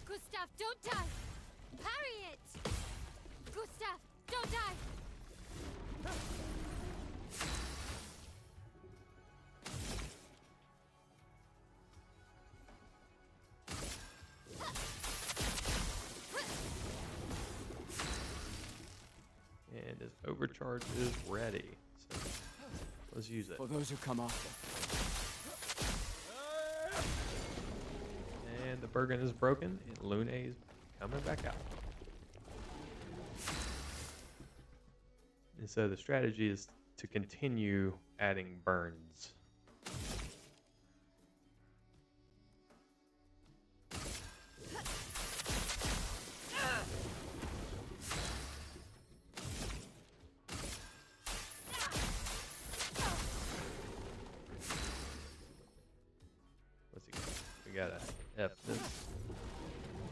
Gustave, don't die! Parry it! Gustave, don't die! And his overcharge is ready. So let's use it. For those who come after. And the Bergen is broken, and Lune is coming back out. And so the strategy is to continue adding burns. What's he got? We got a F this.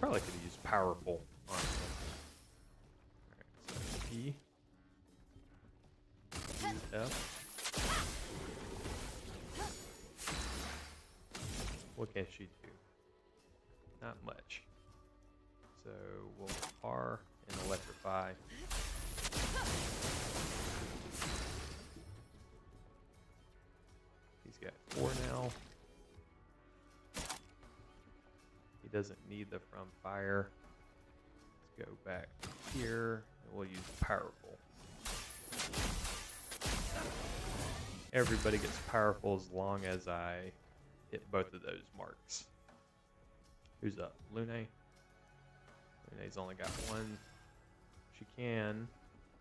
Probably could have used powerful, honestly. Alright, so E. Use F. What can she do? Not much. So we'll R and electrify. He's got 4 now. He doesn't need the from fire. Let's go back here and we'll use powerful. Everybody gets powerful as long as I hit both of those marks. Who's up? Lune? Lune's only got 1. She can.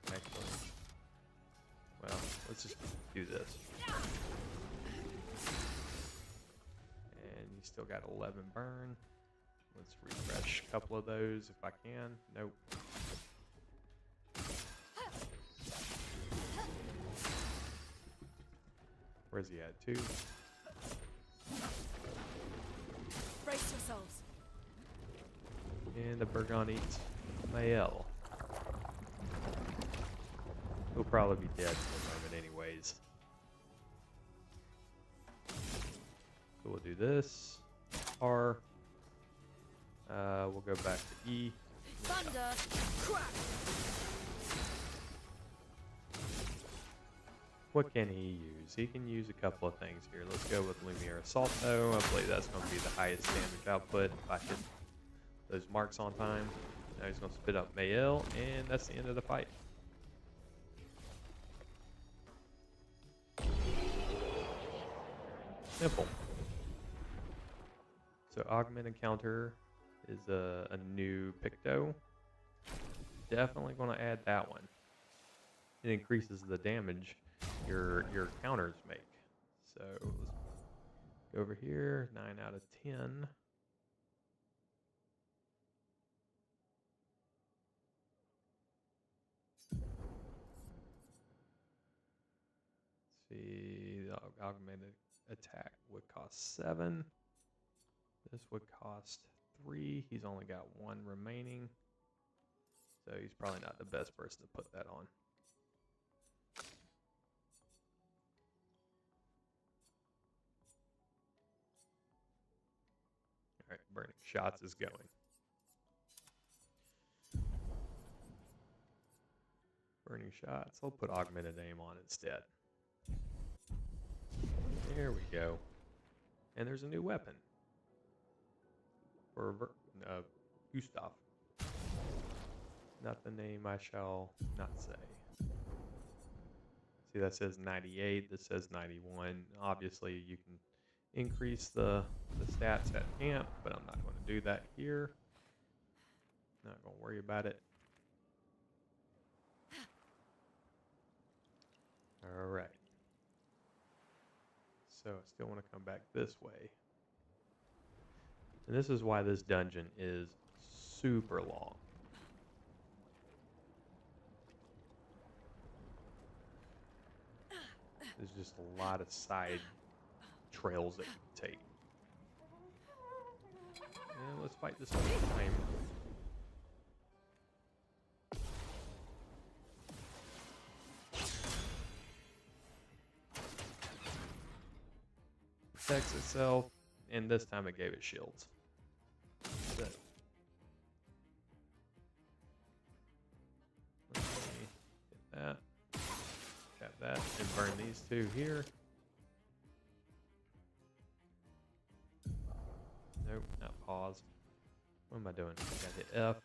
Actually. Well, let's just do this. And you still got 11 burn. Let's refresh a couple of those if I can. Nope. Where's he at? 2. Brace yourselves. And the Bergon eats Mael. He'll probably be dead for a moment anyways. So we'll do this. R. We'll go back to E. Thunder! Crack! What can he use? He can use a couple of things here. Let's go with Lumiere Assault, though. I believe that's going to be the highest damage output if I hit those marks on time. Now he's going to spit up Mael, and that's the end of the fight. Simple. So Augment Encounter is a new Picto. Definitely going to add that one. It increases the damage your counters make. So let's go over here. 9 out of 10. See, the augmented attack would cost 7. This would cost 3. He's only got 1 remaining. So he's probably not the best person to put that on. Alright, Burning Shots is going. Burning Shots. I'll put Augmented Aim on instead. There we go. And there's a new weapon. For Gustave. Not the name I shall not say. See, that says 98. This says 91. Obviously, you can increase the stats at camp, but I'm not going to do that here. Not going to worry about it. All right. So I still want to come back this way. And this is why this dungeon is super long. There's just a lot of side trails that you can take. And let's fight this one time. Protects itself, and this time it gave it shields. So, let me hit that. Tap that and burn these two here. Nope, not pause. What am I doing? Gotta hit F.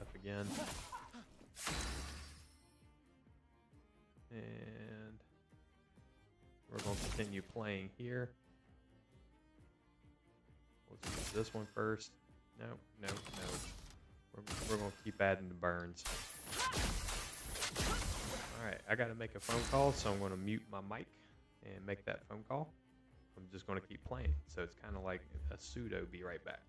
F again. And we're going to continue playing here. Let's use this one first. Nope, nope, nope. We're going to keep adding the burns. Alright, I got to make a phone call, so I'm going to mute my mic and make that phone call. I'm just going to keep playing. So it's kind of like a pseudo be right back.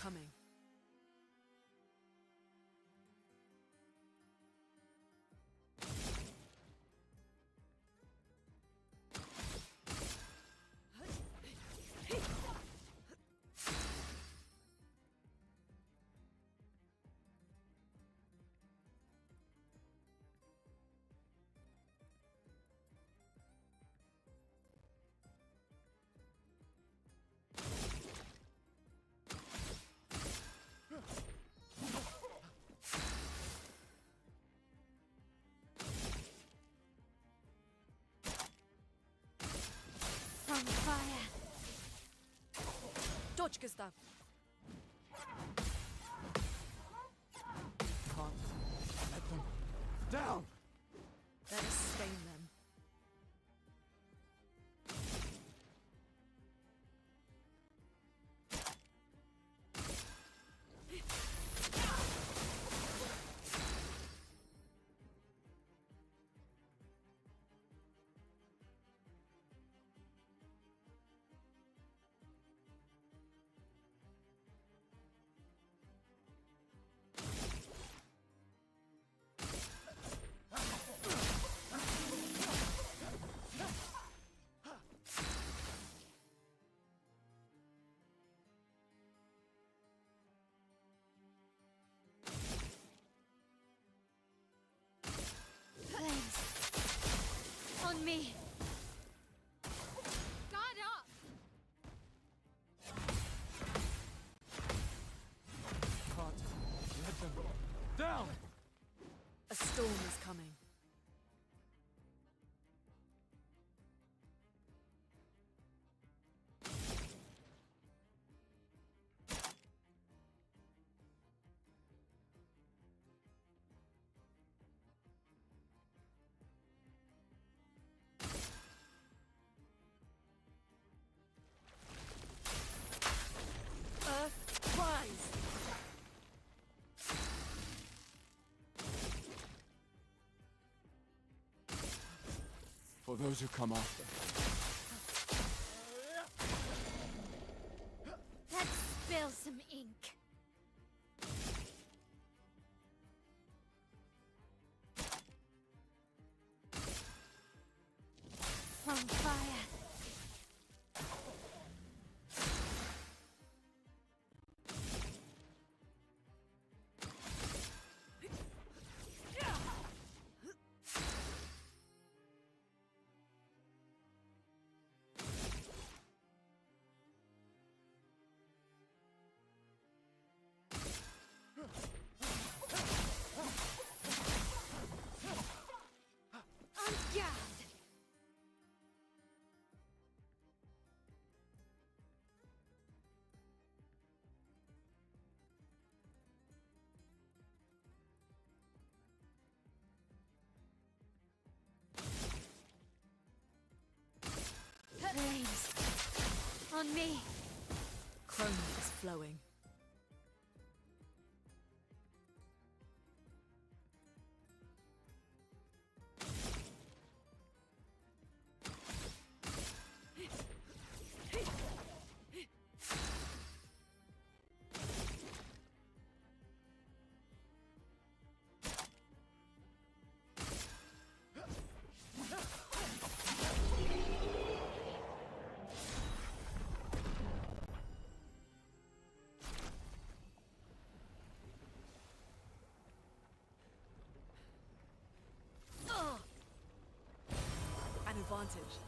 Coming. On fire. Dodge, Gustave. Can't let them down. Let us stain them. for those who come after. Let's spill some ink. On fire. Flames. On me. Chrome is flowing. An advantage.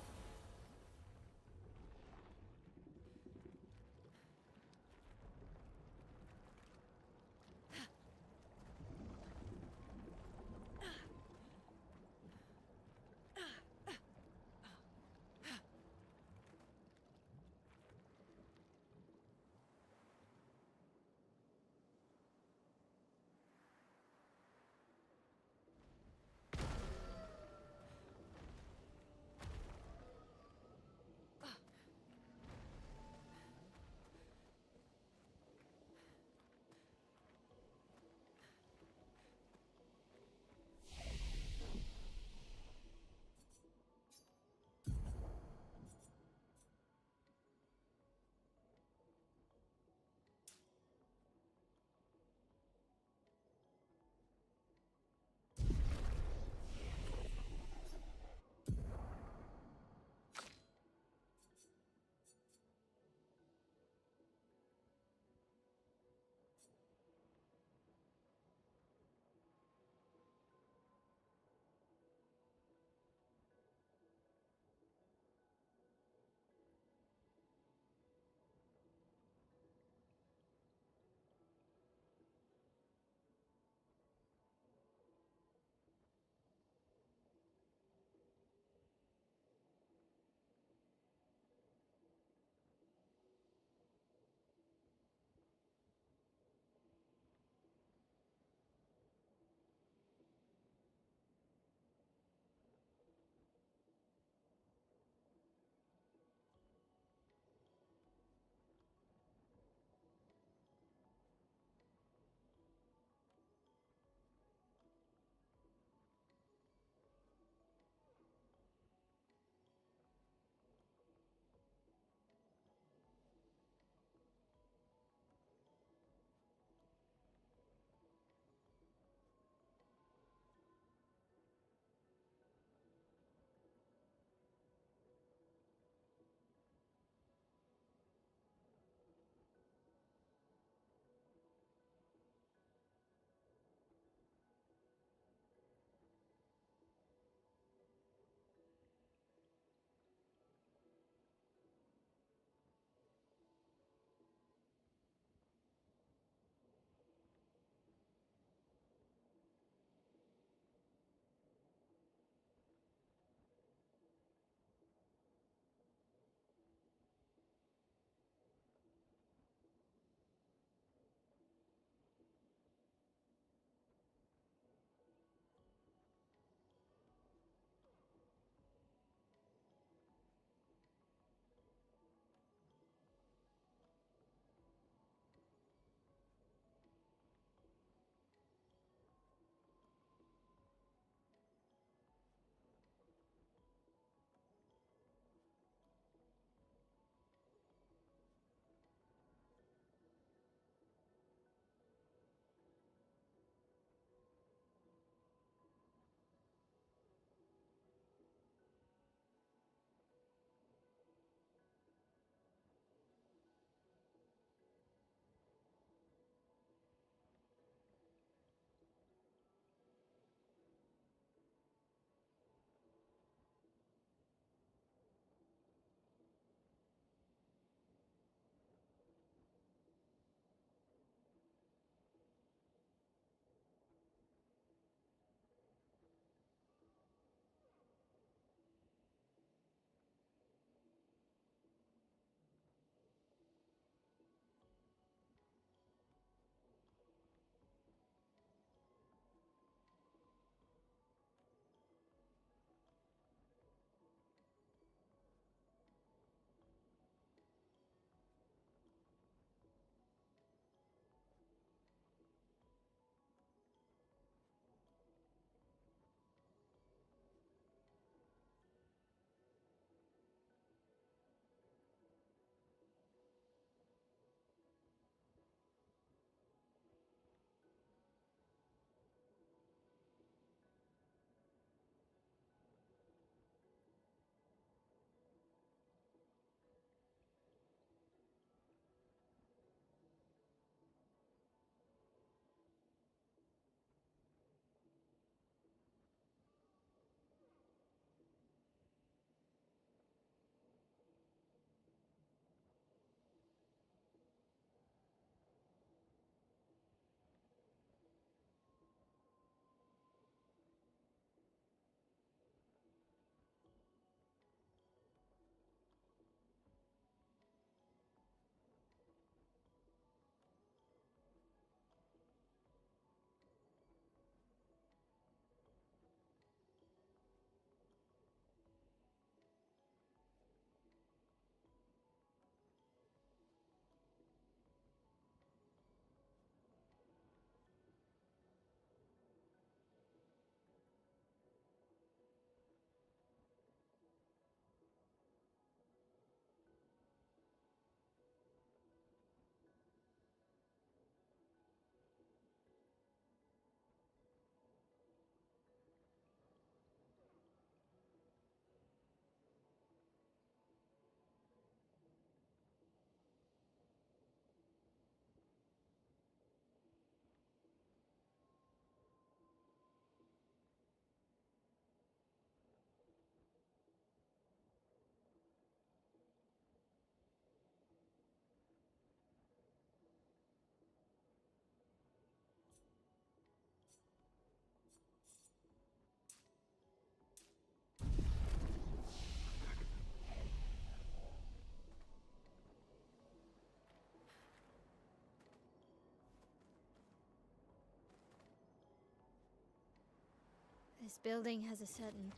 This building has a certain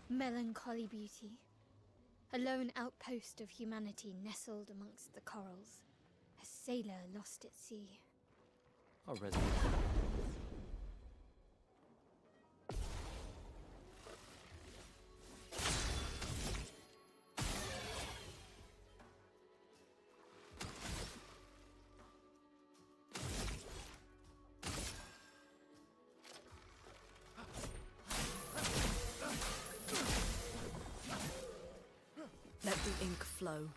melancholy beauty. A lone outpost of humanity nestled amongst the corals. A sailor lost at sea. Our residence. Let the ink flow.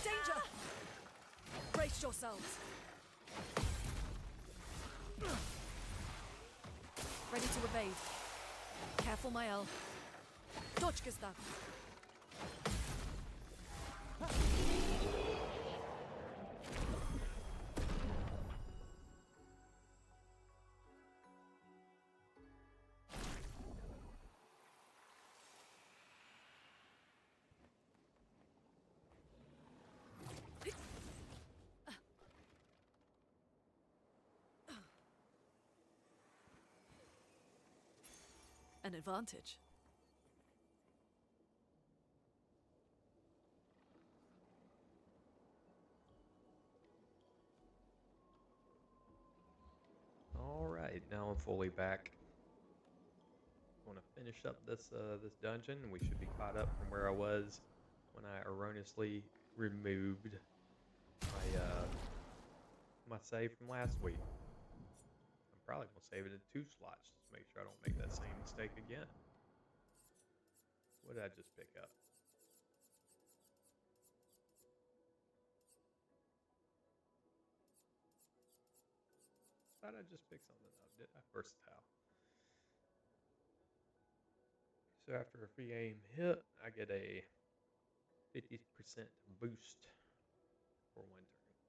Danger! Brace yourselves. Ready to evade. Careful, Mael. Dodge, Gustave. An advantage. Alright, now I'm fully back. I want to finish up this this dungeon. We should be caught up from where I was when I erroneously removed my my save from last week. I'm probably gonna save it in 2 slots just to make sure I don't make that same mistake again. What did I just pick up? Thought I just picked something up. Did I? Versatile. So after a free aim hit, I get a 50% boost for 1 turn.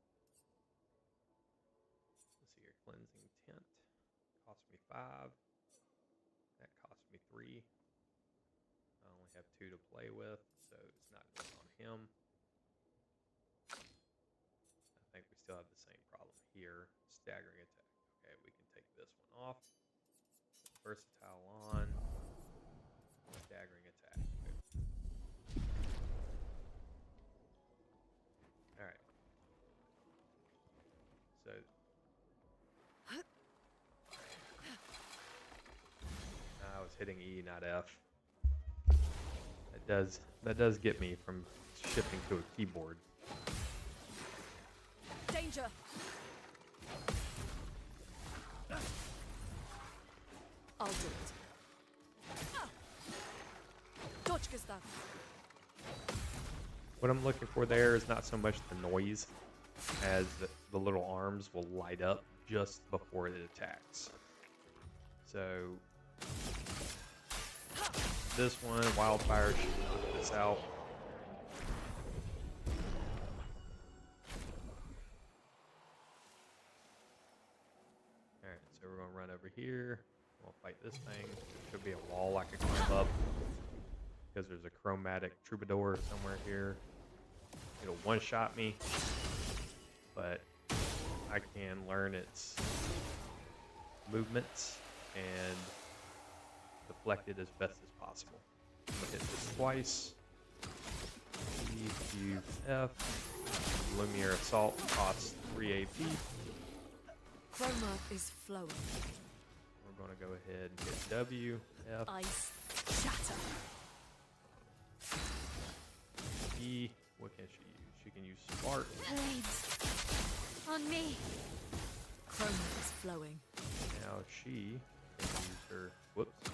Let's see here. Cleansing Tint. Cost me 5. That cost me 3. I only have 2 to play with, so it's not going on him. I think we still have the same problem here. Staggering attack. Okay, we can take this one off. Versatile on. Staggering attack. Good. Alright. So I was hitting E, not F. That does get me from shifting to a keyboard. Danger! I'll do it. Dodge, Gustave. What I'm looking for there is not so much the noise as the little arms will light up just before it attacks. So this one, Wildfire, should knock this out. Alright, so we're going to run over here. We'll fight this thing. There should be a wall I can climb up because there's a chromatic troubadour somewhere here. It'll one-shot me, but I can learn its movements and deflect it as best as possible. I'm gonna hit this twice. E, Q, F. Lumiere Assault costs 3 AP. Chroma is flowing. We're gonna go ahead and hit W, F, Ice shatter. E. What can she use? She can use Spark. Blades. On me. Chroma is flowing. Now she can use her. Whoops.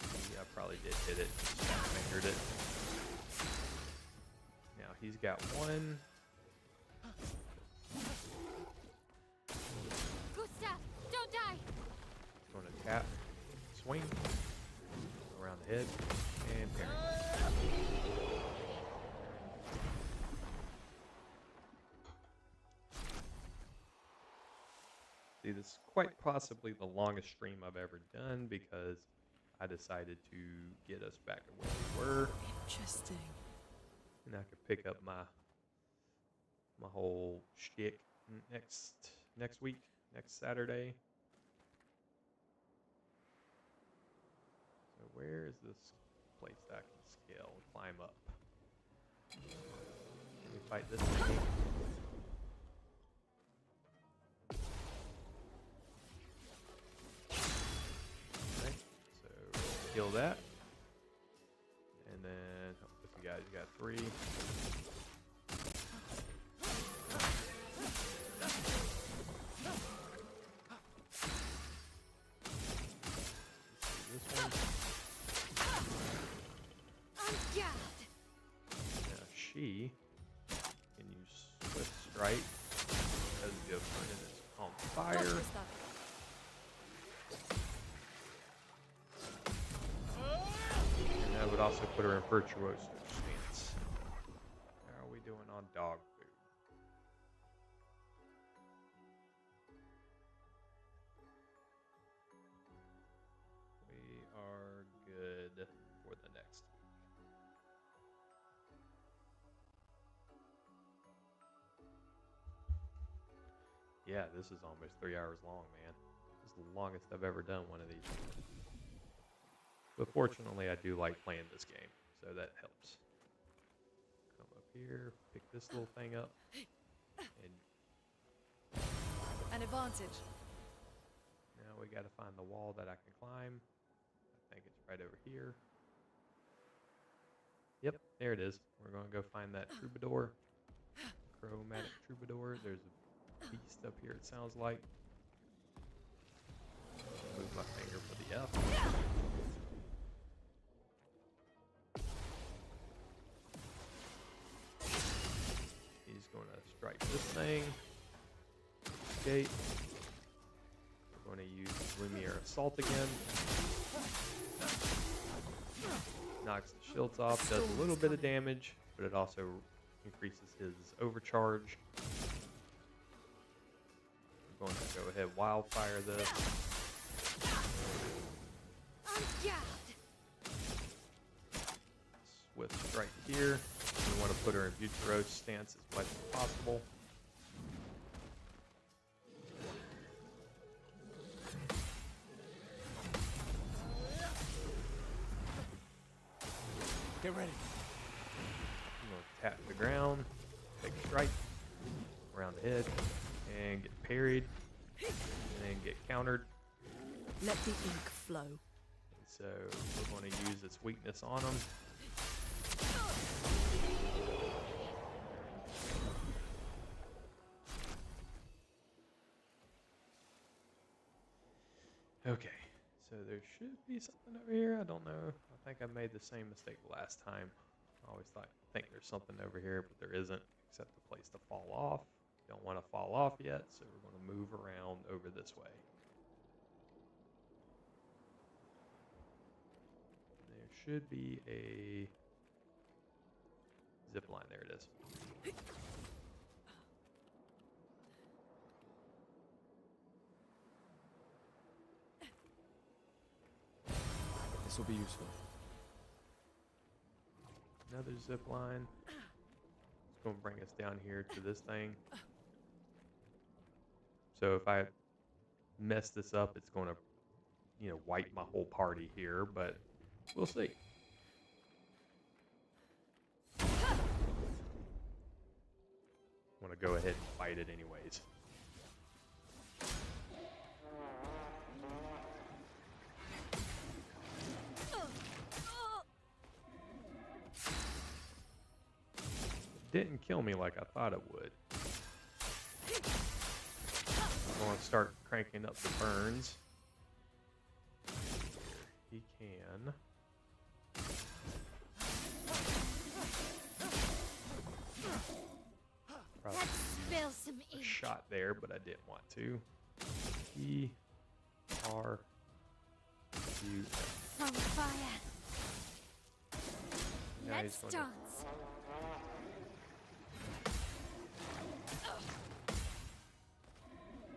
I probably did hit it. Just fingered it. Now he's got 1. Gustave, don't die! Going to tap, swing, around the head, and parry. See, this is quite possibly the longest stream I've ever done because I decided to get us back to where we were. Interesting. And I could pick up my whole shtick next week, next Saturday. So where is this place that I can scale and climb up? Can we fight this thing? Alright, so kill that. And then with you guys, you got 3. This one. Now she can use Swift Strike because the opponent is on fire. And that would also put her in Virtuoso stance. How are we doing on dog food? We are good for the next week. Yeah, this is almost 3 hours long, man. This is the longest I've ever done one of these. But fortunately, I do like playing this game, so that helps. Come up here, pick this little thing up, and An advantage. now we got to find the wall that I can climb. I think it's right over here. Yep, there it is. We're going to go find that troubadour. Chromatic troubadour. There's a beast up here, it sounds like. Move my finger for the F. He's going to strike this thing. Escape. We're going to use Lumiere Assault again. Knocks the shields off, does a little bit of damage, but it also increases his overcharge. We're going to go ahead wildfire this. Swift strike here. We want to put her in Butcherose stance as much as possible. Get ready. I'm going to tap the ground, take a strike around the head, and get parried, and then get countered. Let the ink flow. And so we're going to use its weakness on him. Okay, so there should be something over here. I don't know. I think I made the same mistake last time. I always think there's something over here, but there isn't, except a place to fall off. Don't want to fall off yet, so we're going to move around over this way. There should be a zip line. There it is. This will be useful. Another zip line. It's going to bring us down here to this thing. So if I mess this up, it's going to, wipe my whole party here, but we'll see. Want to go ahead and fight it anyways. Didn't kill me like I thought it would. I'm going to start cranking up the burns. He can. Probably shot there, but I didn't want to. E R U. On fire. Now Let's he's gonna, dance.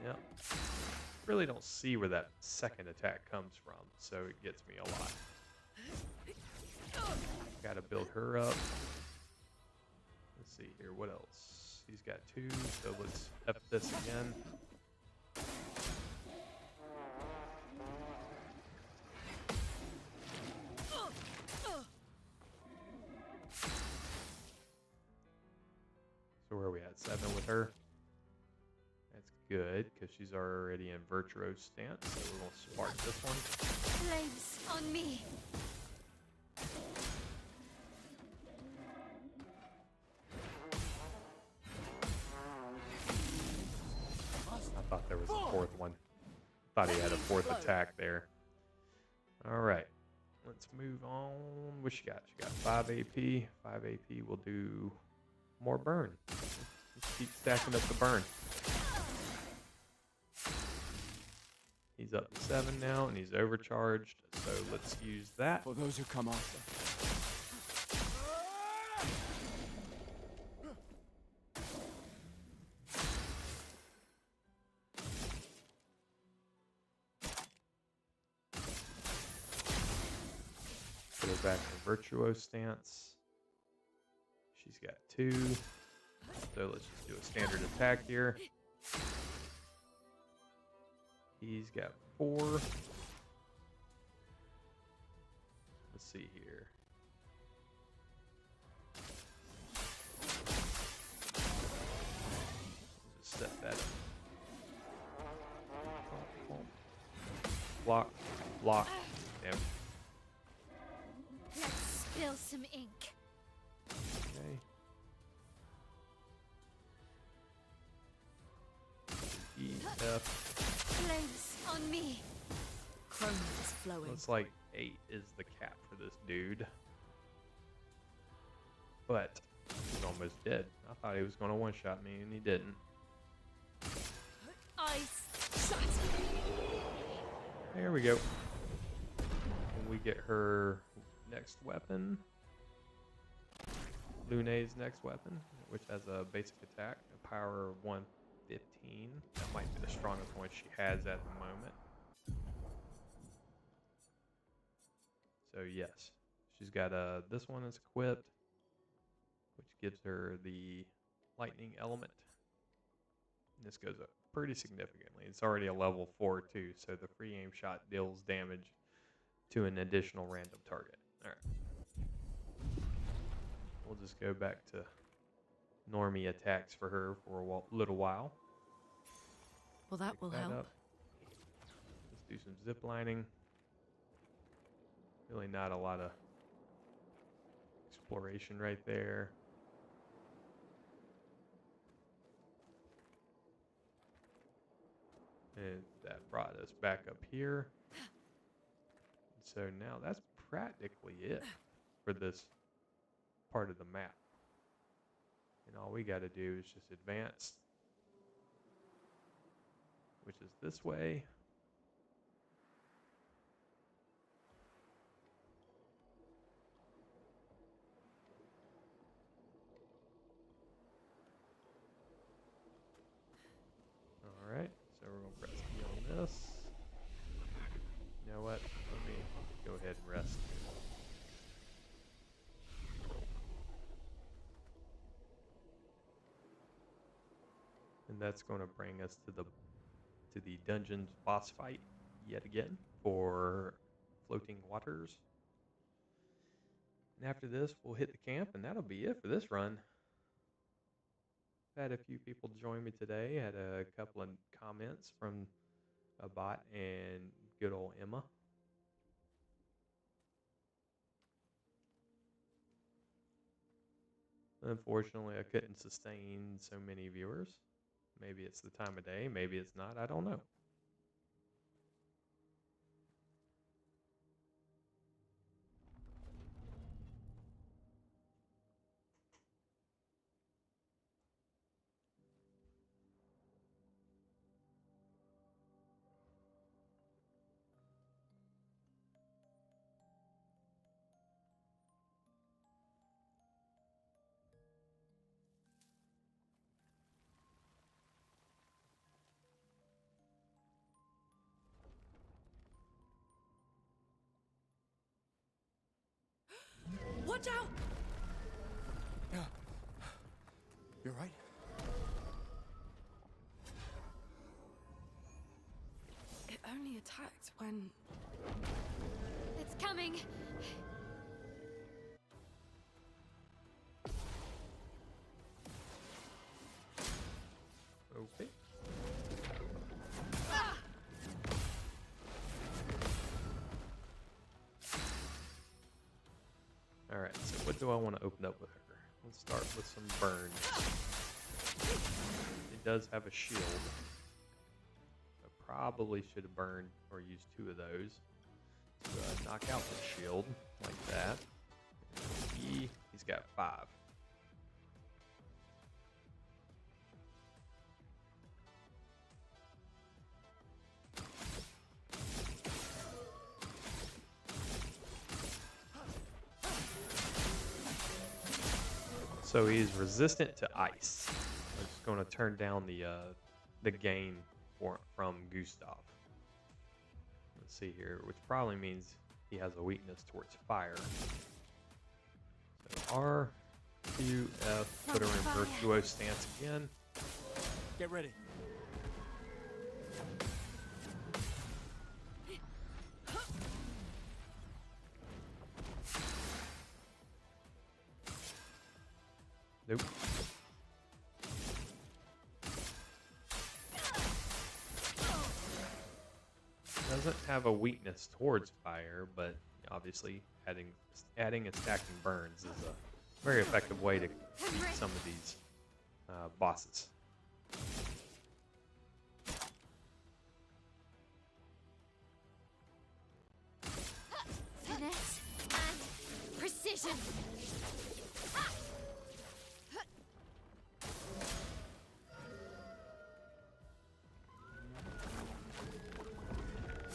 yep. Really don't see where that second attack comes from, so it gets me a lot. Gotta build her up. Let's see here, what else? He's got 2, so let's up this again. So where are we at? 7 with her. That's good, because she's already in virtuoso stance, so we're going to spark this one. Flames on me. I thought there was a 4th one. Thought he had a 4th attack there. Alright, let's move on. What she got? She got 5 AP. 5 AP will do more burn. Let's keep stacking up the burn. He's up to 7 now, and he's overcharged, so let's use that. For those who come after. Put her back in virtuoso stance. She's got 2, so let's just do a standard attack here. He's got 4. Let's see here. Just set that up. Block, block. Damn. Let's spill some ink. Okay. E, F. Flames on me. Chrome is flowing. Looks like 8 is the cap for this dude. But he's almost dead. I thought he was going to one-shot me, and he didn't. Ice shut. There we go. And we get her next weapon. Lune's next weapon, which has a basic attack, a power of 115. That might be the strongest one she has at the moment. So yes, she's got this one is equipped, which gives her the lightning element. And this goes up pretty significantly. It's already a level 4 too, so the free aim shot deals damage to an additional random target. All right. We'll just go back to normie attacks for her for a little while. Well, that Pick will help. up. Let's do some zip lining. Really not a lot of exploration right there. And that brought us back up here. So now that's practically it for this part of the map. And all we got to do is just advance, which is this way. All right, so we're going to press E on this. You know what? Let me go ahead and rest. And that's going to bring us to the dungeon's boss fight yet again for floating waters. And after this, we'll hit the camp, and that'll be it for this run. Had a few people join me today. Had a couple of comments from a bot and good old Emma. Unfortunately, I couldn't sustain so many viewers. Maybe it's the time of day, maybe it's not, I don't know. Watch out! You're right. It only attacked when... It's coming. Okay. Alright, so what do I want to open up with her? Let's start with some burns. It does have a shield. I probably should have burned or used 2 of those to knock out the shield like that. He's got 5. So he's resistant to ice. I'm just going to turn down the gain from Gustave. Let's see here, which probably means he has a weakness towards fire. So R, Q, F, put her in virtuoso stance again. Get ready. Nope. Doesn't have a weakness towards fire, but obviously adding and stacking burns is a very effective way to beat some of these bosses. Finesse and precision.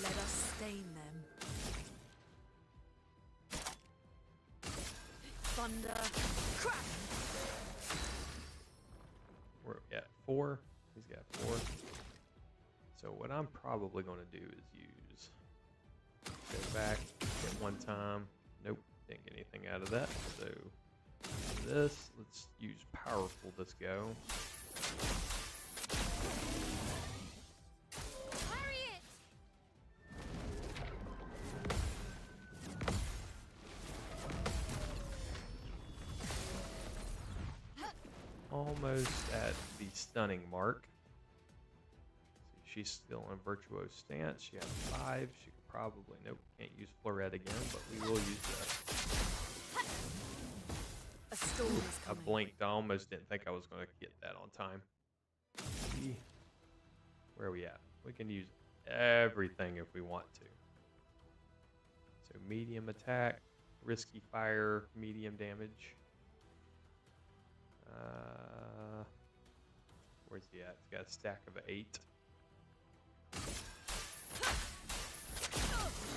Let us stain them. Thunder. Crack! We're at 4. He's got 4. So what I'm probably going to do is use... Go back, hit 1 time. Nope, didn't get anything out of that. So this, let's use powerful this go. Almost at the stunning mark. See, she's still in virtuoso stance. She has 5. She could probably, nope, can't use Florette again, but we will use that. A storm is I coming. blinked. I almost didn't think I was going to get that on time. Where are we at? We can use everything if we want to. So medium attack, risky fire, medium damage. Where's he at? He's got a stack of 8.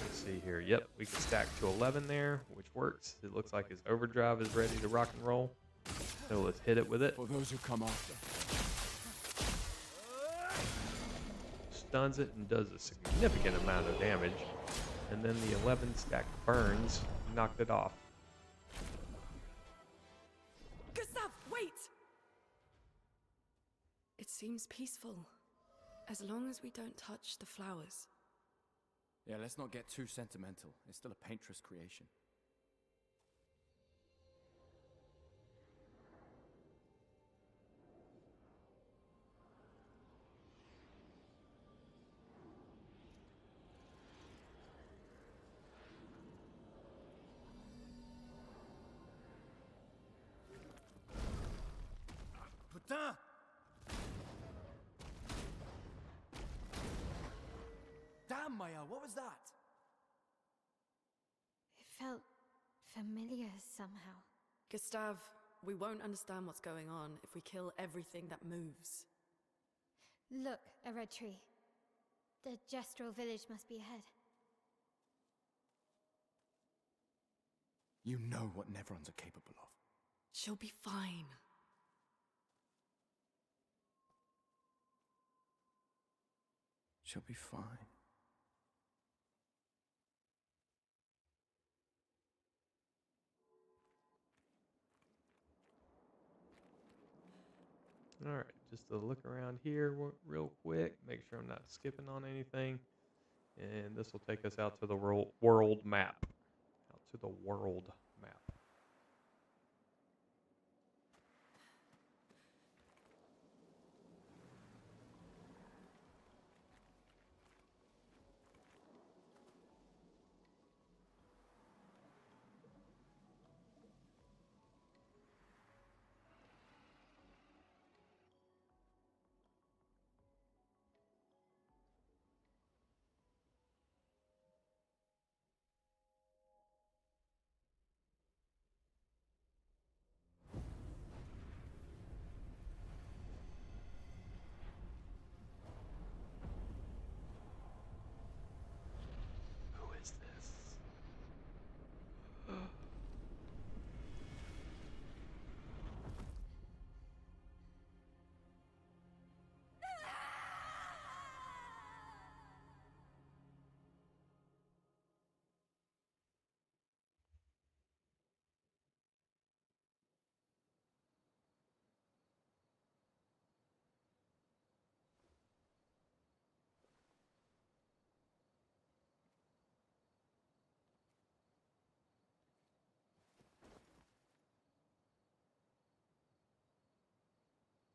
Let's see here. Yep, we can stack to 11 there, which works. It looks like his overdrive is ready to rock and roll. So let's hit it with it. For those who come after. Stuns it and does a significant amount of damage. And then the 11 stack burns knocked it off. Gustave, wait! It seems peaceful. As long as we don't touch the flowers. Yeah, let's not get too sentimental. It's still a paintress creation. Putain! Damn, Maya, what was that? It felt familiar somehow. Gustave, we won't understand what's going on if we kill everything that moves. Look, a red tree. The gestural village must be ahead. You know what Neverons are capable of. She'll be fine. She'll be fine. All right, just to look around here real quick, make sure I'm not skipping on anything. And this will take us out to the world map. Out to the world map. Who is this?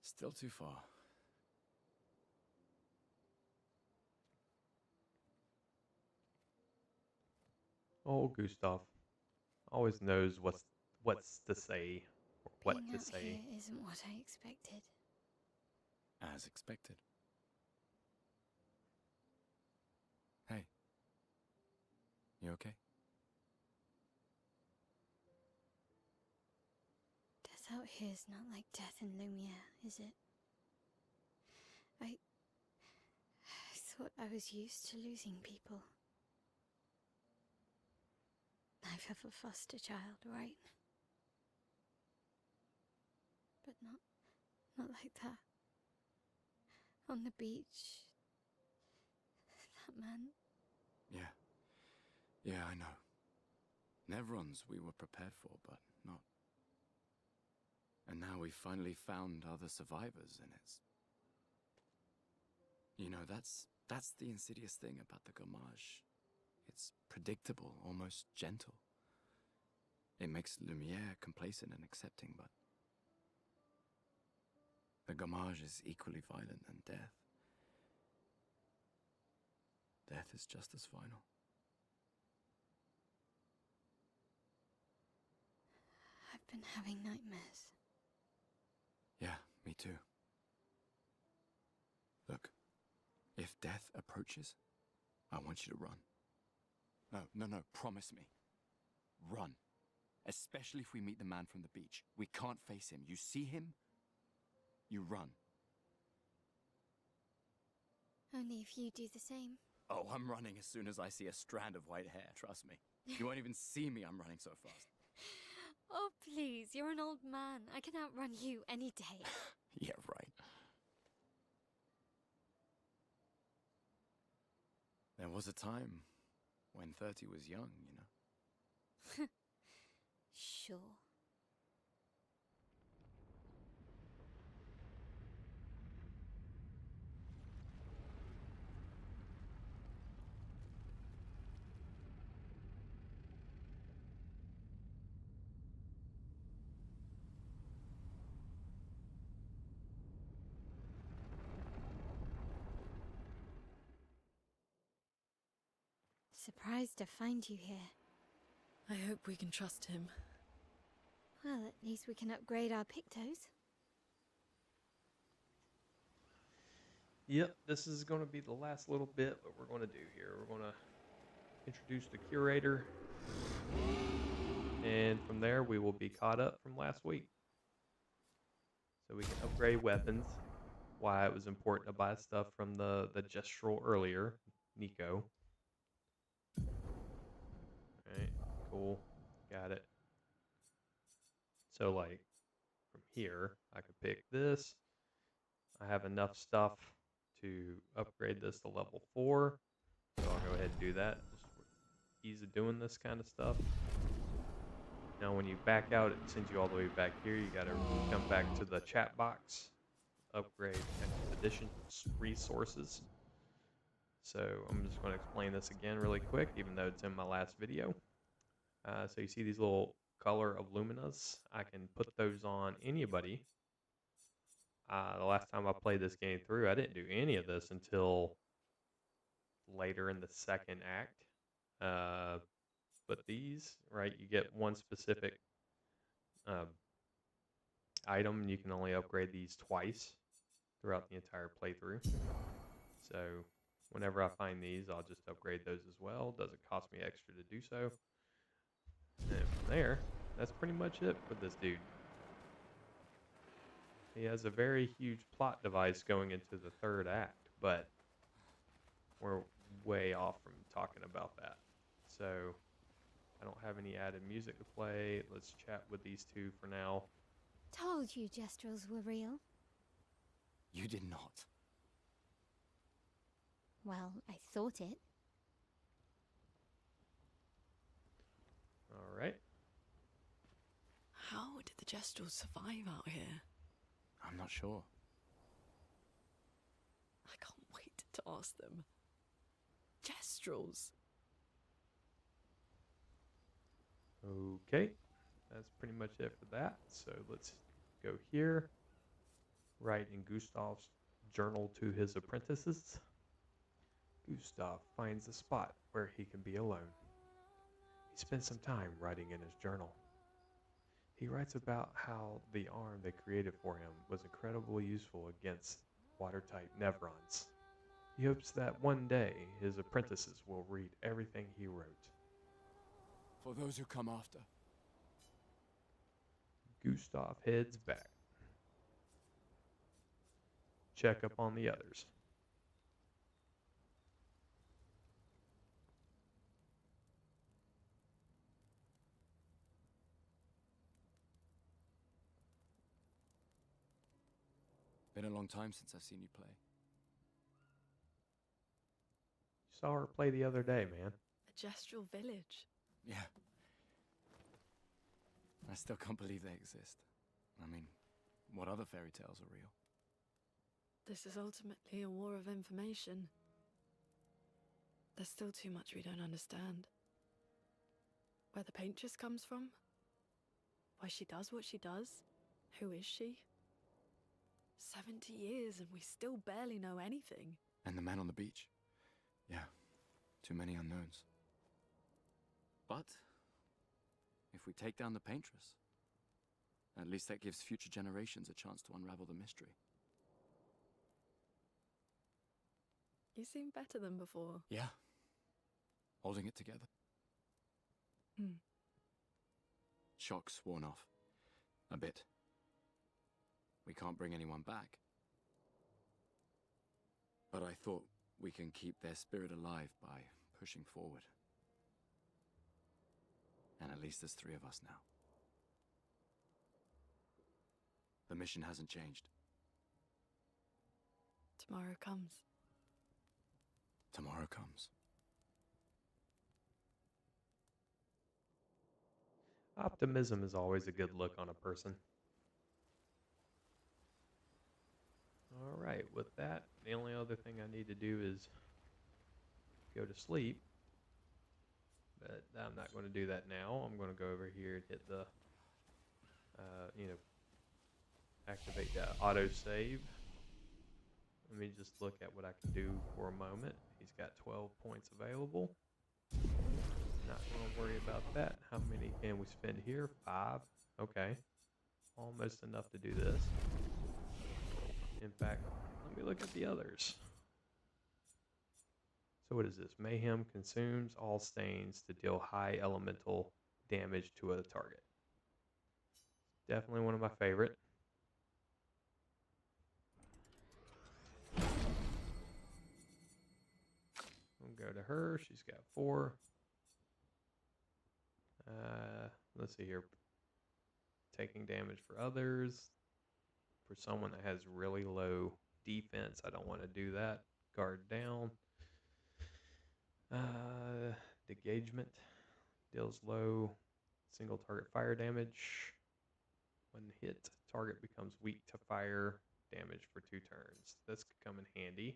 Still too far. Oh, Gustave always knows what's to say or what Being to out here say. isn't what I expected. As expected. Hey. You okay? Death out here's not like death in Lumiere, is it? I thought I was used to losing people. I've have a foster child, right? But not like that. On the beach. That man. Yeah. Yeah, I know. Nevrons we were prepared for, but not. And now we've finally found other survivors, and it's... You know, that's the insidious thing about the Gommage. It's predictable, almost gentle. It makes Lumiere complacent and accepting, but... the Gommage is equally violent than death. Death is just as final. I've been having nightmares. Yeah, me too. Look, if death approaches, I want you to run. No, promise me. Run. Especially if we meet the man from the beach. We can't face him. You see him, you run. Only if you do the same. Oh, I'm running as soon as I see a strand of white hair, trust me. You won't even see me, I'm running so fast. Oh, please, you're an old man. I can outrun you any day. Yeah, right. There was a time when 30 was young, you know. Sure. Surprised to find you here. I hope we can trust him. Well, at least we can upgrade our Pictos. Yep, this is going to be the last little bit what we're going to do here. We're going to introduce the curator, and from there we will be caught up from last week. So we can upgrade weapons. Why it was important to buy stuff from the gestural earlier, Nico. Alright, cool. Got it. So like from here, I could pick this. I have enough stuff to upgrade this to level 4. So I'll go ahead and do that. Just for ease of doing this kind of stuff. Now when you back out, it sends you all the way back here. You gotta come back to the chat box upgrade expedition resources. So I'm just going to explain this again really quick, even though it's in my last video. So you see these little color of luminas? I can put those on anybody. The last time I played this game through, I didn't do any of this until later in the second act. But these, right, you get one specific item, and you can only upgrade these twice throughout the entire playthrough. So whenever I find these, I'll just upgrade those as well. Doesn't cost me extra to do so. And from there, that's pretty much it for this dude. He has a very huge plot device going into the third act, but we're way off from talking about that. So I don't have any added music to play. Let's chat with these two for now. Told you gestrels were real. You did not. Well, I thought it. All right. How did the gestrels survive out here? I'm not sure. I can't wait to ask them. Gestrels. Okay. That's pretty much it for that. So let's go here. Write in Gustave's journal to his apprentices. Gustave finds a spot where he can be alone. He spends some time writing in his journal. He writes about how the arm they created for him was incredibly useful against water-type Nevrons. He hopes that one day his apprentices will read everything he wrote. For those who come after. Gustave heads back. Check up on the others. Been a long time since I've seen you play. Saw her play the other day, man. A gestural village. Yeah. I still can't believe they exist. I mean, what other fairy tales are real? This is ultimately a war of information. There's still too much we don't understand. Where the paintress comes from? Why she does what she does? Who is she? 70 years and we still barely know anything. And the man on the beach. Yeah, too many unknowns. But if we take down the paintress, at least that gives future generations a chance to unravel the mystery. You seem better than before. Yeah. Holding it together. Shock's worn off. A bit. We can't bring anyone back. But I thought we can keep their spirit alive by pushing forward. And at least there's 3 of us now. The mission hasn't changed. Tomorrow comes. Tomorrow comes. Optimism is always a good look on a person. All right, with that, the only other thing I need to do is go to sleep. But I'm not going to do that now. I'm going to go over here and hit the, activate that autosave. Let me just look at what I can do for a moment. He's got 12 points available. Not going to worry about that. How many can we spend here? 5. Okay. Almost enough to do this. In fact, let me look at the others. So what is this? Mayhem consumes all stains to deal high elemental damage to a target. Definitely one of my favorite. We'll go to her. She's got 4. Let's see here. Taking damage for others. For someone that has really low defense, I don't want to do that. Guard down. Degagement. Deals low single target fire damage. When hit, target becomes weak to fire. damage for 2 turns. This could come in handy.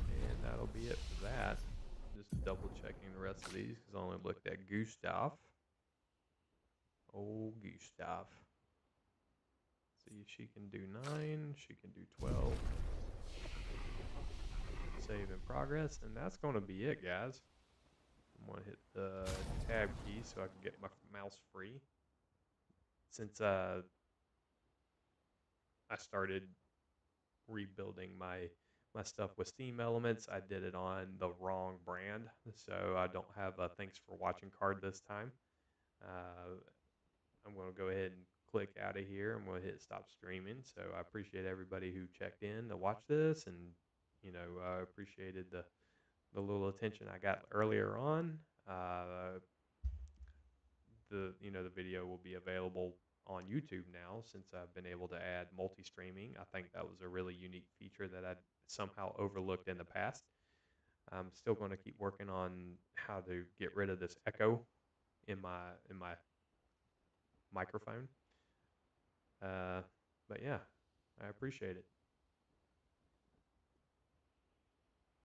And that'll be it for that. Just double checking the rest of these because I only looked at Gustave. Oh, Gustave. See, she can do 9, she can do 12. Save in progress, and that's going to be it, guys. I'm going to hit the tab key so I can get my mouse free. Since I started rebuilding my stuff with Steam Elements, I did it on the wrong brand, so I don't have a thanks for watching card this time. I'm going to go ahead and click out of here. I'm going to hit stop streaming. So I appreciate everybody who checked in to watch this, and I appreciated the little attention I got earlier on. The video will be available on YouTube now since I've been able to add multi-streaming. I think that was a really unique feature that I'd somehow overlooked in the past. I'm still going to keep working on how to get rid of this echo in my microphone. But yeah, I appreciate it.